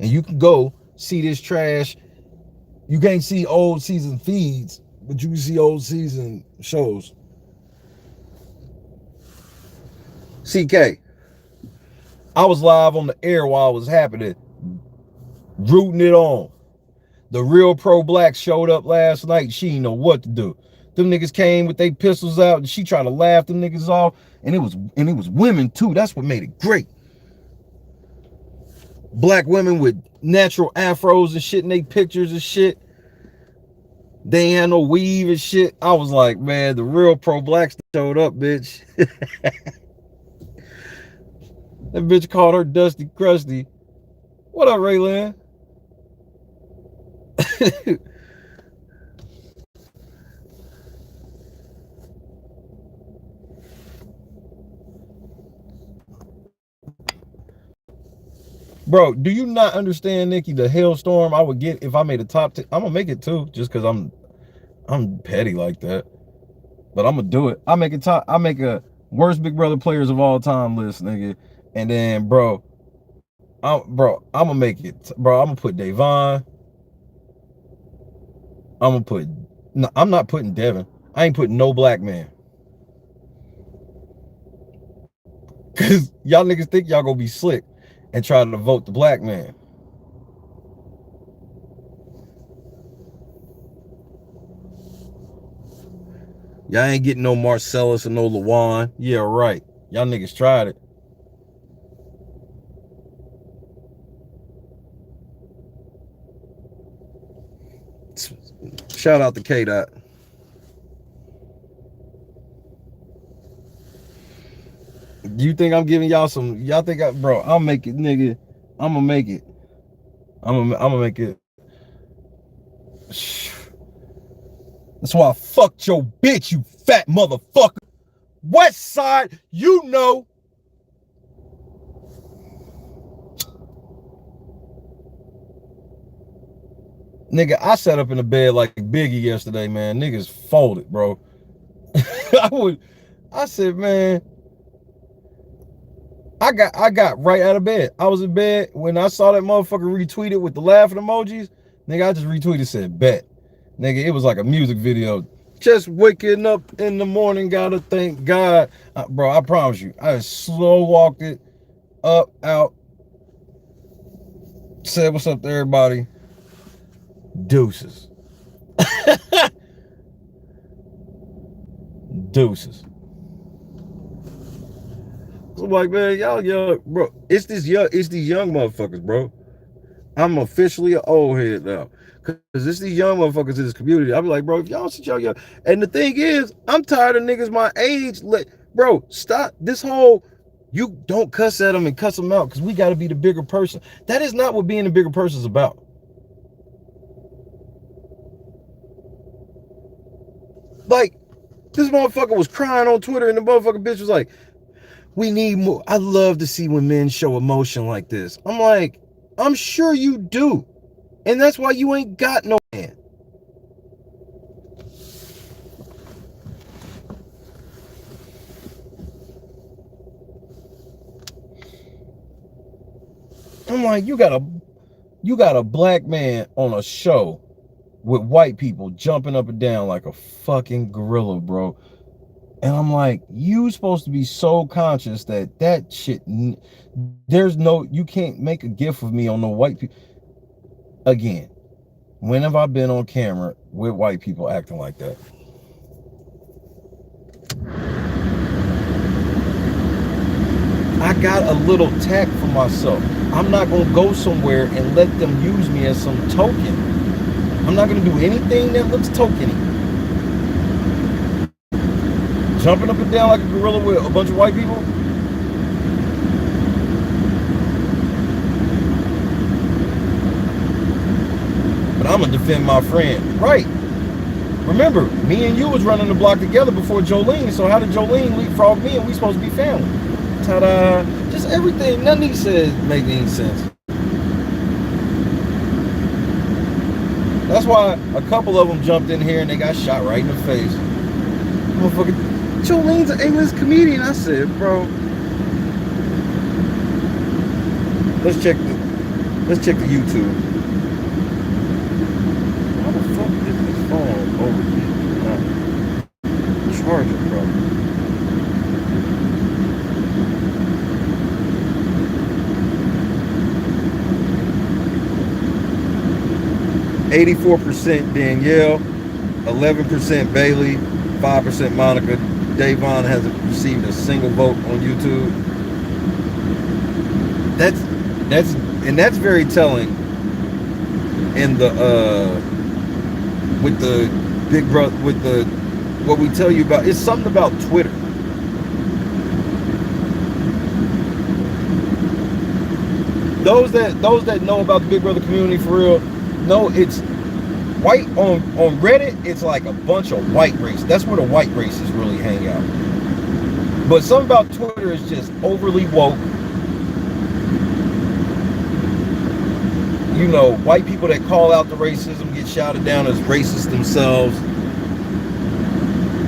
And you can go see this trash. You can't see old season feeds, but you can see old season shows. CK, I was live on the air while it was happening, rooting it on. The real pro-black showed up last night. She didn't know what to do. Them niggas came with their pistols out and she tried to laugh them niggas off. And it was women too. That's what made it great. Black women with natural afros and shit in their pictures and shit. They ain't had no weave and shit. I was like, man, the real pro-blacks showed up, bitch. That bitch called her Dusty Crusty. What up, Raylan? Bro, do you not understand, Nikki, the hailstorm I would get if I made a top 10? I'm gonna make it too, just because I'm petty like that. But I'm gonna do it. I make a worst Big Brother players of all time list, nigga. And then, bro, I'm gonna make it. Bro, I'm gonna put Davon. No, I'm not putting Devin. I ain't putting no black man. Cause y'all niggas think y'all gonna be slick and try to vote the black man. Y'all ain't getting no Marcellus or no Lawan. Yeah, right. Y'all niggas tried it. Shout out to K-Dot. Do you think I'm giving y'all some? Y'all think bro, I'll make it, nigga. I'm gonna make it. I'm gonna make it. That's why I fucked your bitch, you fat motherfucker. West Side, you know. Nigga, I sat up in the bed like Biggie yesterday, man. Niggas folded, bro. I said, man, I got right out of bed. I was in bed when I saw that motherfucker retweeted with the laughing emojis. Nigga, I just retweeted, said, bet. Nigga, it was like a music video. Just waking up in the morning, gotta thank God. Bro, I promise you, I just slow walked it up, out, said what's up to everybody. Deuces. Deuces. So I'm like, man, y'all young, bro. It's these young motherfuckers, bro. I'm officially an old head now. Cause it's these young motherfuckers in this community. I be like, bro, if y'all sit y'all young. And the thing is, I'm tired of niggas my age. bro, stop this whole, you don't cuss at them and cuss them out because we got to be the bigger person. That is not what being the bigger person is about. Like, this motherfucker was crying on Twitter and the motherfucking bitch was like, we need more. I love to see when men show emotion like this. I'm like, I'm sure you do. And that's why you ain't got no man. I'm like, you got a black man on a show with white people jumping up and down like a fucking gorilla, bro. And I'm like, you supposed to be so conscious that shit, there's no, you can't make a gif of me on no white people. Again, when have I been on camera with white people acting like that? I got a little tact for myself. I'm not going to go somewhere and let them use me as some token. I'm not going to do anything that looks tokeny. Jumping up and down like a gorilla with a bunch of white people. But I'm going to defend my friend. Right. Remember, me and you was running the block together before Jolene. So how did Jolene leapfrog me and we supposed to be family? Ta-da. Just everything. None of these says make any sense. That's why a couple of them jumped in here and they got shot right in the face. Motherfucker, Jolene's an A-list comedian. I said, bro. Let's check the YouTube. How the fuck did this phone overheat? Charger, bro. 84% Danielle, 11% Bailey, 5% Monica. Davon hasn't received a single vote on YouTube. That's very telling. In the with the big brother, with the what we tell you about, it's something about Twitter. Those that know about the Big Brother community for real. No, it's white on Reddit. It's like a bunch of white race. That's where the white races really hang out. But something about Twitter is just overly woke. You know, white people that call out the racism get shouted down as racist themselves.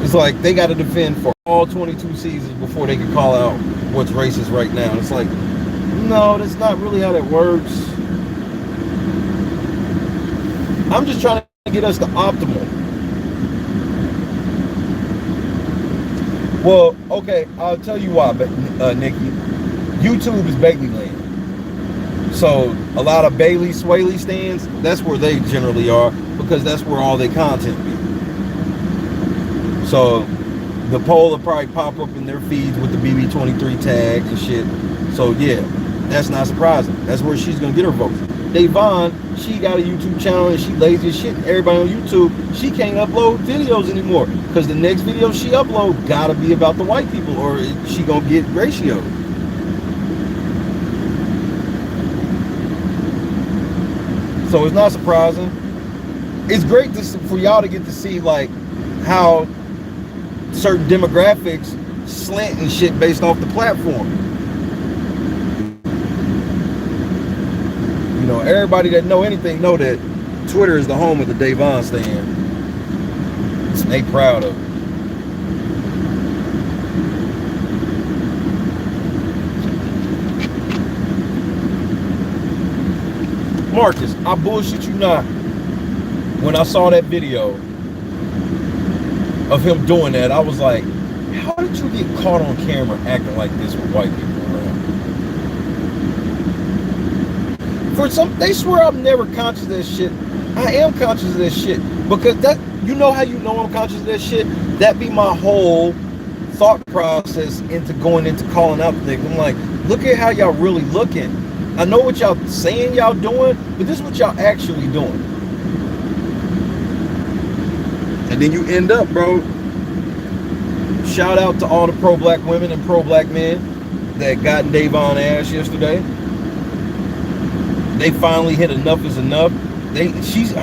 It's like they got to defend for all 22 seasons before they can call out what's racist right now. It's like, no, that's not really how that works. I'm just trying to get us to optimal. Well, okay, I'll tell you why, Nikki. YouTube is Bailey land. So a lot of Bailey Swaley stands, that's where they generally are, because that's where all their content be. So the poll will probably pop up in their feeds with the BB23 tag and shit. So yeah, that's not surprising. That's where she's gonna get her votes. Davon, she got a YouTube channel and she lazy as shit. Everybody on YouTube, she can't upload videos anymore because the next video she upload gotta be about the white people or she gonna get ratioed. So it's not surprising. It's great for y'all to get to see like how certain demographics slant and shit based off the platform. You know, everybody that know anything know that Twitter is the home of the Davon stand. And they proud of it. Marcus, I bullshit you not. When I saw that video of him doing that, I was like, how did you get caught on camera acting like this with white people around? For some, they swear I'm never conscious of that shit. I am conscious of that shit. Because that, you know how you know I'm conscious of that shit? That be my whole thought process into going into calling out things. I'm like, look at how y'all really looking. I know what y'all saying y'all doing, but this is what y'all actually doing. And then you end up, bro, shout out to all the pro-black women and pro-black men that got Davon ass yesterday. They finally hit enough is enough.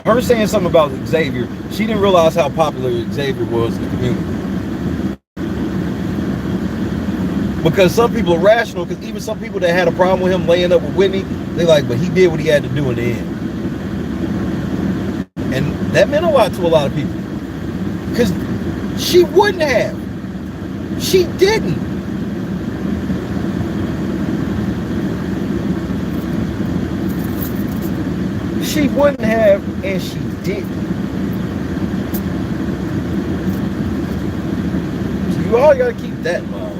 Her saying something about Xavier, she didn't realize how popular Xavier was in the community. Because some people are rational, because even some people that had a problem with him laying up with Whitney, they like, but he did what he had to do in the end. And that meant a lot to a lot of people. Because she wouldn't have. She didn't. She wouldn't have, and she didn't. So you all gotta keep that in mind.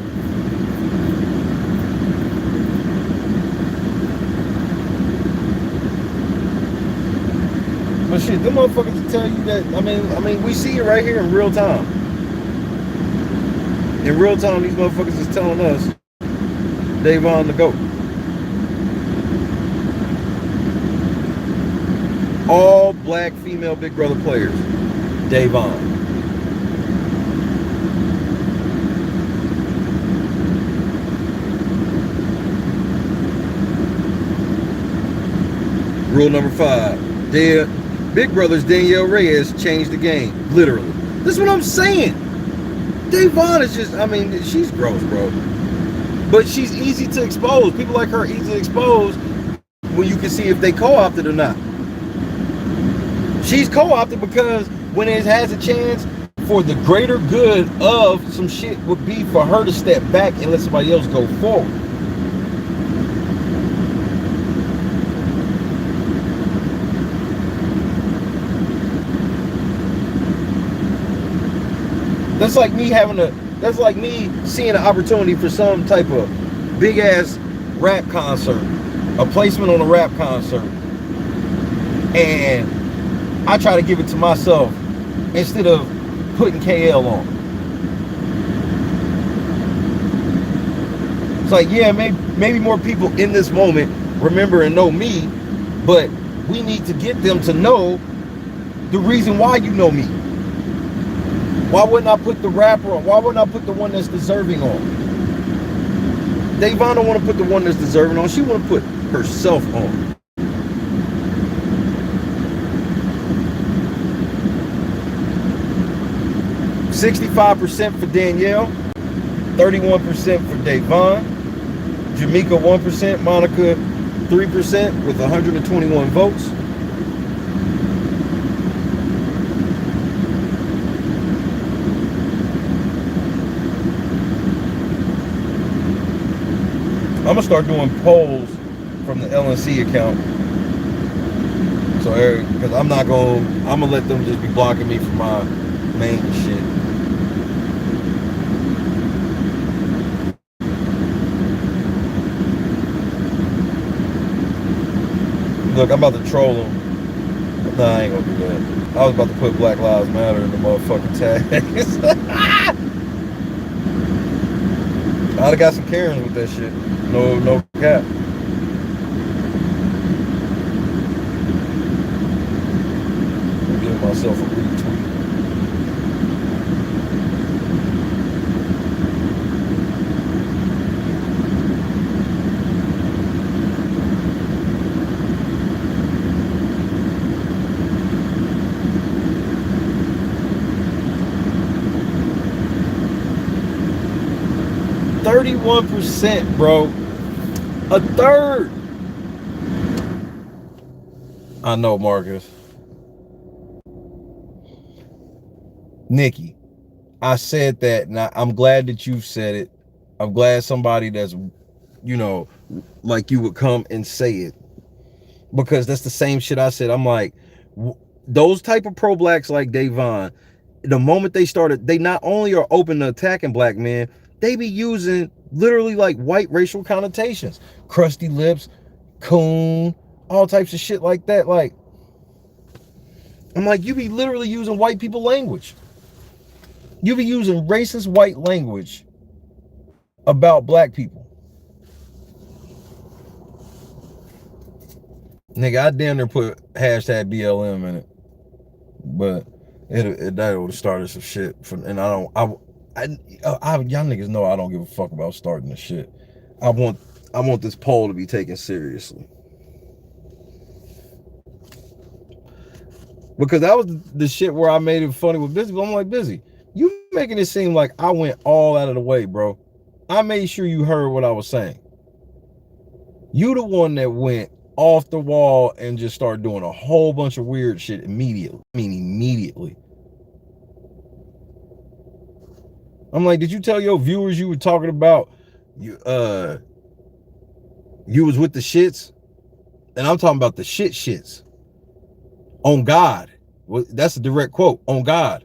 But shit, them motherfuckers will tell you that. I mean, we see it right here in real time. In real time, these motherfuckers is telling us Davon the GOAT. All black female Big Brother players, Davon. Rule number 5. Big Brother's Danielle Reyes changed the game. Literally. This is what I'm saying. Davon is just, I mean, she's gross, bro. But she's easy to expose. People like her easy to expose when you can see if they co-opted or not. She's co-opted because when it has a chance for the greater good of some shit would be for her to step back and let somebody else go forward. That's like me that's like me seeing an opportunity for some type of big ass rap concert, a placement on a rap concert, and I try to give it to myself instead of putting KL on. It's like, yeah, maybe more people in this moment remember and know me, but we need to get them to know the reason why you know me. Why wouldn't I put the rapper on? Why wouldn't I put the one that's deserving on? Davon don't want to put the one that's deserving on. She want to put herself on. $65% for Danielle, 31% for Davon, Jamaica 1%, Monica 3% with 121 votes. I'm gonna start doing polls from the LNC account. So, because I'm gonna let them just be blocking me from my main shit. Look, I'm about to troll them. Nah, I ain't gonna do that. I was about to put Black Lives Matter in the motherfucking tags. I'd have got some Karens with that shit. No cap. I'm giving myself a retweet. %, bro. A third. I know, Marcus. Nikki, I said that, and I'm glad that you said it. I'm glad somebody that's, like you would come and say it. Because that's the same shit I said. I'm like, those type of pro-blacks like Davon, the moment they started, they not only are open to attacking black men, they be using literally like white racial connotations. Crusty lips, coon, all types of shit like that. Like, I'm like, you be literally using white people language. You be using racist white language about black people. Nigga, I damn near put hashtag BLM in it. But that would have started some shit. And y'all niggas know I don't give a fuck about starting the shit. I want this poll to be taken seriously. Because that was the shit where I made it funny with Busy. I'm like, Busy, you making it seem like I went all out of the way, bro. I made sure you heard what I was saying. You the one that went off the wall and just started doing a whole bunch of weird shit immediately. I mean, immediately. I'm like, did you tell your viewers you were talking about you was with the shits? And I'm talking about the shits. On God. Well, that's a direct quote. On God.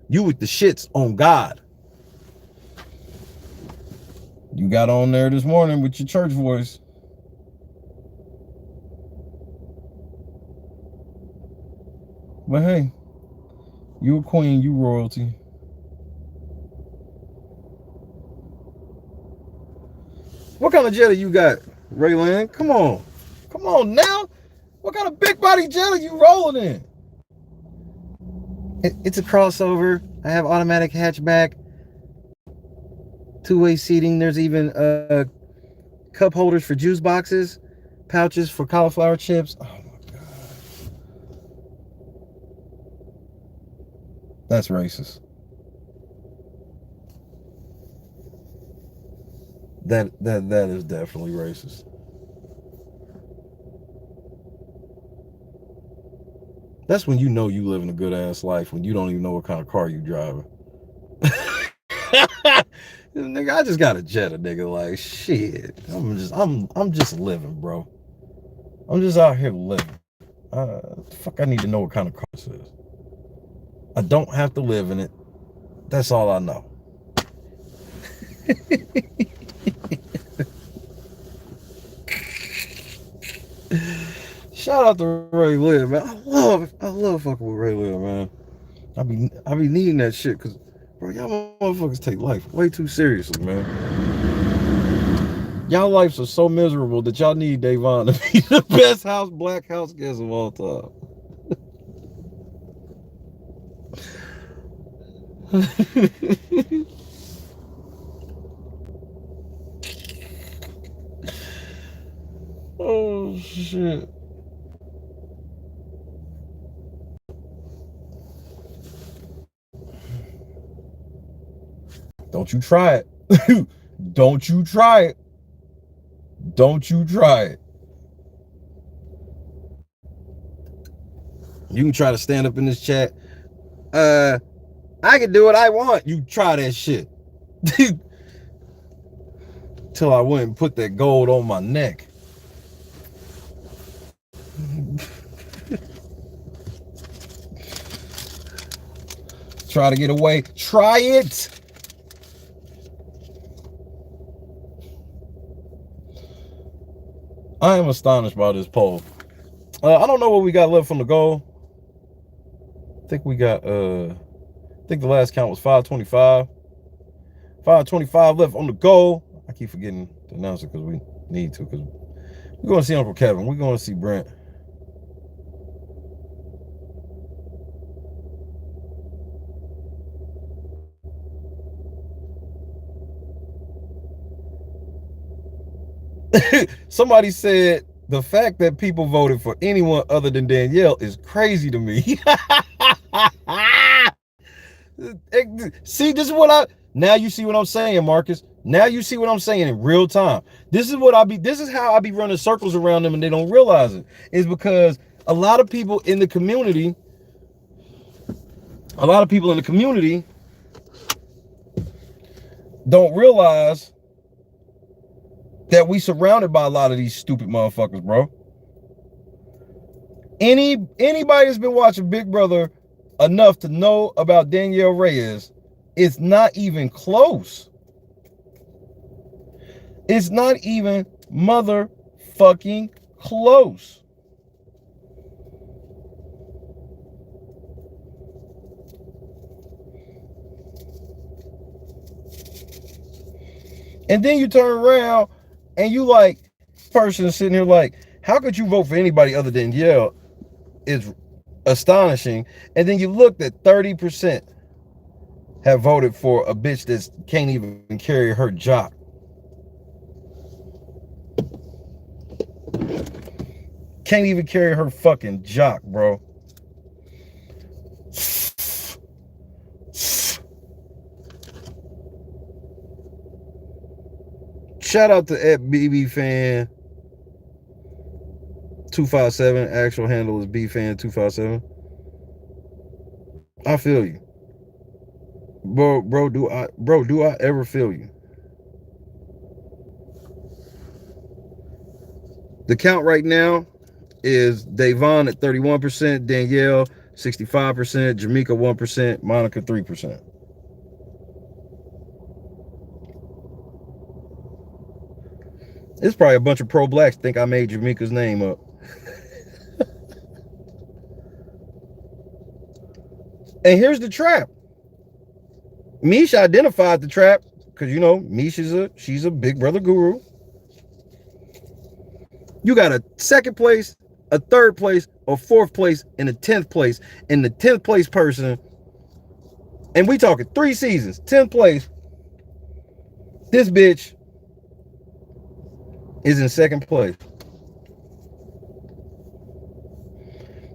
You with the shits on God. You got on there this morning with your church voice. But hey, you a queen, you royalty. What kind of Jetta you got, Raylan? Come on. Come on now. What kind of big body Jetta you rolling in? It's a crossover. I have automatic hatchback. Two-way seating. There's even cup holders for juice boxes. Pouches for cauliflower chips. Oh my God. That's racist. That is definitely racist. That's when you know you living a good ass life, when you don't even know what kind of car you driving. Nigga, I just got a Jetta, nigga. Like shit. I'm just living, bro. I'm just out here living. Fuck, I need to know what kind of car this is. I don't have to live in it. That's all I know. Shout out to Ray Lynn, man. I love fucking with Ray Lynn, man. I be needing that shit because, bro, y'all motherfuckers take life way too seriously, man. Y'all lives are so miserable that y'all need Davon to be the best black house guest of all time. Oh shit. Don't you try it. Don't you try it. Don't you try it. You can try to stand up in this chat. I can do what I want. You try that shit. Till I went and put that gold on my neck. Try to get away. Try it. I am astonished by this poll. I don't know what we got left from the goal. I think we got, I think the last count was 525. 525 left on the goal. I keep forgetting to announce it because we need to, because we're going to see Uncle Kevin. We're going to see Brent. Somebody said the fact that people voted for anyone other than Danielle is crazy to me. See, this is what now you see what I'm saying, Marcus. Now you see what I'm saying in real time. This is how I be running circles around them and they don't realize it. Is because a lot of people in the community don't realize that we surrounded by a lot of these stupid motherfuckers, bro. Anybody that's been watching Big Brother enough to know about Danielle Reyes, it's not even close. It's not even motherfucking close. And then you turn around and you like, person sitting here like, how could you vote for anybody other than Danielle? It's astonishing. And then you looked at 30% have voted for a bitch that can't even carry her jock. Can't even carry her fucking jock, bro. Shout out to BB Fan 257. Actual handle is BFan 257. I feel you. Bro, do I ever feel you? The count right now is Davon at 31%, Danielle 65%, Jamaica 1%, Monica 3%. It's probably a bunch of pro-blacks think I made Jamaica's name up. And here's the trap. Misha identified the trap because, you know, she's a big brother guru. You got a second place, a third place, a fourth place, and a 10th place. And the 10th place person, and we talking 3 seasons, 10th place, this bitch is in second place.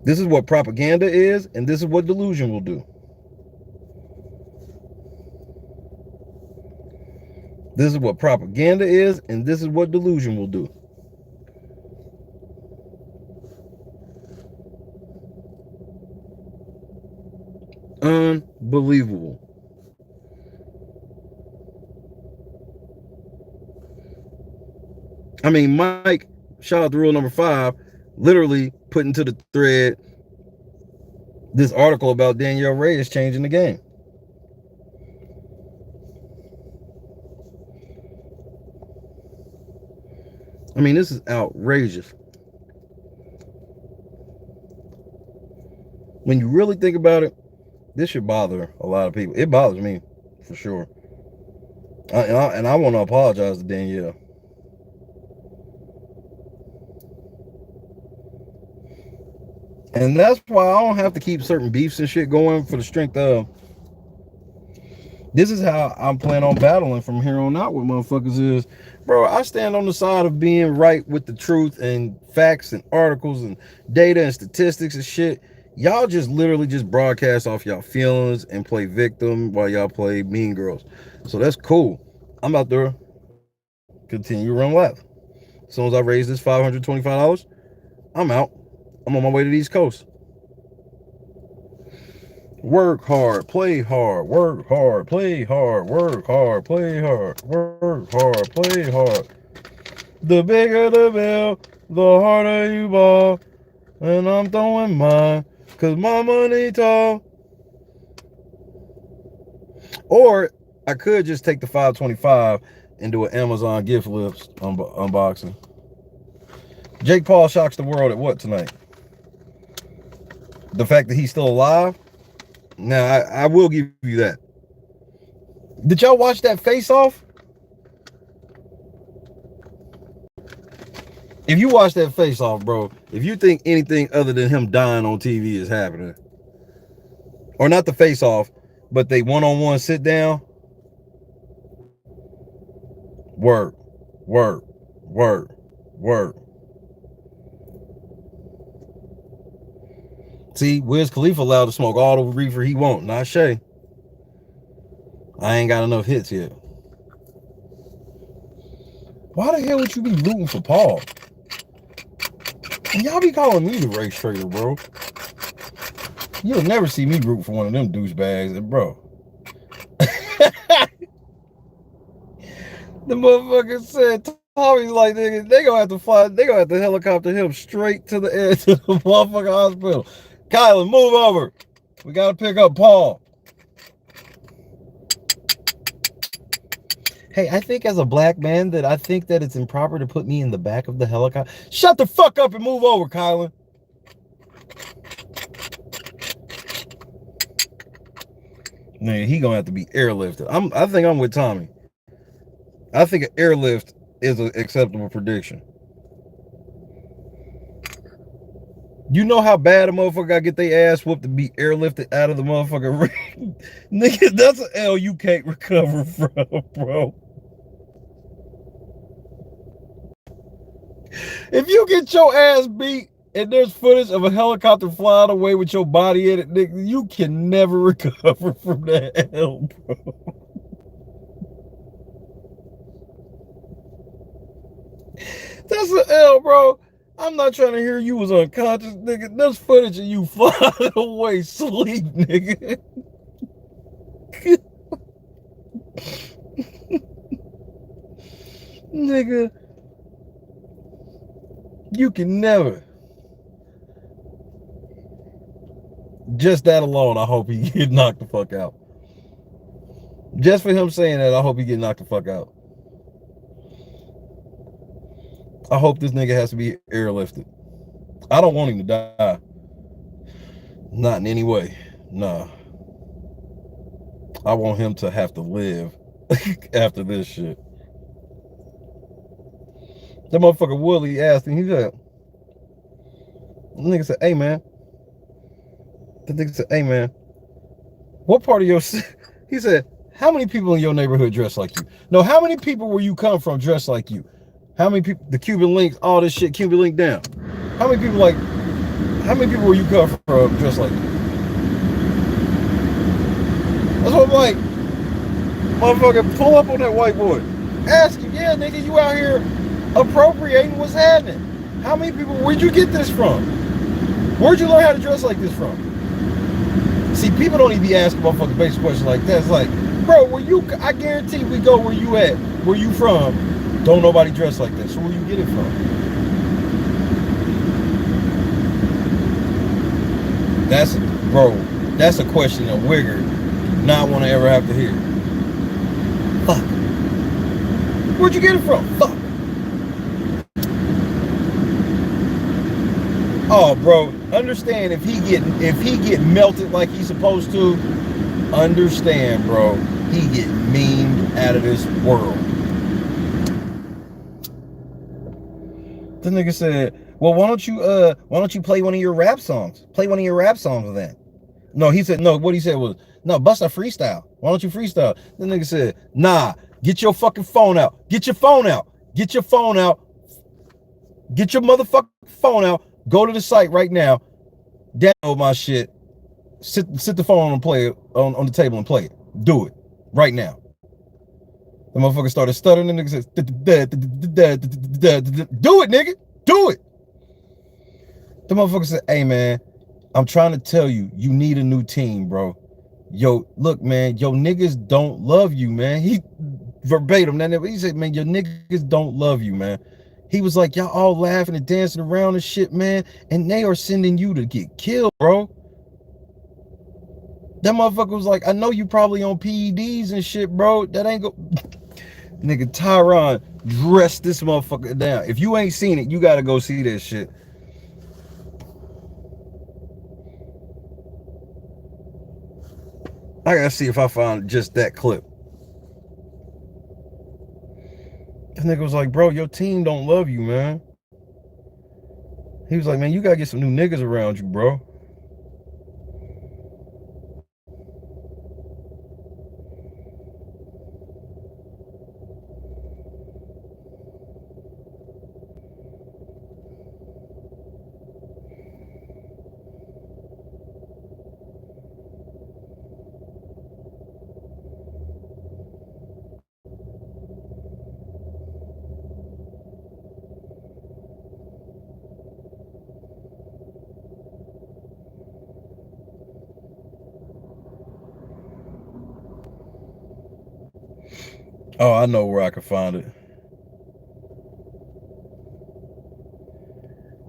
This is what propaganda is, and this is what delusion will do. This is what propaganda is, and this is what delusion will do. Unbelievable. I mean, Mike, shout out to rule number 5, literally put into the thread this article about Danielle Reyes changing the game. I mean, this is outrageous. When you really think about it, this should bother a lot of people. It bothers me, for sure. And I want to apologize to Danielle. And that's why I don't have to keep certain beefs and shit going for the strength of, this is how I'm planning on battling from here on out with motherfuckers is, bro, I stand on the side of being right with the truth and facts and articles and data and statistics and shit. Y'all just literally just broadcast off y'all feelings and play victim while y'all play mean girls. So that's cool. I'm out there continue to run left. As soon as I raise this $525, I'm out. I'm on my way to the East Coast. Work hard, play hard, work hard, play hard, work hard, play hard, work hard, play hard. The bigger the bill, the harder you ball. And I'm throwing mine, cause my money tall. Or I could just take the $525 and do an Amazon gift list unboxing. Jake Paul shocks the world at what tonight? The fact that he's still alive? Now, I will give you that. Did y'all watch that face-off? If you watch that face-off, bro, if you think anything other than him dying on TV is happening, or not the face-off, but they one-on-one sit down, work, work, work, work. See, Wiz Khalifa allowed to smoke all the reefer he want, not Shay. I ain't got enough hits yet. Why the hell would you be rooting for Paul? Y'all be calling me the race trader, bro. You'll never see me root for one of them douchebags, bro. The motherfucker said, Tommy's like, nigga, they gonna have to fly, they gonna have to helicopter him straight to the edge of the motherfucking hospital. Kylan, move over. We gotta pick up Paul. Hey, I think as a black man that I think that it's improper to put me in the back of the helicopter. Shut the fuck up and move over, Kylan. Man, he gonna have to be airlifted. I think I'm with Tommy. I think an airlift is an acceptable prediction. You know how bad a motherfucker gotta get their ass whooped to be airlifted out of the motherfucking ring? Nigga, that's an L you can't recover from, bro. If you get your ass beat and there's footage of a helicopter flying away with your body in it, nigga, you can never recover from that L, bro. That's an L, bro. I'm not trying to hear you was unconscious, nigga. There's footage of you flying away sleep, nigga. Nigga, you can never. Just that alone, I hope he get knocked the fuck out. Just for him saying that, I hope he get knocked the fuck out. I hope this nigga has to be airlifted. I don't want him to die. Not in any way. Nah. I want him to have to live after this shit. That motherfucker Willie asked him, he said, the nigga said, hey man. The nigga said, hey man, what part of your, he said, how many people in your neighborhood dress like you? No, how many people where you come from dress like you? How many people, the Cuban links, all this shit, Cuban link down. How many people where you come from dress like you? That's what I'm like, motherfucker, pull up on that white boy. Ask him, yeah, nigga, you out here appropriating what's happening. How many people, where'd you get this from? Where'd you learn how to dress like this from? See, people don't even be asking motherfucking basic questions like that. It's like, bro, where you, I guarantee we go where you at, where you from, don't nobody dress like that. So where you get it from? That's, bro, that's a question a wigger not want to ever have to hear. Fuck. Where'd you get it from? Fuck. Oh, bro, understand if he get melted like he's supposed to, understand, bro, he get memed out of this world. The nigga said, well, why don't you play one of your rap songs? Play one of your rap songs with that. No, he said, no, what he said was, no, bust a freestyle. Why don't you freestyle? The nigga said, nah, get your fucking phone out. Get your phone out. Get your phone out. Get your motherfucking phone out. Go to the site right now. Download my shit. Sit the phone and play it on the table and play it. Do it right now. The motherfucker started stuttering. The nigga says, do it, nigga. Do it. The motherfucker said, hey, man, I'm trying to tell you, you need a new team, bro. Yo, look, man, yo niggas don't love you, man. He verbatim, he said, man, your niggas don't love you, man. He was like, y'all all laughing and dancing around and shit, man, and they are sending you to get killed, bro. That motherfucker was like, I know you probably on PEDs and shit, bro. That ain't go. Nigga, Tyron dressed this motherfucker down. If you ain't seen it, you gotta go see that shit. I gotta see if I found just that clip. This nigga was like, bro, your team don't love you, man. He was like, man, you gotta get some new niggas around you, bro. Oh, I know where I can find it.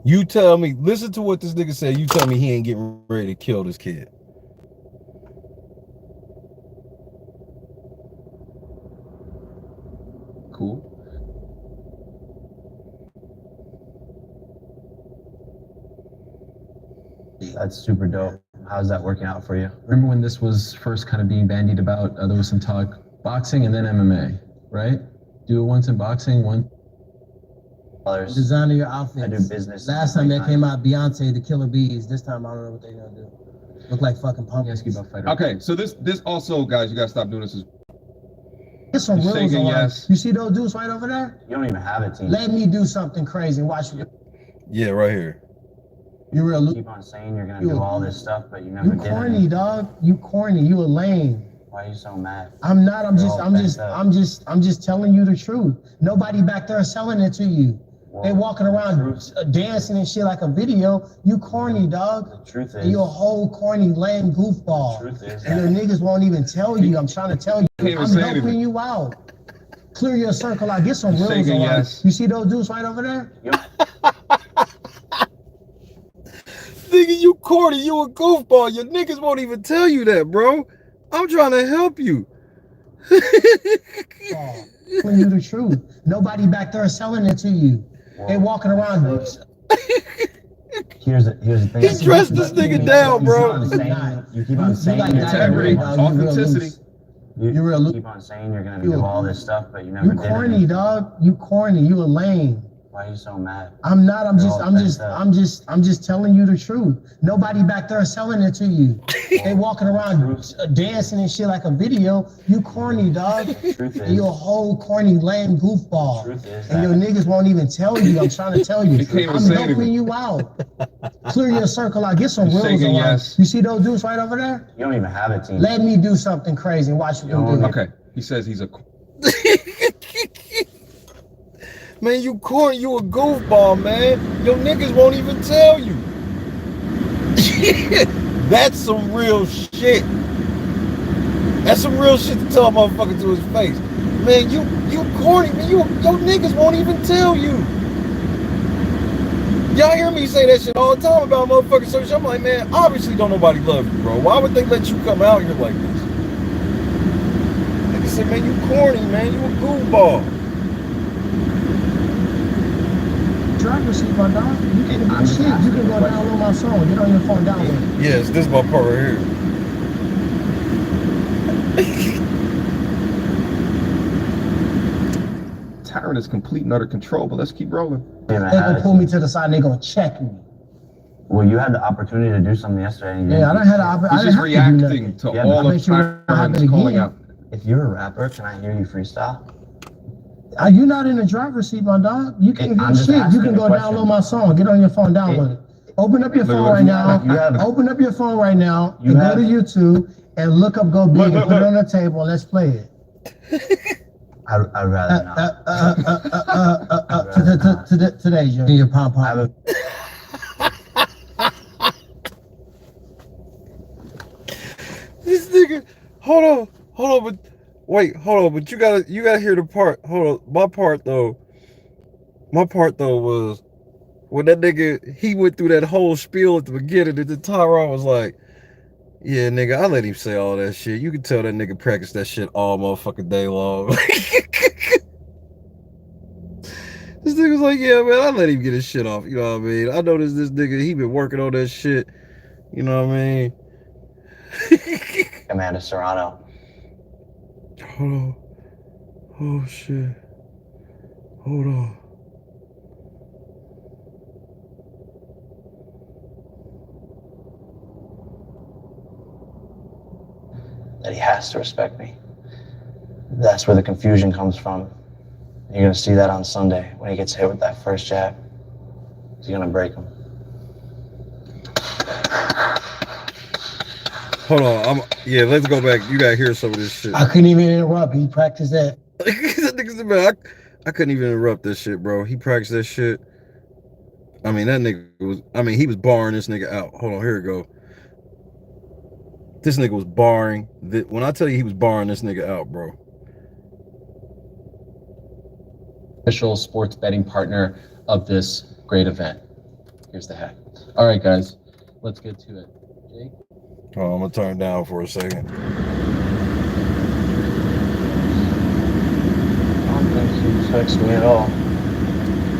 You tell me, listen to what this nigga said. You tell me he ain't getting ready to kill this kid. Cool. That's super dope. How's that working out for you? Remember when this was first kind of being bandied about? There was some talk boxing and then MMA, right? Do it once in boxing, one. Designer your outfits. I do business. Last time that came out, Beyonce, the Killer Bees. This time I don't know what they're gonna do. Look like fucking pumpkins. Okay, so this also, guys, you gotta stop doing this. There's some rules Shaking, around. yes. You see those dudes right over there? You don't even have a team. Let me do something crazy. Watch me. Yeah, right here. You real. Keep on saying you're gonna do all this stuff, but you never did. You corny, dog. You corny. You a lame. Why are you so mad? I'm not. I'm just telling you the truth. Nobody back there selling it to you. They walking around dancing and shit like a video. You corny, dog. The truth is, you a whole corny, lame goofball. The truth is, and your niggas won't even tell you. I'm trying to tell you. I'm helping you out. Clear your circle out. Get some rules around. Yes. You see those dudes right over there? Nigga, you corny. You a goofball. Your niggas won't even tell you that, bro. I'm trying to help you. Telling you the truth. Nobody back there selling it to you. They walking around. Here's the thing. He dressed this nigga down, bro. You keep on saying integrity, authenticity. You real. Keep on saying you're gonna do all this stuff, but you never did. You corny, dog. You corny. You a lame. Why are you so mad? I'm not. I'm just telling you the truth. Nobody back there selling it to you. They walking around dancing and shit like a video. You corny, dog. You a whole corny, lame goofball. And your niggas won't even tell you. I'm trying to tell you. I'm helping you out. Clear your circle out. Get some rules around. Yes. You see those dudes right over there? You don't even have a team. Let me do something crazy and watch what you do. Okay, he says he's a. Man, you corny, you a goofball, man. Your niggas won't even tell you. That's some real shit. That's some real shit to tell a motherfucker to his face. Man, you corny, man. Your niggas won't even tell you. Y'all hear me say that shit all the time about motherfucking search. I'm like, man, obviously don't nobody love you, bro. Why would they let you come out here like this? Niggas say, man, you corny, man. You a goofball. Driver's seat, my dog. You can do shit. You can go download my song. Get on your phone, download it. Yes, this is my part right here. Tyrant is complete and utter control, but let's keep rolling. They gonna pull me to the side and they gonna check me. Well, you had the opportunity to do something yesterday. And I don't have the opportunity. He's just reacting to all of Tyrant's calling out. If you're a rapper, can I hear you freestyle? You're not in the driver's seat, my dog. You can't do shit. You can go download my song. Get on your phone, download it. Open up your phone right now. Open up your phone right now and go to YouTube and look up Go Big and put it on the table and let's play it. I'd rather not. Today, your pom pom. This nigga, hold on, but wait, hold on, but you gotta hear the part. Hold on, my part though was when that nigga, he went through that whole spiel at the beginning, and then Tyrone was like, yeah, nigga, I let him say all that shit. You can tell that nigga practiced that shit all motherfucking day long. This nigga's like, yeah, man, I let him get his shit off. You know what I mean? I noticed this nigga, he been working on that shit. You know what I mean? Amanda Serrano. Hold on. Oh, shit. Hold on. That he has to respect me. That's where the confusion comes from. You're gonna see that on Sunday when he gets hit with that first jab. He's gonna break him. Hold on, let's go back. You gotta hear some of this shit. I couldn't even interrupt. He practiced that. I couldn't even interrupt this shit, bro. He practiced that shit. I mean, that nigga was, he was barring this nigga out. Hold on, here we go. This nigga was barring, when I tell you he was barring this nigga out, bro. Official sports betting partner of this great event. Here's the hat. All right, guys, let's get to it. Jake? Oh, I'm gonna turn down for a second. I don't think he affects me at all.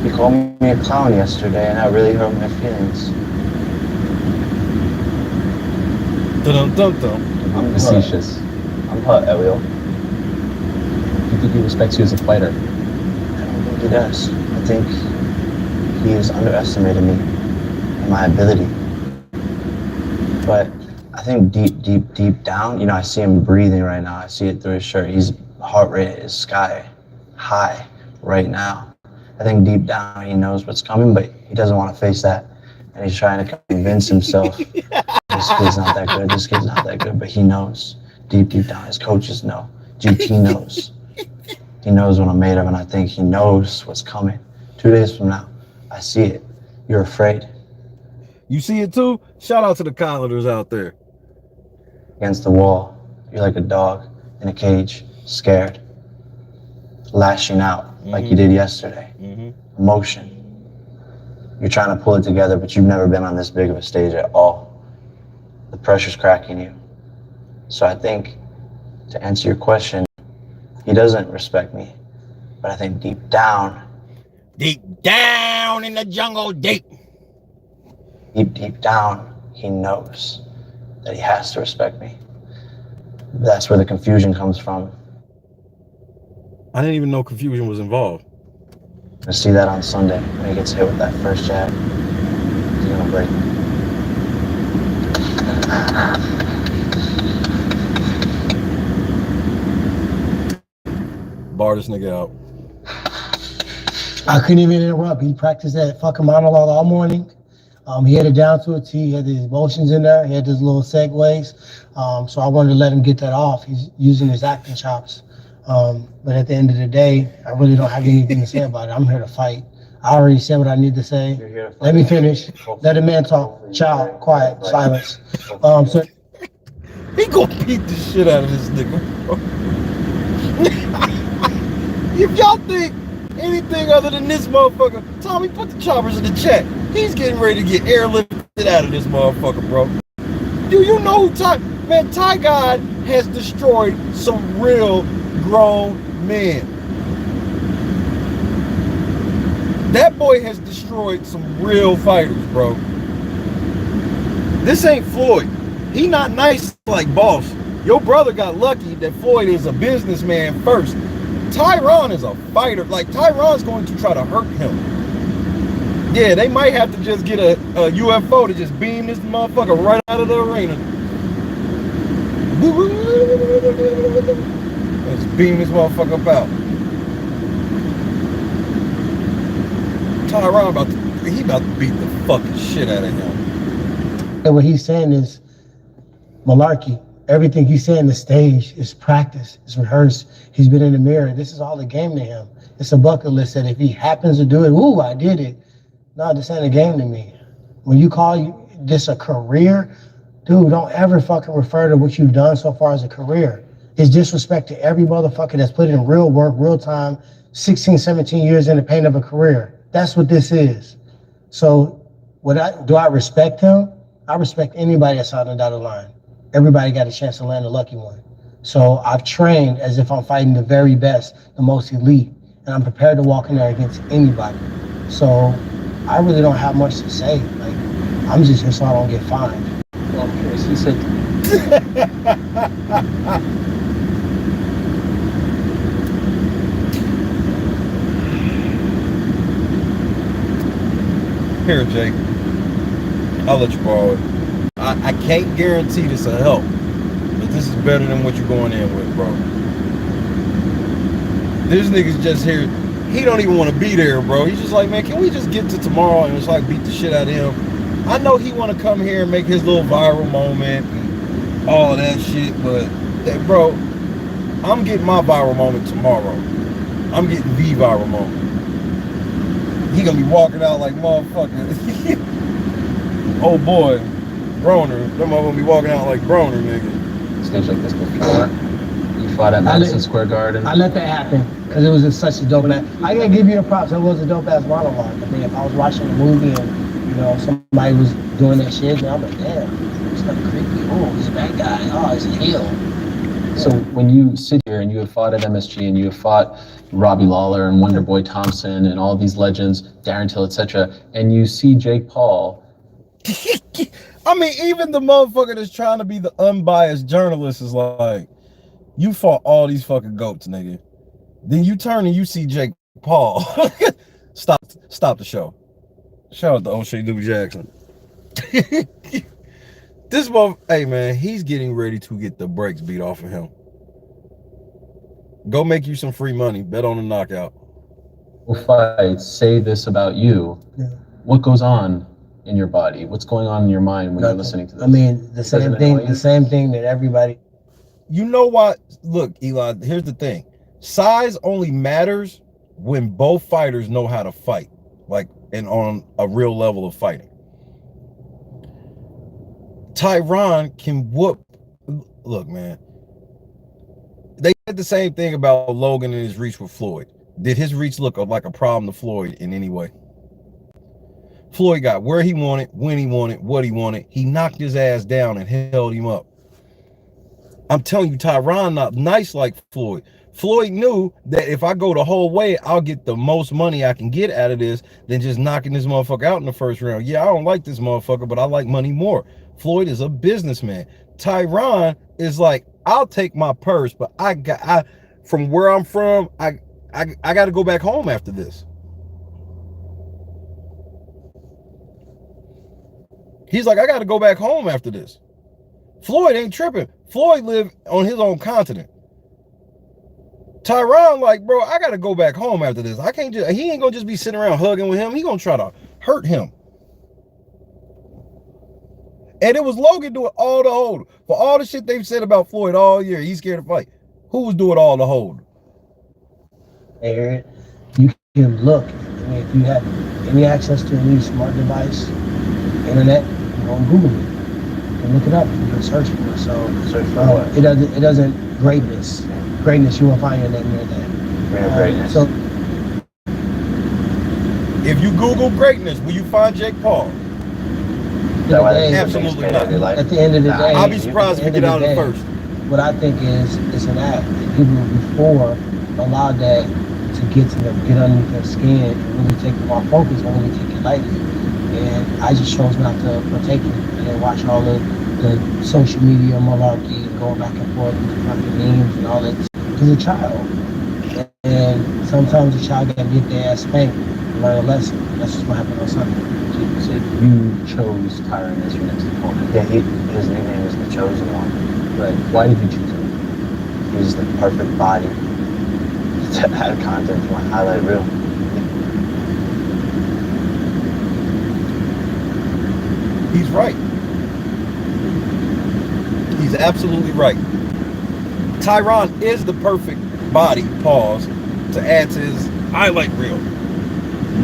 He called me a clown yesterday, and that really hurt my feelings. I'm facetious. I'm hurt, Elio. Do you think he respects you as a fighter? I don't think he does. I think he has underestimated me and my ability. But I think deep down, you know, I see him breathing right now. I see it through his shirt. His heart rate is sky high right now. I think deep down he knows what's coming, but he doesn't want to face that. And he's trying to convince himself, this kid's not that good, this kid's not that good, but he knows. Deep down, his coaches know. GT knows. He knows what I'm made of, and I think he knows what's coming. 2 days from now, I see it. You're afraid. You see it too? Shout out to the Collanders out there. Against the wall, you're like a dog in a cage, scared, lashing out like you did yesterday. Emotion. You're trying to pull it together, but you've never been on this big of a stage at all. The pressure's cracking you. So I think, to answer your question, he doesn't respect me, but I think deep down in the jungle, deep down, he knows that he has to respect me. That's where the confusion comes from. I didn't even know confusion was involved. I see that on Sunday when he gets hit with that first jab. He's gonna break me. Bar this nigga out. I couldn't even interrupt. He practiced that fucking monologue all morning. He had it down to a T. He had his emotions in there. He had his little segues. So I wanted to let him get that off. He's using his acting chops. But at the end of the day, I really don't have anything to say about it. I'm here to fight. I already said what I need to say. Let me finish. Let a man talk. Child, quiet, silence. So he gonna beat the shit out of this nigga, bro. If y'all think anything other than this motherfucker, Tommy, put the choppers in the chat. He's getting ready to get airlifted out of this motherfucker, bro. Do you know who Ty God has destroyed some real grown men. That boy has destroyed some real fighters, bro. This ain't Floyd. He not nice like Boss. Your brother got lucky that Floyd is a businessman first. Tyron is a fighter. Like, Tyron's going to try to hurt him. Yeah, they might have to just get a UFO to just beam this motherfucker right out of the arena. Let's beam this motherfucker up out. Tyron about to beat the fucking shit out of him. And what he's saying is malarkey. Everything he's saying, the stage is practice, it's rehearsed. He's been in the mirror. This is all a game to him. It's a bucket list that if he happens to do it, ooh, I did it. No, this ain't a game to me. When you call this a career, dude, don't ever fucking refer to what you've done so far as a career. It's disrespect to every motherfucker that's put in real work, real time, 16, 17 years in the pain of a career. That's what this is. So do I respect him? I respect anybody that's on the dotted line. Everybody got a chance to land a lucky one. So I've trained as if I'm fighting the very best, the most elite, and I'm prepared to walk in there against anybody. So I really don't have much to say. Like, I'm just here so I don't get fined. Well, I'm curious. He said. Here, Jake. I'll let you borrow it. I can't guarantee this will help, but this is better than what you're going in with, bro. This nigga's just here. He don't even want to be there, bro. He's just like, man, can we just get to tomorrow and just like beat the shit out of him? I know he want to come here and make his little viral moment and all that shit, but bro, I'm getting my viral moment tomorrow. I'm getting the viral moment. He gonna be walking out like motherfucker. Oh boy, Broner. Them all gonna be walking out like Broner, nigga. Stage like this before. You fought at Madison Square Garden. I let that happen because it was just such a dope night. I gotta give you the props. It was a dope ass monologue. I mean, if I was watching a movie and somebody was doing that shit, then I'm like, damn, it's kind of creepy. Oh, he's a bad guy. Oh, he's a heel. So when you sit here and you have fought at MSG and you have fought Robbie Lawler and Wonderboy Thompson and all these legends, Darren Till, etc., and you see Jake Paul. I mean, even the motherfucker that's trying to be the unbiased journalist is like, you fought all these fucking goats, nigga. Then you turn and you see Jake Paul. Stop the show. Shout out to O'Shea Dewey Jackson. This hey man, he's getting ready to get the brakes beat off of him. Go make you some free money. Bet on a knockout. Fights say this about you. Yeah. What goes on in your body? What's going on in your mind when Nothing. you're listening to this? I mean, the same thing that everybody. You know what? Look, Eli, here's the thing. Size only matters when both fighters know how to fight, like, and on a real level of fighting. Tyron can whoop. Look, man. They said the same thing about Logan and his reach with Floyd. Did his reach look like a problem to Floyd in any way? Floyd got where he wanted, when he wanted, what he wanted. He knocked his ass down and held him up. I'm telling you, Tyron not nice like Floyd. Floyd knew that if I go the whole way, I'll get the most money I can get out of this than just knocking this motherfucker out in the first round. Yeah, I don't like this motherfucker, but I like money more. Floyd is a businessman. Tyron is like, I'll take my purse, but from where I'm from, I got to go back home after this. He's like, I got to go back home after this. Floyd ain't tripping. Floyd lived on his own continent. Tyron like, bro, I got to go back home after this. I can't just, he ain't going to just be sitting around hugging with him. He going to try to hurt him. And it was Logan doing all the hold. For all the shit they've said about Floyd all year, he's scared to fight. Who was doing all the hold? Aaron, you can look. I mean, if you have any access to any smart device, internet, you go on Google it. You can look it up. You can search for it. So Search for what? it doesn't greatness. Greatness, you will find your name near that. Greatness. So if you Google greatness, will you find Jake Paul? Absolutely not. At the end of the day, I'll be surprised if we get out of the first. What I think is it's an act. And people before allowed that to get to them, get underneath their skin, and really take them off focus and really take it lightly. And I just chose not to partake in it. And then watch all the social media malarkey going back and forth with the fucking memes and all that. Because a child. And sometimes a child gotta get their ass spanked and learn a lesson. That's just what happened on Sunday. So you chose Tyron as your next opponent. Yeah, his nickname is the Chosen One. Right. Why did you choose him? He's the perfect body to add content to my highlight reel. He's right. He's absolutely right. Tyron is the perfect body, pause, to add to his highlight reel.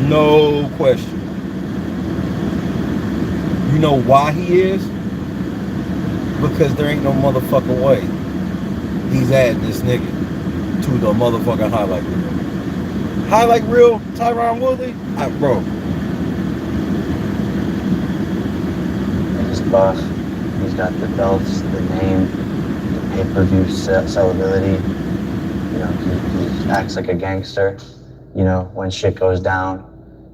No question. You know why he is? Because there ain't no motherfucking way he's adding this nigga to the motherfucking highlight reel. Highlight reel, Tyron Woodley? Bro. He's buff. He's got the belts, the name, the pay-per-view sellability. You know, he acts like a gangster. You know, when shit goes down,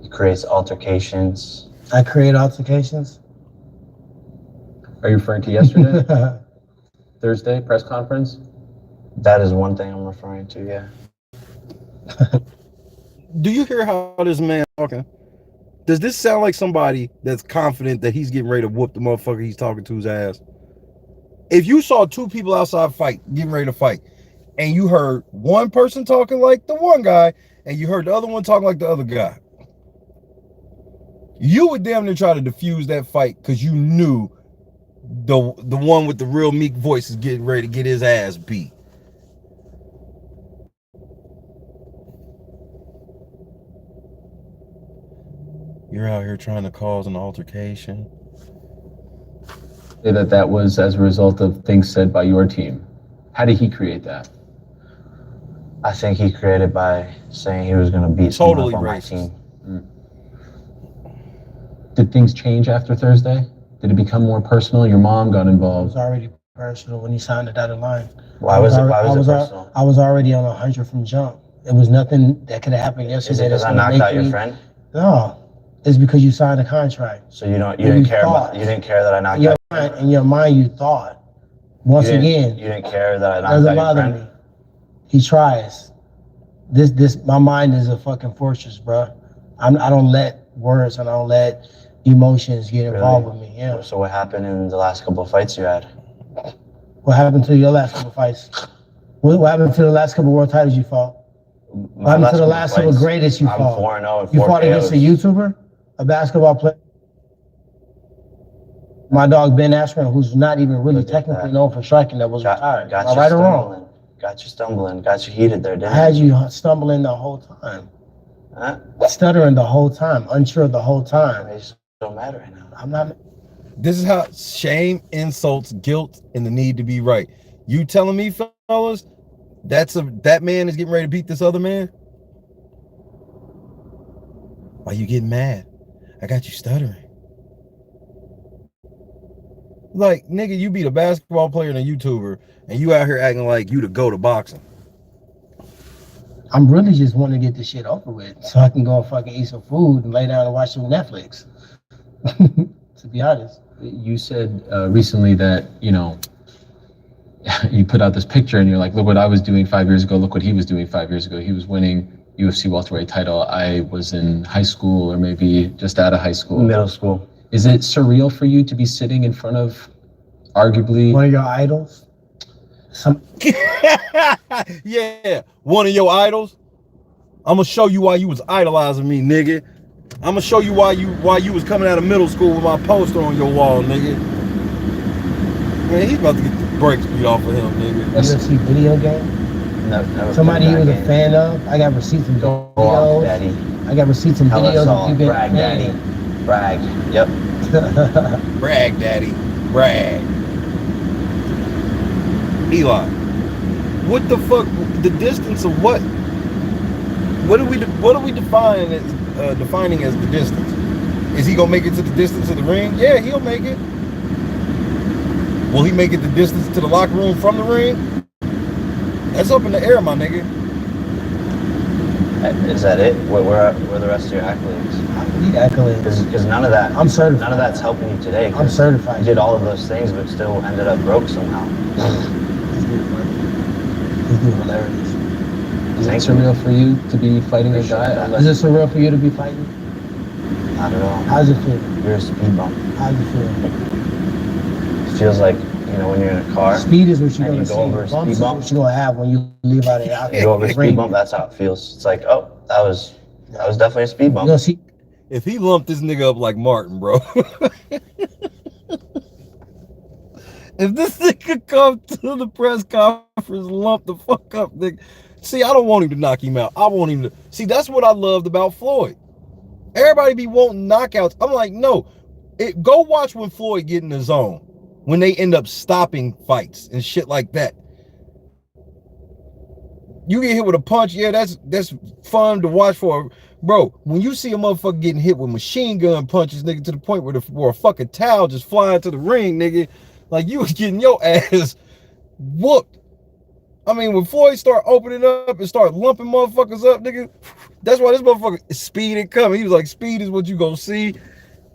he creates altercations. I create altercations? Are you referring to yesterday? Thursday press conference? That is one thing I'm referring to, yeah. Do you hear how this man talking? Does this sound like somebody that's confident that he's getting ready to whoop the motherfucker he's talking to's ass? If you saw two people outside getting ready to fight, and you heard one person talking like the one guy, and you heard the other one talking like the other guy, you would damn near try to diffuse that fight because you knew the one with the real meek voice is getting ready to get his ass beat. You're out here trying to cause an altercation. Say that was as a result of things said by your team. How did he create that? I think he created by saying he was going to beat someone up on my team. Did things change after Thursday? Did it become more personal? Your mom got involved. It was already personal when he signed the dotted line. Why was it personal? I was already on 100 from jump. It was nothing that could have happened yesterday. Is it because I knocked out your friend? No, it's because you signed a contract. So you didn't care that I knocked out your friend? In your mind, you thought. You didn't care that I knocked out your friend? Doesn't bother me. He tries. My mind is a fucking fortress, bro. I don't let words and I don't let emotions get involved with me. Yeah. So what happened in the last couple of fights you had? What happened to your last couple of fights? What happened to the last couple of world titles you fought? What happened to the last couple of greatest you fought? I'm 4-0 You fought against a YouTuber, a basketball player. My dog Ben Askren, who's not even really technically known for striking, that was retired. Am I right or wrong? Got you stumbling, got you heated there, didn't I had you stumbling the whole time. Huh? Stuttering the whole time, unsure the whole time. It don't matter right now. I'm not. This is how shame, insults, guilt, and the need to be right. You telling me, fellas, that man is getting ready to beat this other man? Why you getting mad? I got you stuttering. Like, nigga, you beat a basketball player and a YouTuber, and you out here acting like you the GOAT of boxing. I'm really just wanting to get this shit over with so I can go and fucking eat some food and lay down and watch some Netflix. To be honest. You said recently that, you know, you put out this picture and you're like, look what I was doing 5 years ago. Look what he was doing 5 years ago. He was winning UFC welterweight title. I was in high school or maybe just out of high school. Middle school. Is it surreal for you to be sitting in front of arguably one of your idols? Yeah, one of your idols. I'm gonna show you why you was idolizing me, nigga. I'm gonna show you why you was coming out of middle school with my poster on your wall, nigga. Man, he's about to get the brakes beat off of him, nigga. UFC video game? Never somebody you was a fan of? I got receipts and videos. Off, daddy. I got receipts and videos of you being brag, daddy. Brag. Yep. Brag, daddy. Brag. Eli, what the fuck? The distance of what? What are we defining as the distance? Is he gonna make it to the distance of the ring? Yeah, he'll make it. Will he make it the distance to the locker room from the ring? That's up in the air, my nigga. Is that it? Where are the rest of your accolades? I don't need accolades. Because none of that. I'm certified. None of that's helping you today. I'm certified. You did all of those things, but still ended up broke somehow. He's doing hilarious. Is it surreal for you to be fighting a guy? Is it surreal for you to be fighting? Not at all. How's it feel? You're a speed bump. How's it feel? It feels like, you know, when you're in a car. Speed is what you're gonna go over a speed bump. What you're gonna have when you leave out of the You go over a speed bump. That's how it feels. It's like, oh, that was definitely a speed bump. You know, see, if he lumped this nigga up like Martin, bro. If this nigga come to the press conference, lump the fuck up, nigga. See, I don't want him to knock him out. I want him to. See, that's what I loved about Floyd. Everybody be wanting knockouts. I'm like, no. Go watch when Floyd get in the zone. When they end up stopping fights and shit like that. You get hit with a punch, yeah, that's fun to watch for. Bro, when you see a motherfucker getting hit with machine gun punches, nigga, to the point where a fucking towel just flying to the ring, nigga, like you was getting your ass whooped. I mean, when Floyd start opening up and start lumping motherfuckers up, nigga, that's why this motherfucker is speed and coming. He was like, speed is what you gonna see,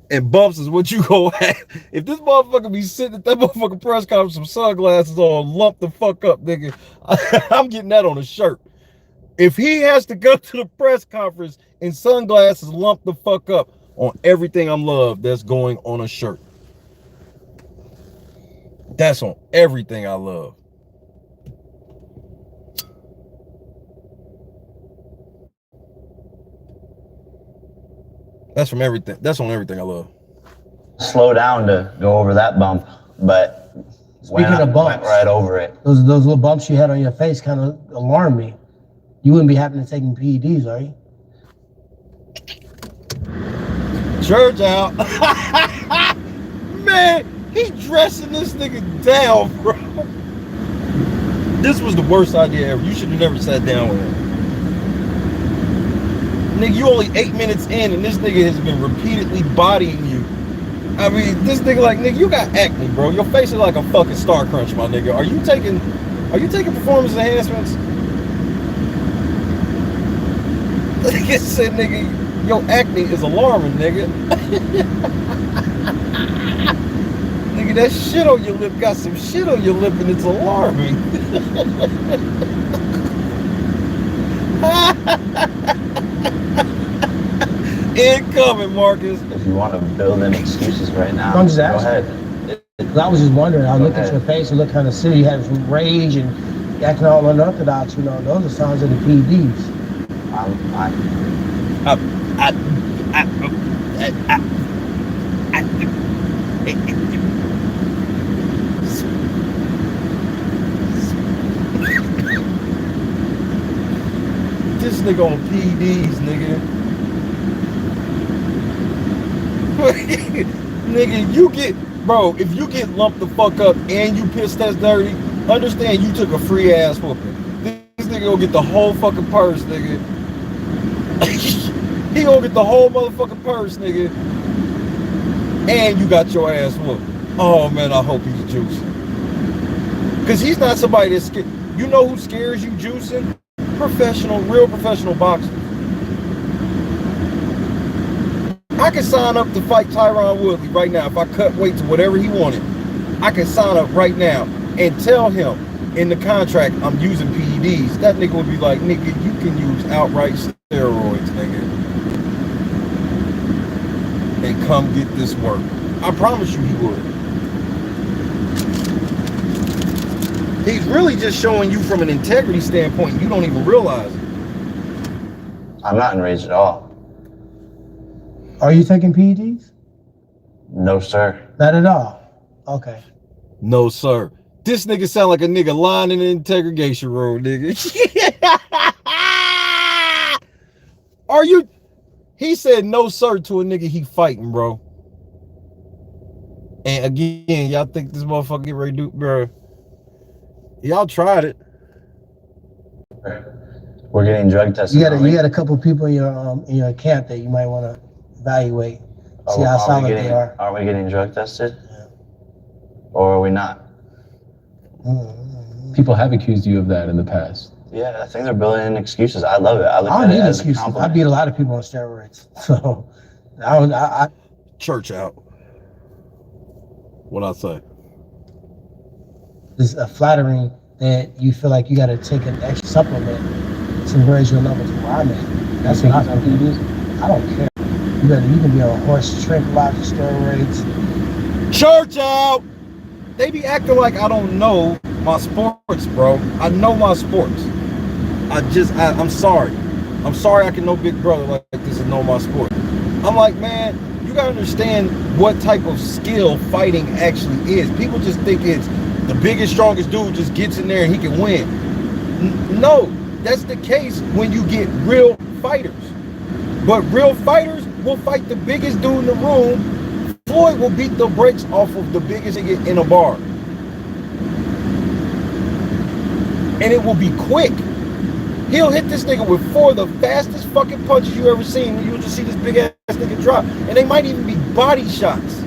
and bumps is what you gonna have. If this motherfucker be sitting at that motherfucking press conference with some sunglasses on, lump the fuck up, nigga, I'm getting that on a shirt. If he has to go to the press conference in sunglasses, lump the fuck up on everything I'm loved, that's going on a shirt. That's on everything I love. That's from everything. That's on everything I love. Slow down to go over that bump, but speaking of bumps, went right over it. Those little bumps you had on your face kind of alarmed me. You wouldn't be happening to taking PEDs, are you? Church out. Man, he's dressing this nigga down, bro. This was the worst idea ever. You should have never sat down with him. Nigga, you only 8 minutes in and this nigga has been repeatedly bodying you. I mean, this nigga like, nigga, you got acne, bro. Your face is like a fucking Star Crunch, my nigga. Are you taking performance enhancements? Nigga said, nigga, your acne is alarming, nigga. Nigga, that shit on your lip got some shit on your lip and it's alarming. Incoming, Marcus. If you want to build in excuses right now, I'm just go asking. ahead. I was just wondering. I looked at ahead. your face. You look kind of silly. You had some rage and acting all unorthodox. You know, those are signs of the PEDs. This nigga on PDs, nigga. Nigga, you get, bro, if you get lumped the fuck up and you piss that's dirty, understand you took a free ass whooping. This nigga gonna get the whole fucking purse, nigga. He gonna get the whole motherfucking purse, nigga. And you got your ass whooped. Oh man, I hope he's juicing. Cause he's not somebody that's scared. You know who scares you juicing? Real professional boxers. I can sign up to fight Tyron Woodley right now if I cut weight to whatever he wanted. I can sign up right now and tell him in the contract I'm using PEDs. That nigga would be like, nigga, you can use outright steroids, nigga. And come get this work. I promise you he would. He's really just showing you from an integrity standpoint. You don't even realize it. I'm not enraged at all. Are you taking PEDs? No, sir. Not at all. Okay. No, sir. This nigga sound like a nigga lying in the interrogation room, nigga. Are you? He said no, sir, to a nigga he fighting, bro. And again, y'all think this motherfucker get ready to do, bro? Y'all tried it. We're getting drug tested. You got a couple people in your camp that you might want to evaluate. See how solid they are. Are we getting drug tested? Yeah. Or are we not? People have accused you of that in the past. Yeah, I think they're building in excuses. I love it. I look I at don't it need as excuses. a I compliment. beat a lot of people on steroids. So I Church out. What I say? It's flattering that you feel like you got to take an extra supplement to raise your level to where I'm at. That's what I think. I don't care. You can be on horse tranquilizer steroids. Church out. They be acting like I don't know my sports, bro. I know my sports. I'm sorry. I'm sorry I can know Big Brother like this and know my sport. I'm like, man, you gotta understand what type of skill fighting actually is. People just think it's the biggest, strongest dude just gets in there and he can win. No, that's the case when you get real fighters. But real fighters will fight the biggest dude in the room. Floyd will beat the brakes off of the biggest nigga in a bar. And it will be quick. He'll hit this nigga with 4 of the fastest fucking punches you ever seen. You'll just see this big ass nigga drop. And they might even be body shots.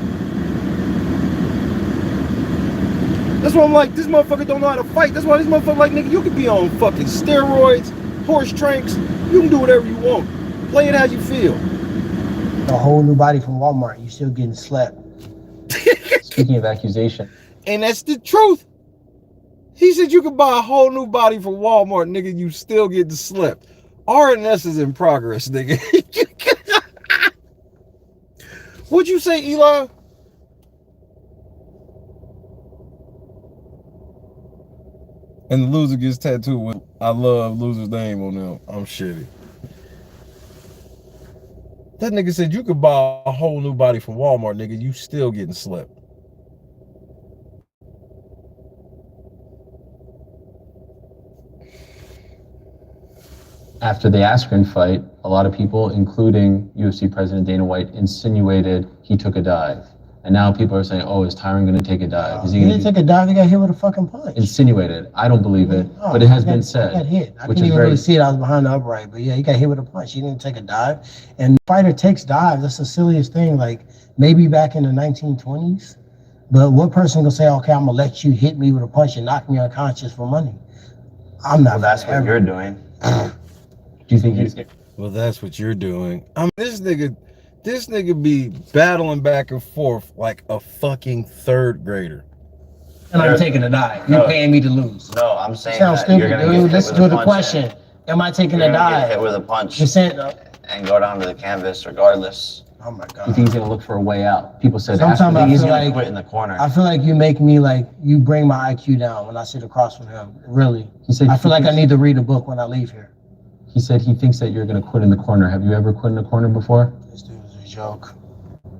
That's why I'm like, this motherfucker don't know how to fight. That's why this motherfucker like, nigga, you can be on fucking steroids, horse tranks. You can do whatever you want. Play it how you feel. A whole new body from Walmart. You still getting slept. Speaking of accusation. And that's the truth. He said you could buy a whole new body from Walmart, nigga. You still getting slept. R&S is in progress, nigga. What'd you say, Eli? And the loser gets tattooed with I love loser's name on them. I'm shitty. That nigga said you could buy a whole new body from Walmart, nigga. You still getting slept. After the Askren fight, a lot of people, including UFC President Dana White, insinuated he took a dive. And now people are saying, oh, is Tyron going to take a dive? Is he didn't take a dive. He got hit with a fucking punch. Insinuated. I don't believe it, but it has been said. He got hit. I couldn't even really see it. I was behind the upright. But yeah, he got hit with a punch. He didn't take a dive. And the fighter takes dives. That's the silliest thing. Like maybe back in the 1920s. But what person gonna say, okay, I'm going to let you hit me with a punch and knock me unconscious for money? I'm not. Well, that's what you're doing. Do you think he's... Well, that's what you're doing. I mean, this nigga be battling back and forth like a fucking third grader. And I'm taking a dive. You're paying me to lose. No, I'm saying Sounds that stupid, you're gonna dude. get Listen hit with to a the punch. question. Am I taking You're a gonna dive? get hit with a punch. You're saying, and go down to the canvas regardless. Oh my God. You think he's gonna look for a way out? People said Sometimes after I He's feel gonna like quit in the corner. I feel like you make me like you bring my IQ down when I sit across from him. Really. he said I feel like I need to read a book when I leave here. he said he thinks that you're gonna quit in the corner. Have you ever quit in the corner before? This dude is a joke.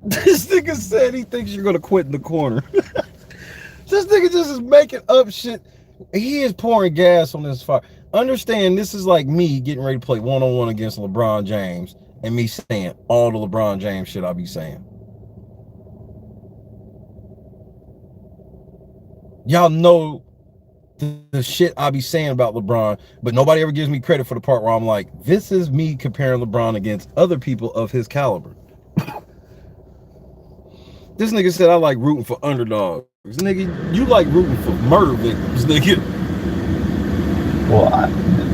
This nigga said he thinks you're gonna quit in the corner. This nigga just is making up shit. He is pouring gas on this fire. Understand, this is like me getting ready to play one-on-one against LeBron James and me saying all the LeBron James shit I be saying. Y'all know the shit I be saying about LeBron, but nobody ever gives me credit for the part where I'm like, this is me comparing LeBron against other people of his caliber. This nigga said I like rooting for underdogs. Nigga, you like rooting for murder victims, nigga. Well,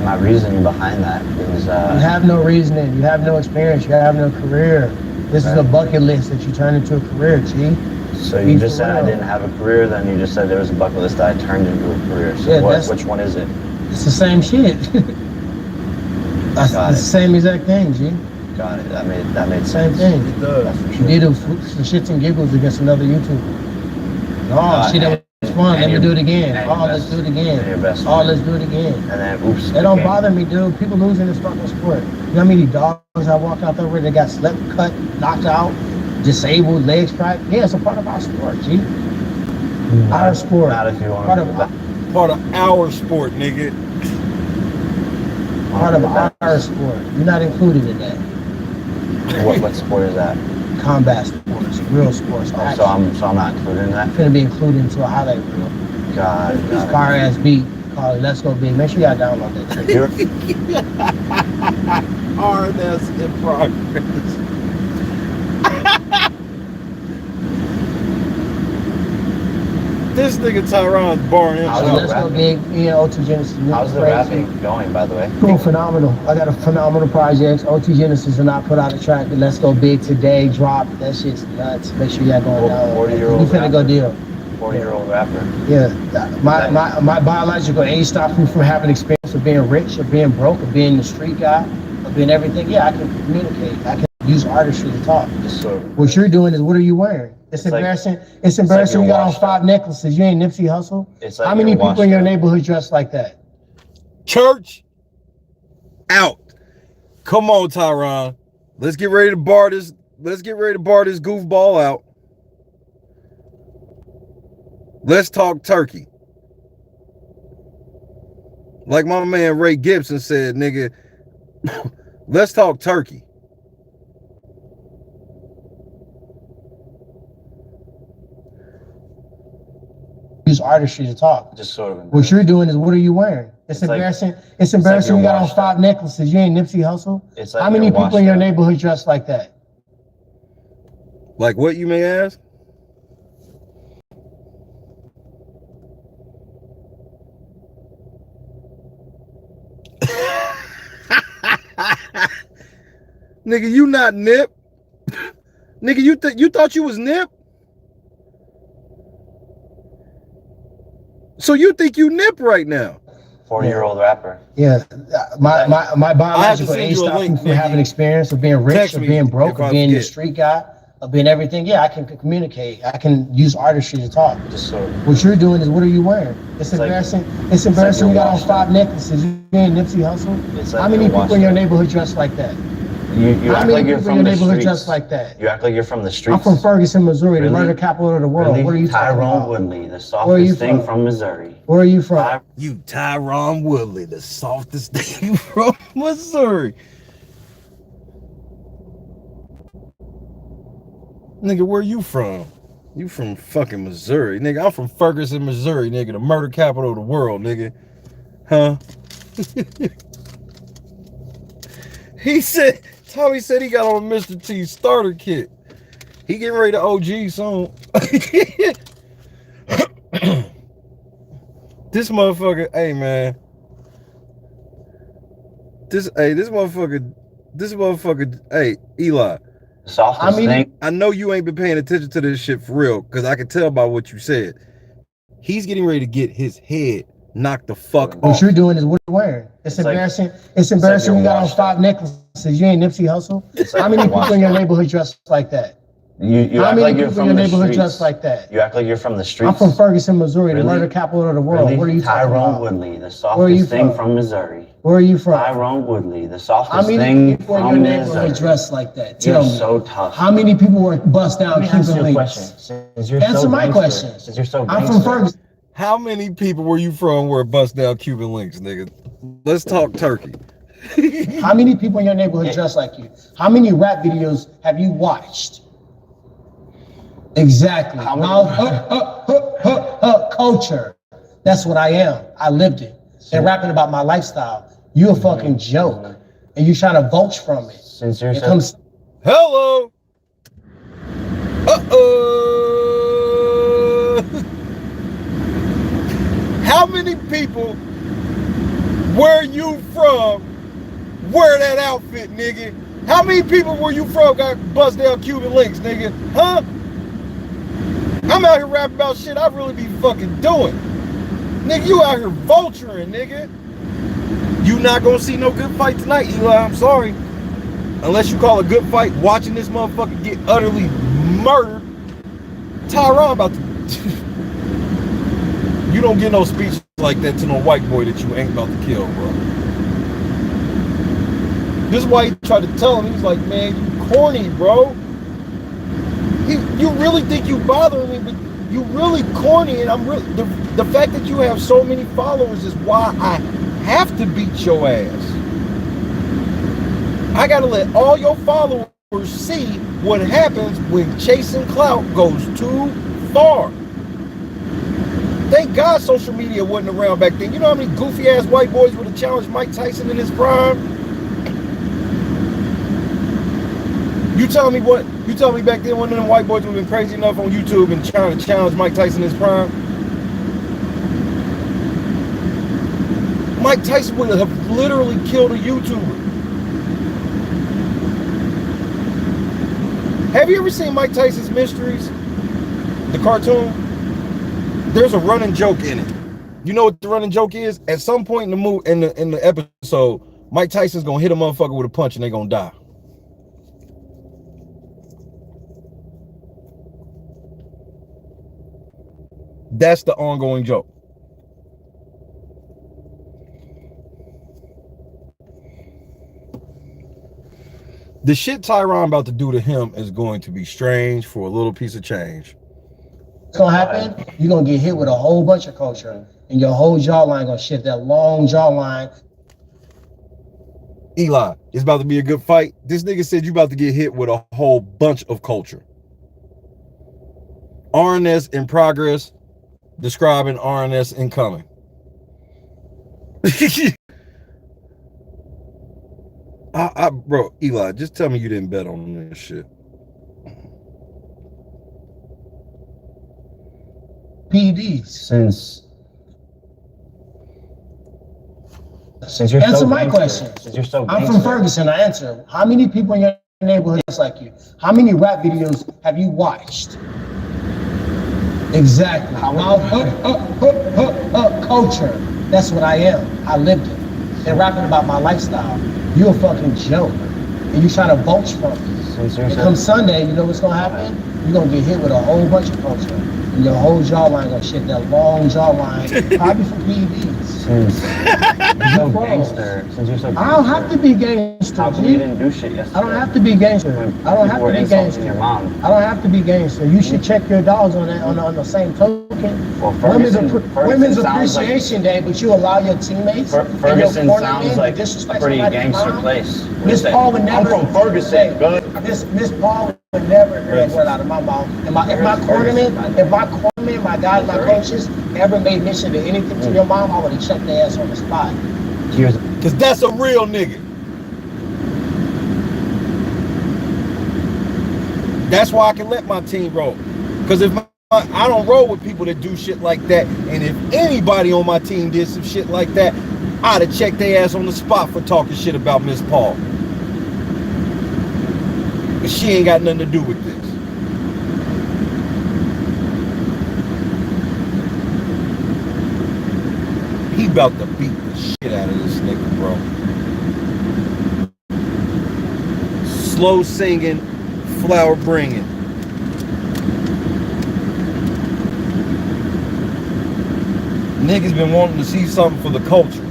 my reasoning behind that is You have no reasoning. You have no experience. You have no career. This is a bucket list that you turn into a career, G. so you just said I didn't have a career, then you just said there was a bucket list that I turned into a career. So Yeah, which one is it? It's the same shit. That's the same exact thing, G. Got it. That made Same sense. thing. It does. That's for You sure. did it for shits and giggles against another YouTuber. Oh, shit, that was fun. Let me do it again. Oh, let's do it again. Oh, let's do it again. And then, oops. It don't bother me, dude. People losing this fucking sport. You know how many dogs I walk out there where they got slept, cut, knocked out, disabled, leg striped? Yeah, it's a part of our sport, G. Our sport. Not if you want Part to. Part of our sport, nigga. Part of our sport. You're not included in that. What sport is that? Combat sports, real sports. Oh, so I'm not included in that. Finna be included into a highlight reel. Got it. This fire ass beat called it Let's Go Big. Make sure y'all download that shit. RNS in progress. This nigga Tyron's barring him. Let's Go Big, OT Genesis. How's the rapping going, by the way? Cool, phenomenal. I got a phenomenal project. OT Genesis and I put out a track that Let's Go Big today. Drop. That shit's nuts. Make sure y'all going down. 40-year-old You finna go deal. 40-year-old rapper. Yeah. My biological age stopped me from having experience of being rich or being broke or being the street guy or being everything. Yeah, I can communicate. I can use artistry to talk. What you're doing is, what are you wearing? It's embarrassing. It's embarrassing. You got on 5 necklaces. You ain't Nipsey Hussle. How many people in your neighborhood dress like that? Church out. Come on, Tyron. Let's get ready to bar this. Let's get ready to bar this goofball out. Let's talk turkey. Like my man Ray Gibson said, nigga, let's talk turkey. Use artistry to talk. Just sort of. What you're doing is, what are you wearing? It's embarrassing. It's embarrassing. You got on 5 necklaces. You ain't Nipsey Hussle. How many people in your neighborhood dress like that? Like what, you may ask? Nigga, you not Nip. Nigga, you thought you was Nip? So you think you Nip right now? 40-year-old rapper. Yeah, my biological age stopped me from having experience of being rich or being broke or being the street guy or being everything. Yeah, I can communicate. I can use artistry to talk. What you're doing is, what are you wearing? It's embarrassing. It's embarrassing. You got on 5 necklaces. You ain't Nipsey Hussle. How many people in your neighborhood dress like that? You act like you're from the streets. Just like that. You act like you're from the streets. I'm from Ferguson, Missouri, the murder capital of the world. Really? What are you talking Tyrone about? Woodley, the softest thing from Missouri. Where are you from? You Tyron Woodley, the softest thing from Missouri. Nigga, where you from? You from fucking Missouri. Nigga, I'm from Ferguson, Missouri, nigga, the murder capital of the world, nigga. Huh? Tommy said he got on a Mr. T starter kit. He getting ready to OG soon. This motherfucker, hey man. This motherfucker, hey, Eli. I know you ain't been paying attention to this shit for real, because I can tell by what you said. He's getting ready to get his head Knock the fuck What off. you're doing is what you're wearing. It's embarrassing. It's embarrassing. You got on 5 necklaces. You ain't Nipsey Hussle. How many people in your neighborhood dress like that? You How act many like you're people in from your the neighborhood streets. dress like that? You act like you're from the streets. I'm from Ferguson, Missouri, the Really? murder capital of the world. Really? What are you talking Tyrone about? Woodley, the Where are you softest thing from? from Missouri. Where are you from? Tyrone Woodley, the How softest many thing people in your from neighborhood Missouri. dress like that? You're Tell me. so tough. How many people were bust down Let me answer Cuban your links? question. Since you're Answer so my gangster, question. Since you're so I'm gangster. from Ferguson. How many people were you from where bust down Cuban links, nigga? Let's talk turkey. How many people in your neighborhood dress like you? How many rap videos have you watched? Exactly. How many- Culture. That's what I am. I lived it. And rapping about my lifestyle. You a fucking joke. And you trying to vulture from it. Since you're It so comes. Hello. How many people where you from wear that outfit, nigga? How many people where you from got bust down Cuban links, nigga? Huh? I'm out here rapping about shit I really be fucking doing. Nigga, you out here vulturing, nigga. You not gonna see no good fight tonight, Eli. I'm sorry. Unless you call a good fight watching this motherfucker get utterly murdered. Tyrone about to... You don't get no speech like that to no white boy that you ain't about to kill, bro. This is why he tried to tell him. He's like, man, you corny, bro. You really think you bothering me, but you really corny, and I'm really... The fact that you have so many followers is why I have to beat your ass. I gotta let all your followers see what happens when chasing clout goes too far. Thank God social media wasn't around back then. You know how many goofy ass white boys would have challenged Mike Tyson in his prime? You tell me what? You tell me back then one of them white boys would have been crazy enough on YouTube and trying to challenge Mike Tyson in his prime? Mike Tyson would have literally killed a YouTuber. Have you ever seen Mike Tyson's Mysteries? The cartoon? There's a running joke in it. You know what the running joke is? At some point in the episode, Mike Tyson's gonna hit a motherfucker with a punch and they're gonna die. That's the ongoing joke. The shit Tyrone about to do to him is going to be strange for a little piece of change. What's gonna happen? You're gonna get hit with a whole bunch of culture, and your whole jawline gonna shift. That long jawline. Eli, it's about to be a good fight. This nigga said you about to get hit with a whole bunch of culture. RNS in progress, describing RNS incoming. Bro, Eli, just tell me you didn't bet on this shit. PEDs. Since you're Answer so my gangster, question. Since you're so I'm gangster, from Ferguson. I answer. How many people in your neighborhood dress like you? How many rap videos have you watched? Exactly. Culture. That's what I am. I lived it. And rapping about my lifestyle. You a fucking joke. And you trying to vulture from it. And come Sunday, you know what's gonna happen? You're gonna get hit with a whole bunch of culture. And your whole jawline gonna shift. That long jawline. Probably from PEDs. Since you're so gangster, I don't have to be gangster. How come you didn't do shit yesterday? I don't have to be gangster. I don't have to be gangster. Your mom. I don't have to be gangster. You should check your dogs on that on the same token. Well, Women's Appreciation Day, but you allow your teammates. Ferguson sounds like a pretty gangster place. Miss Paul would never. I'm from Ferguson. Good. Miss Paul would never hear that word out of my mouth. If my cornermen, my guys, my coaches ever made mention to anything to your mom, I would have checked their ass on the spot. Cause that's a real nigga. That's why I can let my team roll. Cause if I don't roll with people that do shit like that, and if anybody on my team did some shit like that, I'd have checked their ass on the spot for talking shit about Miss Paul. But she ain't got nothing to do with this. about to beat the shit out of this nigga, bro. Slow singing, flower bringing. Niggas been wanting to see something for the culture.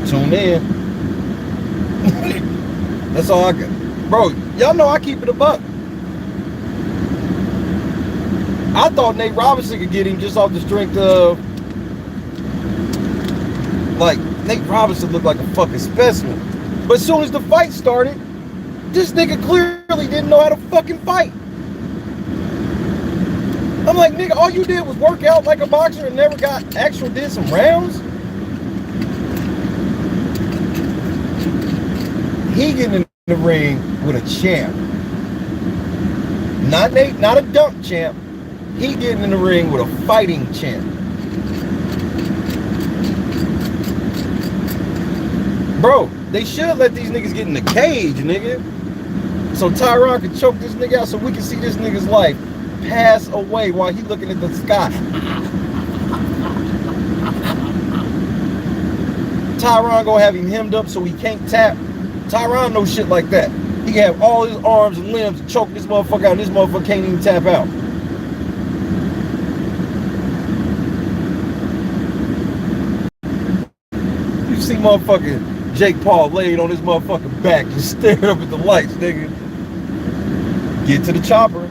Tune in. That's all I got. Bro, y'all know I keep it a buck. I thought Nate Robinson could get him just off the strength of, like, Nate Robinson looked like a fucking specimen. But as soon as the fight started, this nigga clearly didn't know how to fucking fight. I'm like, nigga, all you did was work out like a boxer and never did some rounds? He getting in the ring with a champ. Not a dunk champ. He getting in the ring with a fighting champ. Bro, they should let these niggas get in the cage, nigga. So Tyron can choke this nigga out so we can see this nigga's life pass away while he looking at the sky. Tyron gonna have him hemmed up so he can't tap. Tyron knows shit like that. He can have all his arms and limbs and choke this motherfucker out and this motherfucker can't even tap out. You see motherfucking Jake Paul laid on his motherfucking back just staring up at the lights, nigga. Get to the chopper.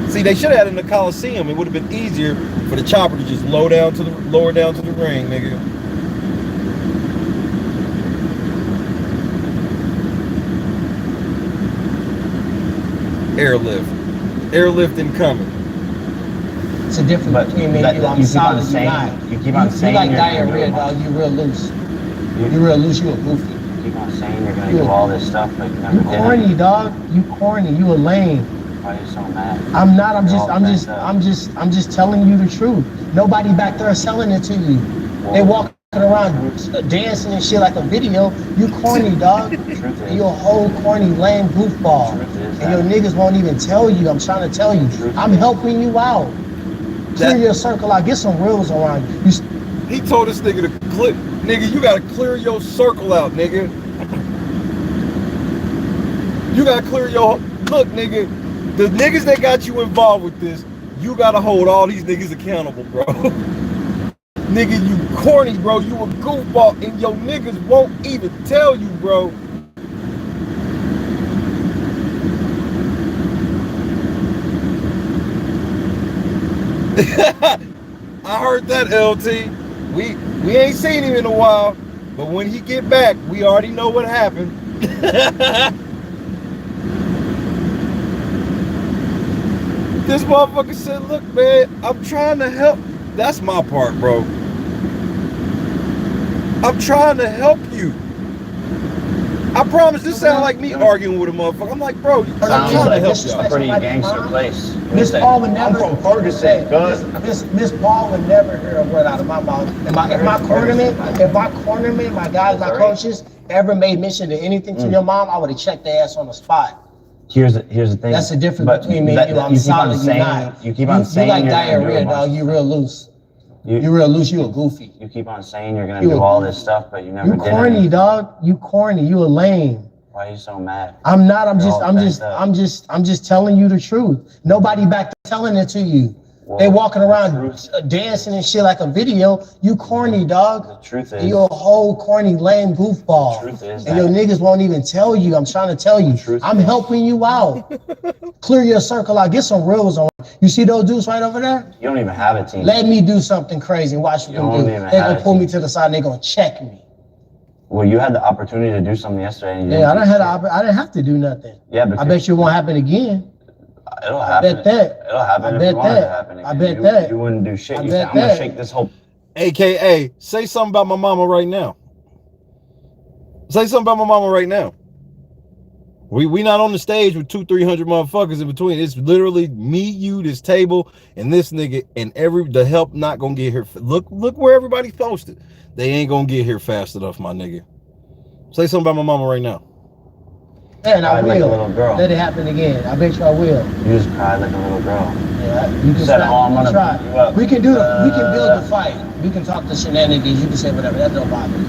See, they should have had it in the Coliseum. It would have been easier for the chopper to just lower down to the ring, nigga. Airlift incoming. It's a difference between me and you. I'm solid, you not. You keep on saying you like diarrhea, dog. You real loose. You real loose. You a goofy. You keep on saying you're gonna do all this stuff, but you never did. You corny, dog. You corny. You a lame. Why are you so mad? I'm not. I'm just telling you the truth. Nobody back there is selling it to you. Whoa. They walking around dancing and shit like a video. You corny, dog. You a whole corny, lame goofball. And your niggas won't even tell you. I'm trying to tell you. I'm helping you out. Clear your circle out. Get some rules around you. He told this nigga to clear. Nigga, you gotta clear your circle out, nigga. You gotta clear your. Look, nigga. The niggas that got you involved with this, you gotta hold all these niggas accountable, bro. Nigga, you corny, bro. You a goofball, and your niggas won't even tell you, bro. I heard that, LT. We ain't seen him in a while, but when he get back, we already know what happened. This motherfucker said, look, man, I'm trying to help. That's my part, bro. I'm trying to help you. I promise this sounds like me arguing with a motherfucker. I'm like, bro, I'm trying to help you. A pretty gangster place. Miss Paul would never. I'm from Ferguson, Miss Paul would never hear a word out of my mouth. If my cornerman, my guys, my coaches ever made mention to anything to your mom, I would have checked their ass on the spot. Here's the thing. That's the difference between me and you. I'm solid, you not. You keep on saying you like diarrhea, dog. You real loose. You real loose. You a goofy. You keep on saying you're gonna do all this stuff, but you never did. You corny, dog. You corny. You a lame. Why are you so mad? I'm not. I'm just telling you the truth. Nobody back there telling it to you. Whoa. They walking around dancing and shit like a video. You corny, dog. The truth is, you a whole corny, lame goofball. The truth is, and your niggas won't even tell you. I'm trying to tell you. I'm helping you out. Clear your circle out. Get some rules on. You see those dudes right over there? You don't even have a team. Let me do something crazy and watch what them do. They're gonna pull me to the side and they're gonna check me. Well, you had the opportunity to do something yesterday. And I didn't have to do nothing. Yeah, but I bet you it won't happen again. It'll happen. I bet that. It'll happen. I bet that. I bet that. You wouldn't do shit. You said, I'm gonna shake this whole. AKA, say something about my mama right now. Say something about my mama right now. We not on the stage with 200-300 motherfuckers in between. It's literally me, you, this table, and this nigga, and the help not gonna get here. Look where everybody's posted. They ain't gonna get here fast enough, my nigga. Say something about my mama right now. And I will. Like a little girl. Let it happen again. I bet you I will. You just cried like a little girl. Yeah, you can said, try. "Oh, I'm gonna try. beat you up." We can do we can build the fight. We can talk the shenanigans. You can say whatever. That don't bother me.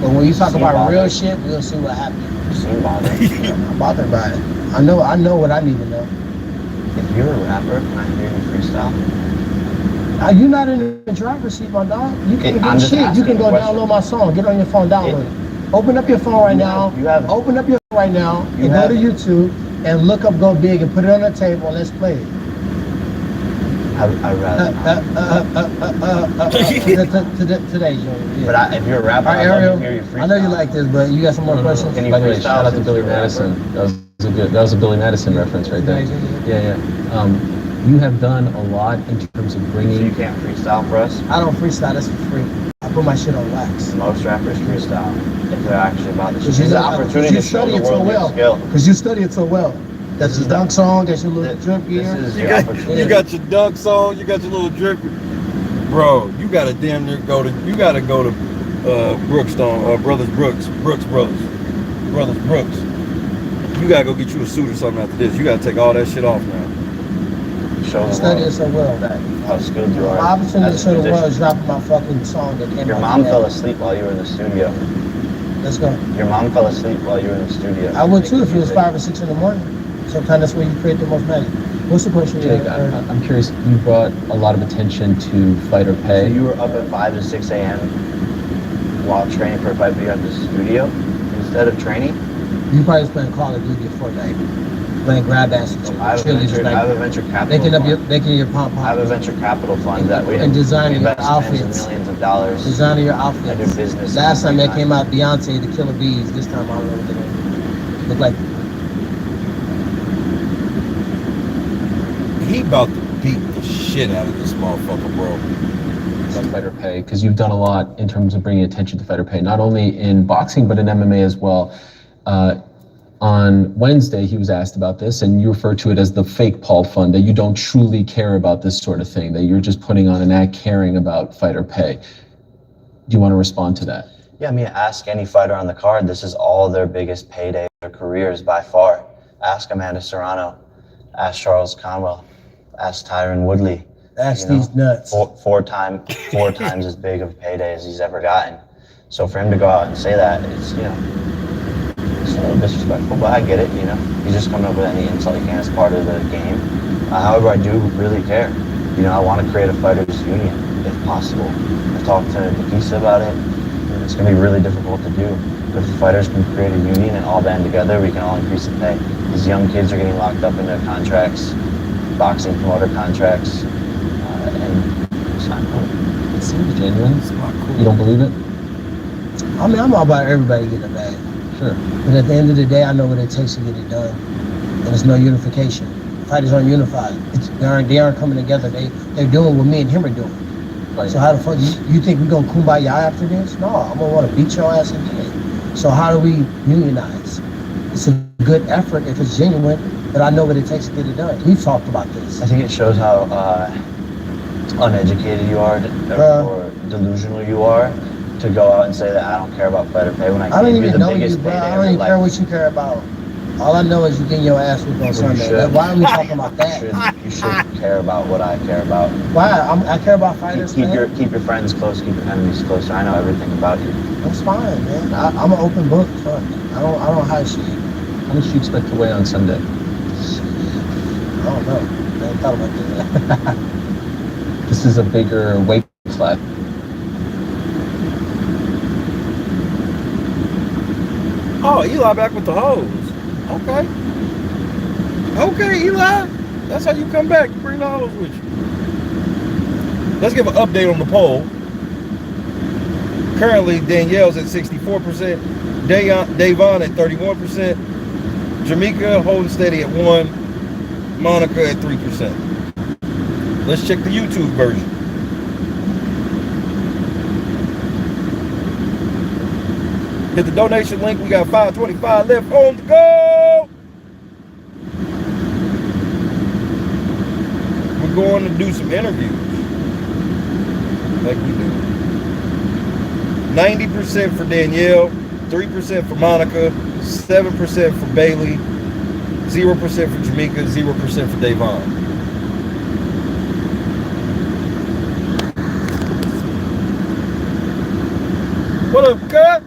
But when you talk Seem about real bothered. shit, we'll see what happens. You seem bothered. I'm bothered by it. I know what I need to know. If you're a rapper, can I hear you freestyle? You're not in the driver's seat, my dog. You can I'm get just shit. You asking can a go question. download my song. Get on your phone, download it. Open up your phone right now. Open up your phone right now and go to YouTube and look up Go Big and put it on the table and let's play it. I'd rather not. Today, Junior. But if you're a rapper, All right, I'd love Ariel, to hear you freestyle. I know you like this, but you got some more questions? Can you By the way, freestyle shout out to since Billy you're a rapper? Madison. That was a Billy Madison reference right there. Yeah. You have done a lot in terms of So bringing. you can't freestyle for us? I don't freestyle, that's for free. I put my shit on wax. Most rappers freestyle if they're actually about the shit. Because It's an opportunity to show the world your skill. Because you study it so well. That's your dunk song, that's your little drip here. This is your opportunity. You got your dunk song, you got your little drip. Bro, you gotta damn near go to Brookstone, Brothers Brooks. You gotta go get you a suit or something after this. You gotta take all that shit off now. Show the Study it world so well. that how skilled you are. My opportunity to as a show the world musician. is dropping my fucking song that came Your out mom today. fell asleep while you were in the studio. Let's go. Your mom fell asleep while you were in the studio. I would too if it was 5 or 6 in the morning. Sometimes that's when you create the most magic. What's the question? Jake, I'm curious. You brought a lot of attention to fighter So pay. you were up at 5 to 6 a.m. while training for a fight, but you're at the studio instead of training? You probably was playing Call of Duty at Fortnite. Playing grab ass and I have a venture capital making your pom pom. I have a venture capital fund that we And designing your invest tens outfits. of millions of dollars. Designing your I outfits. do business. Last time that came out, Beyonce, The Killer Bees. This time I don't know what they're doing. Look like He about to beat the shit out of this motherfucker, bro. Fighter pay, because you've done a lot in terms of bringing attention to fighter pay, not only in boxing but in MMA as well. On Wednesday, he was asked about this, and you referred to it as the fake Paul fund, that you don't truly care about this sort of thing, that you're just putting on an act caring about fighter pay. Do you want to respond to that? Yeah, I mean, ask any fighter on the card. This is all their biggest payday of their careers by far. Ask Amanda Serrano. Ask Charles Conwell. Ask Tyron Woodley. Ask these nuts. Four times as big of a payday as he's ever gotten. So for him to go out and say that, it's, it's a little disrespectful, but I get it, He's just coming up with any insult he can as part of the game. However, I do really care. I want to create a fighters union, if possible. I talked to Nikisa about it. It's going to be really difficult to do. But if the fighters can create a union and all band together, we can all increase the pay. These young kids are getting locked up in their contracts, boxing promoter contracts, and it's not cool. It seems genuine. It's not cool. You don't believe it? I mean, I'm all about everybody getting a bag. Sure. But at the end of the day, I know what it takes to get it done. And there's no unification. Fighters aren't unified. They aren't coming together. They're doing what me and him are doing. Right. So how the fuck, you think we're gonna kumbaya after this? No, I'm gonna wanna beat your ass again. So how do we unionize? It's a good effort if it's genuine, but I know what it takes to get it done. We've talked about this. I think it shows how uneducated you are or delusional you are to go out and say that I don't care about fighter pay when I don't gave you even the know you, biggest bro. payday I of don't your even care life. what you care about. All I know is you getting your ass whipped on Sunday. should. Why are we talking about that? You should care about what I care about. Why? I care about fighters. Keep your friends close, keep your enemies closer. I know everything about you. That's fine, man. I'm an open book. Fuck. I don't hide shit. How much do you expect to weigh on Sunday? I don't know. I ain't thought about that. This is a bigger weight class. Oh, Eli back with the hose. Okay, Eli. That's how you come back. You bring the hose with you. Let's give an update on the poll. Currently, Danielle's at 64%, Davon at 31%, Jamaica holding steady at 1%, Monica at 3%. Let's check the YouTube version. Hit the donation link. We got $5.25 left on the go. We're going to do some interviews like we do. 90% for Danielle, 3% for Monica, 7% for Bailey, 0% for Jamaica, 0% for Davon. What up, cut?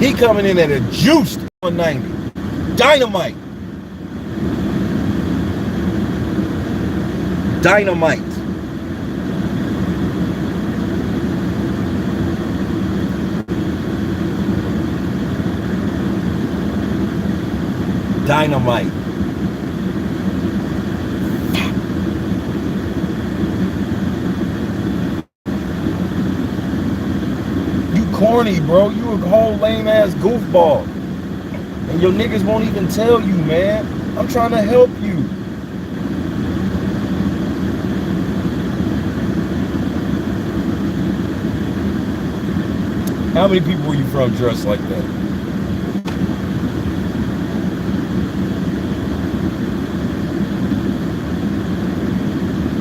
He coming in at a juiced 190. Dynamite. Dynamite. Dynamite. You corny, bro. You a whole lame ass goofball. And your niggas won't even tell you, man. I'm trying to help you. How many people were you from dressed like that?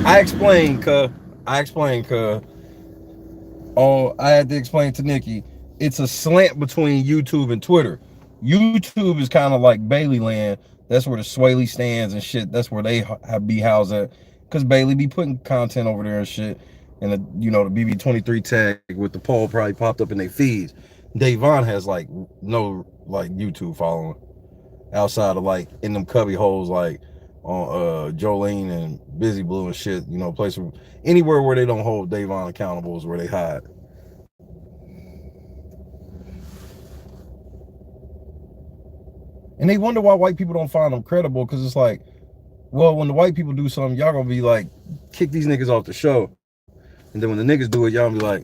I explained, cuz. Oh, I had to explain to Nikki. It's a slant between YouTube and Twitter. YouTube is kind of like Bailey land. That's where the Swaley stands and shit. That's where they be housed at. Because Bailey be putting content over there and shit. And the, you know, the BB23 tag with the poll probably popped up in their feeds. Davon has like no like YouTube following outside of like in them cubby holes like on Jolene and Busy Blue and shit, you know, place where, anywhere where they don't hold Davon accountable is where they hide. And they wonder why white people don't find them credible, because it's like, well, when the white people do something, y'all gonna be like, kick these niggas off the show. And then when the niggas do it, y'all be like,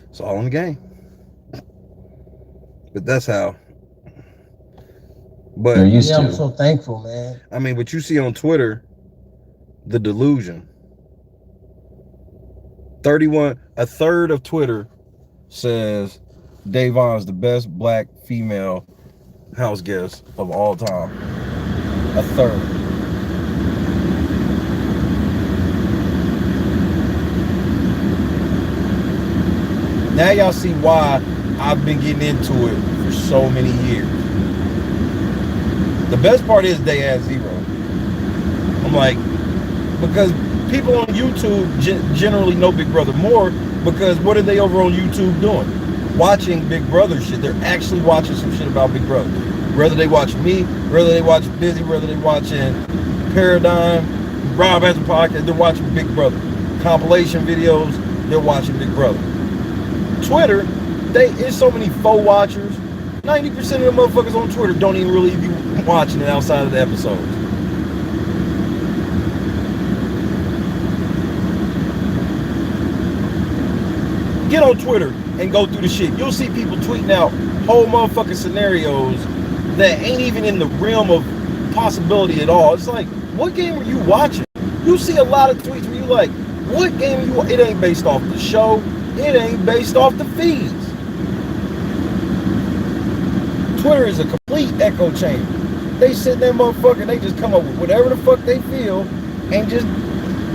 it's all in the game. But that's how. But yeah, I'm so thankful, man. I mean, what you see on Twitter, the delusion. A third of Twitter says Davon's the best black female house guest of all time. A third. Now y'all see why I've been getting into it for so many years. The best part is they add zero. I'm like, because people on YouTube generally know Big Brother more, because what are they over on YouTube doing? Watching Big Brother shit. They're actually watching some shit about Big Brother. Whether they watch me, whether they watch Busy, whether they watching Paradigm, Rob has a podcast, they're watching Big Brother. Compilation videos, they're watching Big Brother. Twitter, there's so many faux watchers. 90% of the motherfuckers on Twitter don't even really be watching it outside of the episodes. Get on Twitter and go through the shit. You'll see people tweeting out whole motherfucking scenarios that ain't even in the realm of possibility at all. It's like, what game are you watching? You see a lot of tweets where you like, what game are you? It ain't based off the show. It ain't based off the feeds. Twitter is a complete echo chamber. They sit there, motherfucker, they just come up with whatever the fuck they feel, and just,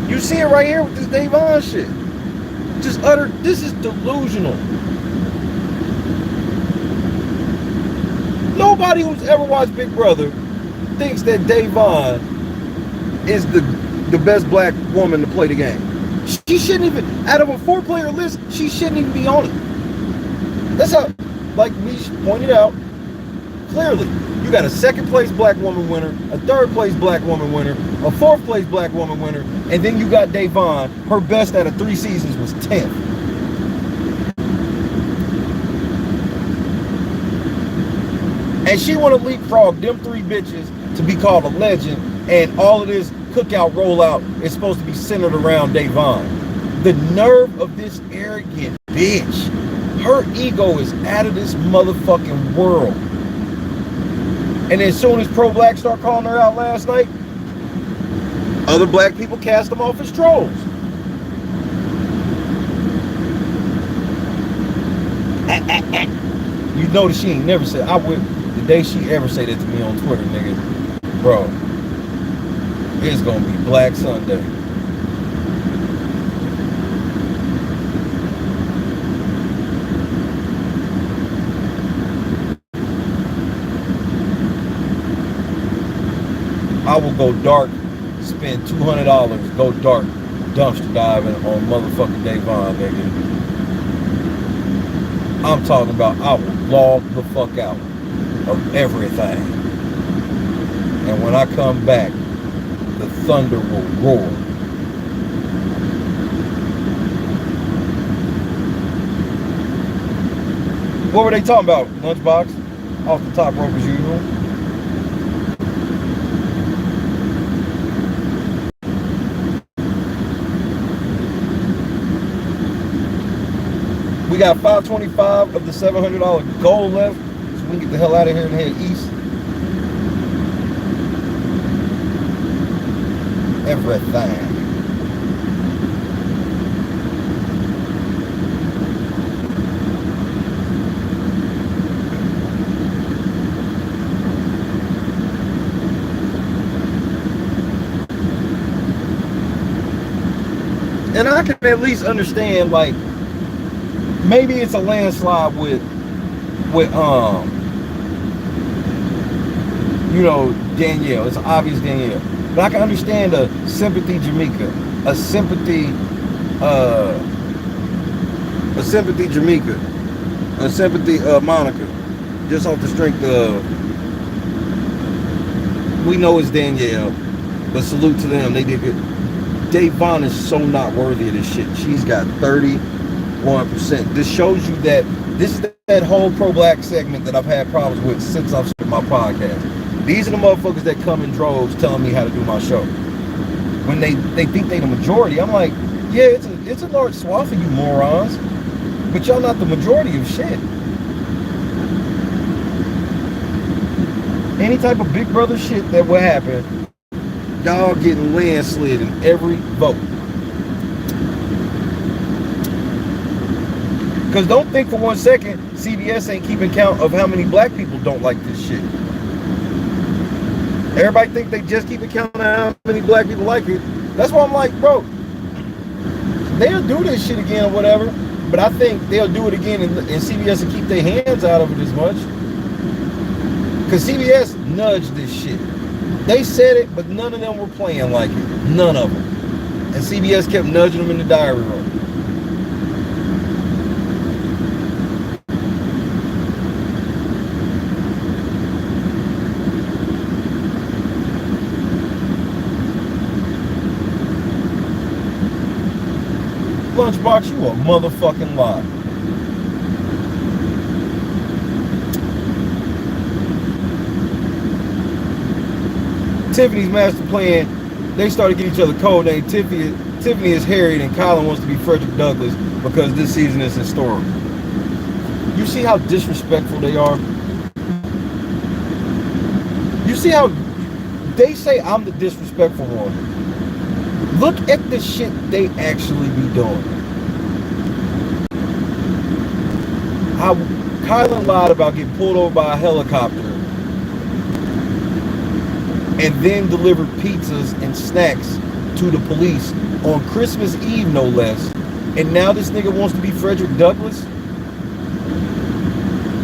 you see it right here with this Davon shit. Just utter, this is delusional. Nobody who's ever watched Big Brother thinks that Davon is the best black woman to play the game. She shouldn't even, out of a 4-player list, she shouldn't even be on it. That's how, like we pointed out, clearly, you got a 2nd place black woman winner, a 3rd place black woman winner, a 4th place black woman winner, and then you got Davon, her best out of 3 seasons was 10th. And she want to leapfrog them 3 bitches to be called a legend, and all of this cookout rollout is supposed to be centered around Davon. The nerve of this arrogant bitch. Her ego is out of this motherfucking world. And as soon as pro-black start calling her out last night, other black people cast them off as trolls. You notice she ain't never said, I would, the day she ever say that to me on Twitter, nigga, bro, it's gonna be Black Sunday. I will go dark, spend $200, go dark, dumpster diving on motherfucking Davon, nigga. I'm talking about I will log the fuck out of everything. And when I come back, the thunder will roar. What were they talking about? Lunchbox? Off the top rope as usual. We got 525 of the $700 gold left, so we can get the hell out of here and head east. Everything. And I can at least understand, like, maybe it's a landslide with you know, Danielle. It's obvious Danielle. But I can understand a sympathy Jamaica, a sympathy Monica, just off the strength of, we know it's Danielle, but salute to them. They did good. Dave Vaughn is so not worthy of this shit. She's got 31%. This shows you that this is that whole pro-black segment that I've had problems with since I've started my podcast. These are the motherfuckers that come in droves telling me how to do my show. When they think they the majority, I'm like, yeah, it's a large swath of you morons, but y'all not the majority of shit. Any type of big brother shit that will happen, y'all getting landslid in every vote. Because don't think for 1 second CBS ain't keeping count of how many black people don't like this shit. Everybody think they just keep count of how many black people like it. That's why I'm like, bro, they'll do this shit again or whatever, but I think they'll do it again and CBS will keep their hands out of it as much. Because CBS nudged this shit. They said it, but none of them were playing like it. None of them. And CBS kept nudging them in the diary room. Lunchbox, you a motherfucking lie. Tiffany's master plan, they started getting each other code name. Tiffany is Harriet and Colin wants to be Frederick Douglass because this season is historical. You see how disrespectful they are? You see how they say I'm the disrespectful one? Look at the shit they actually be doing. How Kylan lied about getting pulled over by a helicopter and then delivered pizzas and snacks to the police on Christmas Eve, no less. And now this nigga wants to be Frederick Douglass?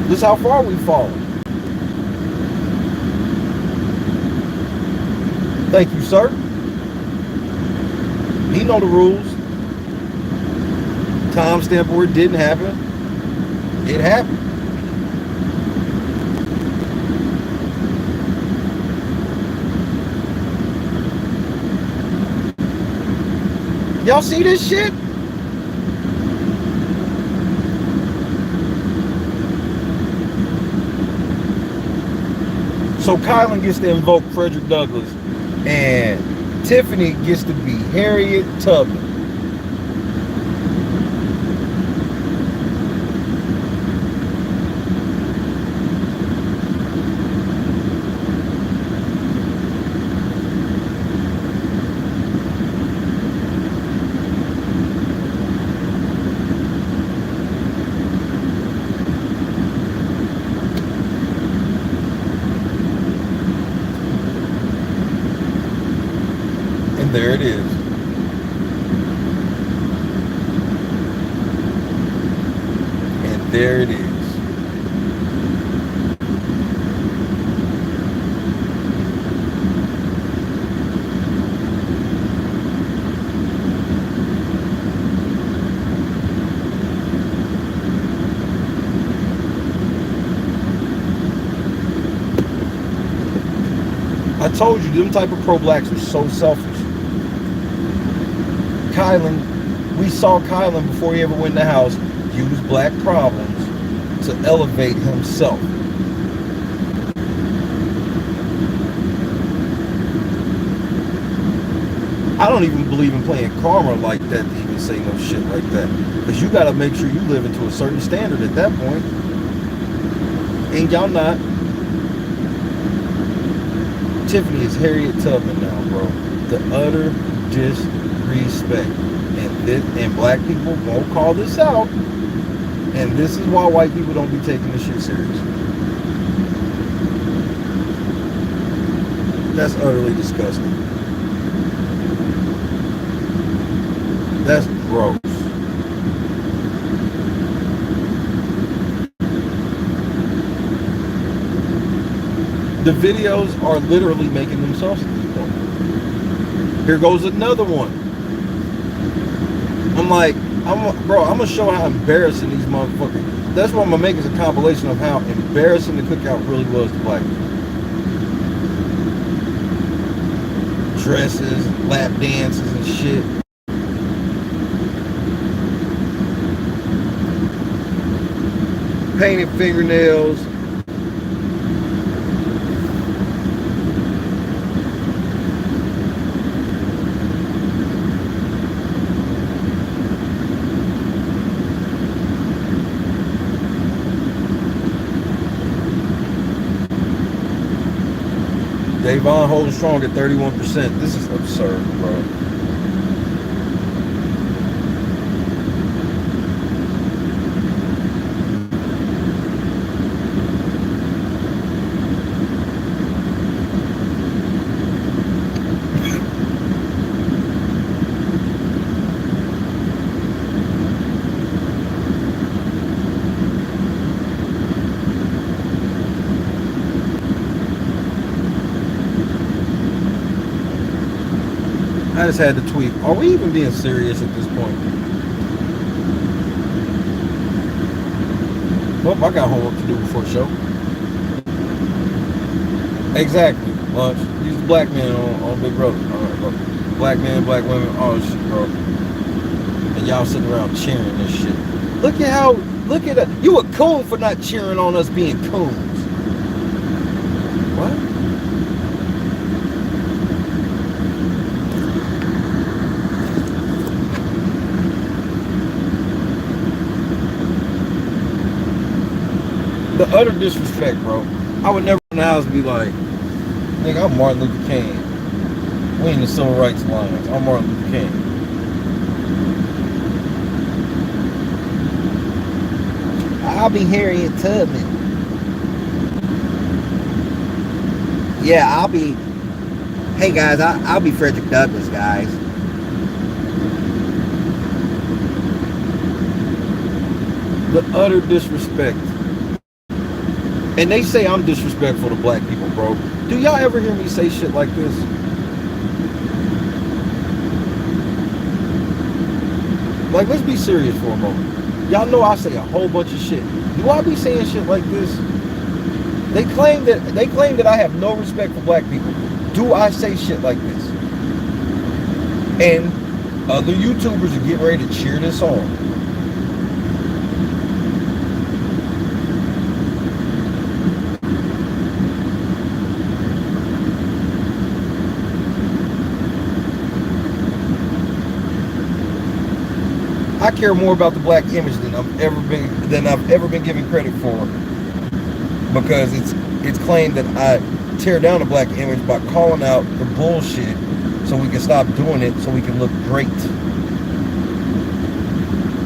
This is how far we've fallen. Thank you, sir. He know the rules. Timestamp where it didn't happen. It happened. Y'all see this shit? So Kylan gets to invoke Frederick Douglass and Tiffany gets to be Harriet Tubman. There it is. And there it is. told you, them type of pro-blacks are so selfish. Kylan, we saw Kylan before he ever went in the house use black problems to elevate himself. I don't even believe in playing karma like that to even say no shit like that. Because you got to make sure you live into a certain standard at that point. And y'all not. Tiffany is Harriet Tubman now, bro. The utter disrespect. And black people won't call this out. And this is why white people don't be taking this shit serious. That's utterly disgusting. That's gross. The videos are literally making themselves at this point. Here goes another one. I'm like, I'm gonna show how embarrassing these motherfuckers. That's what I'm gonna make is a compilation of how embarrassing the cookout really was to black people. Dresses, lap dances and shit. Painted fingernails. Davon holding strong at 31%. This is absurd, bro. I just had to tweet. Are we even being serious at this point? Well, I got homework to do before the show. Exactly. Lunch. He's the black man on Big Brother. All right, bro. Black men, black women, all this shit, bro. And y'all sitting around cheering this shit. Look at that. You a coon for not cheering on us being coons. What? The utter disrespect, bro. I would never in the house be like, nigga, I'm Martin Luther King. We in the Civil Rights Alliance. I'm Martin Luther King. I'll be Harriet Tubman. Yeah, I'll be. Hey guys, I'll be Frederick Douglass, guys. The utter disrespect. And they say I'm disrespectful to black people, bro. Do y'all ever hear me say shit like this? Like, let's be serious for a moment. Y'all know I say a whole bunch of shit. Do I be saying shit like this? They claim that I have no respect for black people. Do I say shit like this? And other YouTubers are getting ready to cheer this on. I care more about the black image than I've ever been given credit for, because it's claimed that I tear down the black image by calling out the bullshit so we can stop doing it so we can look great.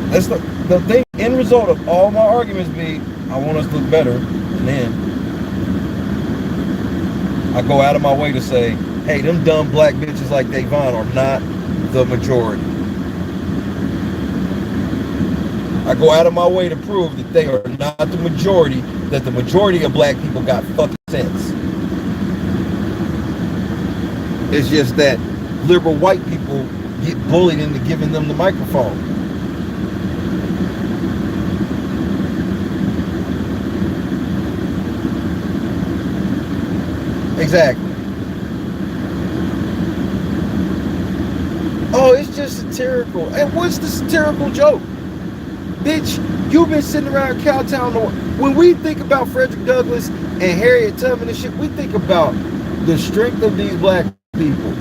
That's the thing. End result of all my arguments be, I want us to look better, and then I go out of my way to say, hey, them dumb black bitches like Davon are not the majority. I go out of my way to prove that they are not the majority, that the majority of black people got fucking sense. It's just that liberal white people get bullied into giving them the microphone. Exactly. Oh, it's just satirical. And what's the satirical joke? Bitch, you've been sitting around Cowtown. When we think about Frederick Douglass and Harriet Tubman and shit, we think about the strength of these black people.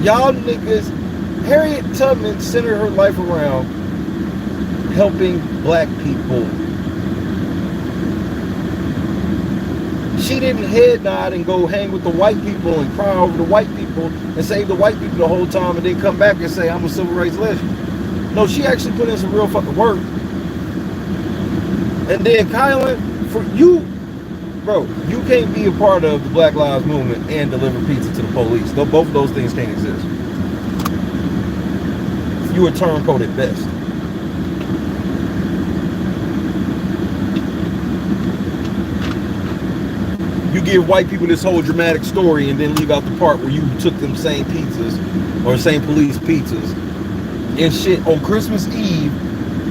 Y'all niggas, Harriet Tubman centered her life around helping black people. She didn't head nod and go hang with the white people and cry over the white people and save the white people the whole time and then come back and say, I'm a civil rights legend. No, she actually put in some real fucking work. And then Kylan, for you, bro, you can't be a part of the Black Lives Movement and deliver pizza to the police. Both of those things can't exist. You a turncoat at best. You give white people this whole dramatic story and then leave out the part where you took them same pizzas or same police pizzas and shit on Christmas Eve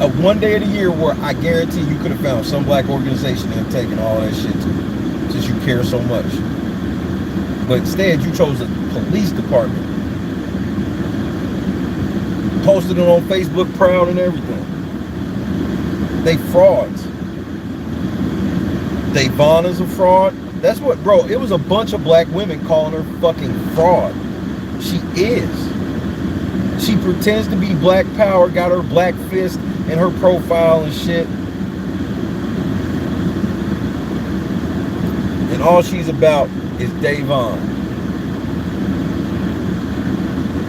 of one day of the year where I guarantee you could have found some black organization and taken all that shit to, since you care so much. But instead you chose a police department. Posted it on Facebook proud and everything. They frauds. Davon is a fraud. That's what, bro, it was a bunch of black women calling her fucking fraud. She is. She pretends to be black power, got her black fist in her profile and shit. And all she's about is Davon.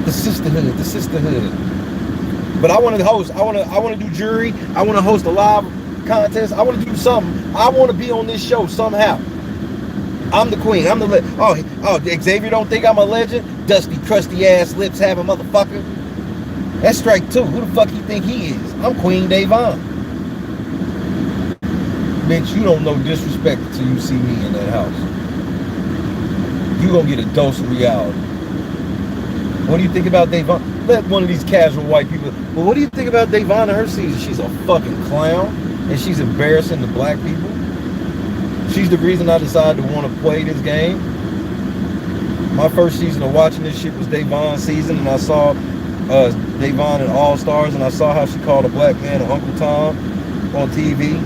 The sisterhood, the sisterhood. But I want to host, I want to do jury, I want to host a live contest, I want to do something. I want to be on this show somehow. I'm the queen. I'm the oh Xavier don't think I'm a legend? Dusty, crusty ass lips having motherfucker. That's strike two. Who the fuck you think he is? I'm Queen Davon. Bitch, you don't know disrespect until you see me in that house. You gonna get a dose of reality. What do you think about Davon? Let one of these casual white people. Well, what do you think about Davon and her season? She's a fucking clown and she's embarrassing the black people. She's the reason I decided to want to play this game. My first season of watching this shit was Davon's season, and I saw Davon in All Stars, and I saw how she called a black man Uncle Tom on TV.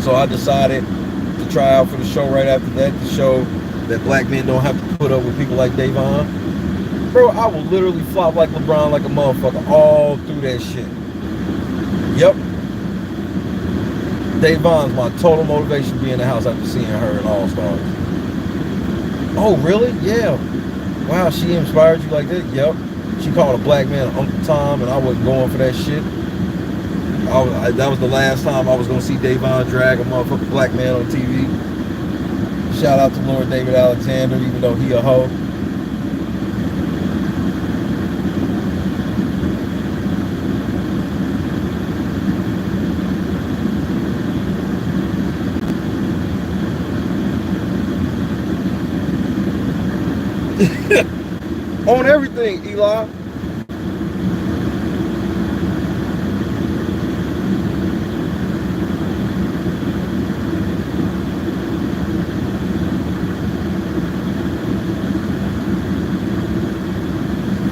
So I decided to try out for the show right after that, to show that black men don't have to put up with people like Davon. Bro, I will literally flop like LeBron like a motherfucker all through that shit. Yep. Davon's my total motivation to be in the house after seeing her in All Stars. Oh, really? Yeah. Wow, she inspired you like that? Yep. She called a black man Uncle Tom, and I wasn't going for that shit. That was the last time I was going to see Davon drag a motherfucking black man on TV. Shout out to Lord David Alexander, even though he a hoe. On everything, Eli.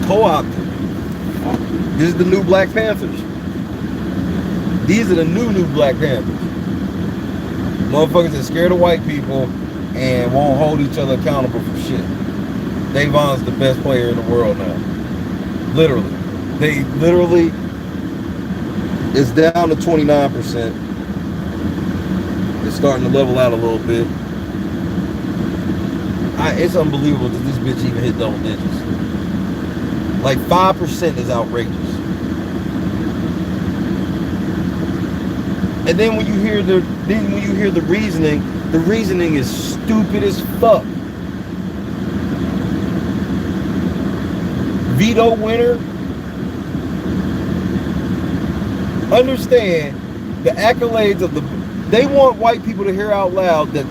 Co-opted. This is the new Black Panthers. These are the new Black Panthers. Motherfuckers that scared of white people and won't hold each other accountable for shit. Davon's the best player in the world now. Literally. They literally, it's down to 29%. It's starting to level out a little bit. It's unbelievable that this bitch even hit double digits. Like 5% is outrageous. And then when you hear the reasoning is stupid as fuck. Veto winner. Understand the accolades of they want white people to hear out loud that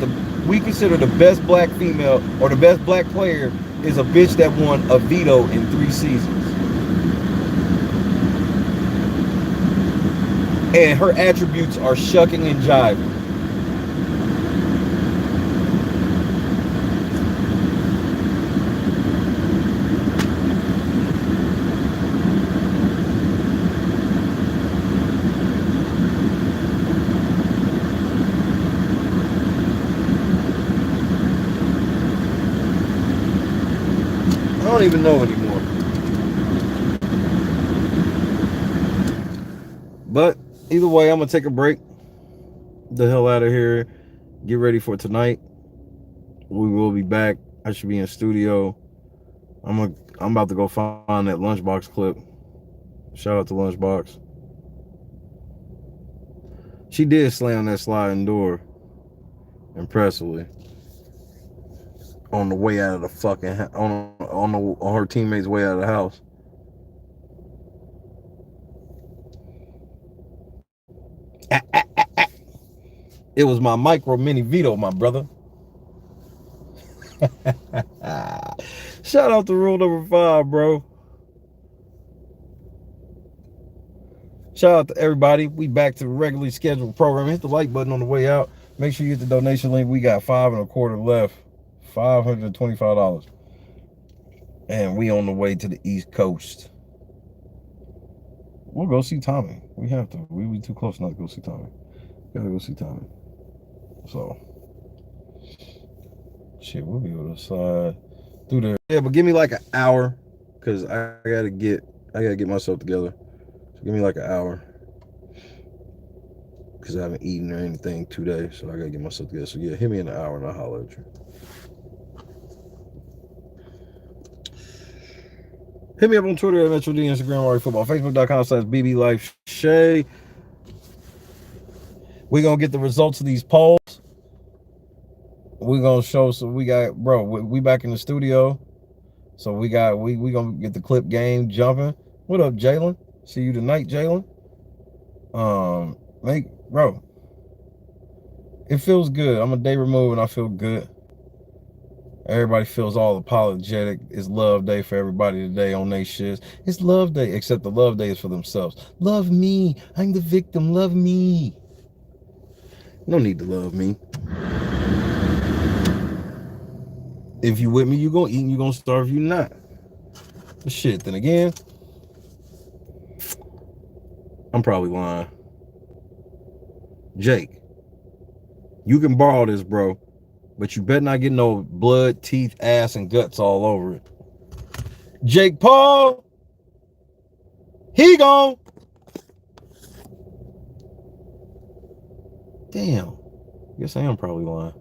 we consider the best black female or the best black player is a bitch that won a veto in 3 seasons. And her attributes are shucking and jiving. even know anymore. But either way, I'm gonna take a break. The hell out of here. Get ready for tonight. We will be back. I should be in studio. I'm about to go find that Lunchbox clip. Shout out to Lunchbox. She did slam that sliding door impressively on the way out of the fucking on her teammate's way out of the house. It was my micro mini veto, my brother. Shout out to rule number 5, bro. Shout out to everybody. We back to the regularly scheduled program. Hit the like button on the way out. Make sure you hit the donation link. We got $5.25 left. $525. And we on the way to the East Coast. We'll go see Tommy. We have to. We be too close not to go see Tommy. Gotta go see Tommy. So shit, we'll be able to slide through there. Yeah, but give me like an hour, cause I gotta get myself together. So give me like an hour, cause I haven't eaten or anything today, so I gotta get myself together. So yeah, hit me in an hour and I'll holler at you. Hit me up on Twitter at Metro D, Instagram, Warrior Football, Facebook.com/BBLifeShay. We're gonna get the results of these polls. We're gonna show, so we got, bro, we back in the studio. So we gonna get the clip game jumping. What up, Jalen? See you tonight, Jalen. Bro, it feels good. I'm a day removed and I feel good. Everybody feels all apologetic. It's love day for everybody today on their shits. It's love day, except the love day is for themselves. Love me. I'm the victim. Love me. No need to love me. If you with me, you gonna eat and you gonna starve. You not. But shit, then again, I'm probably lying. Jake, you can borrow this, bro, but you better not get no blood, teeth, ass, and guts all over it. Jake Paul, he gone. Damn. Guess I am probably lying.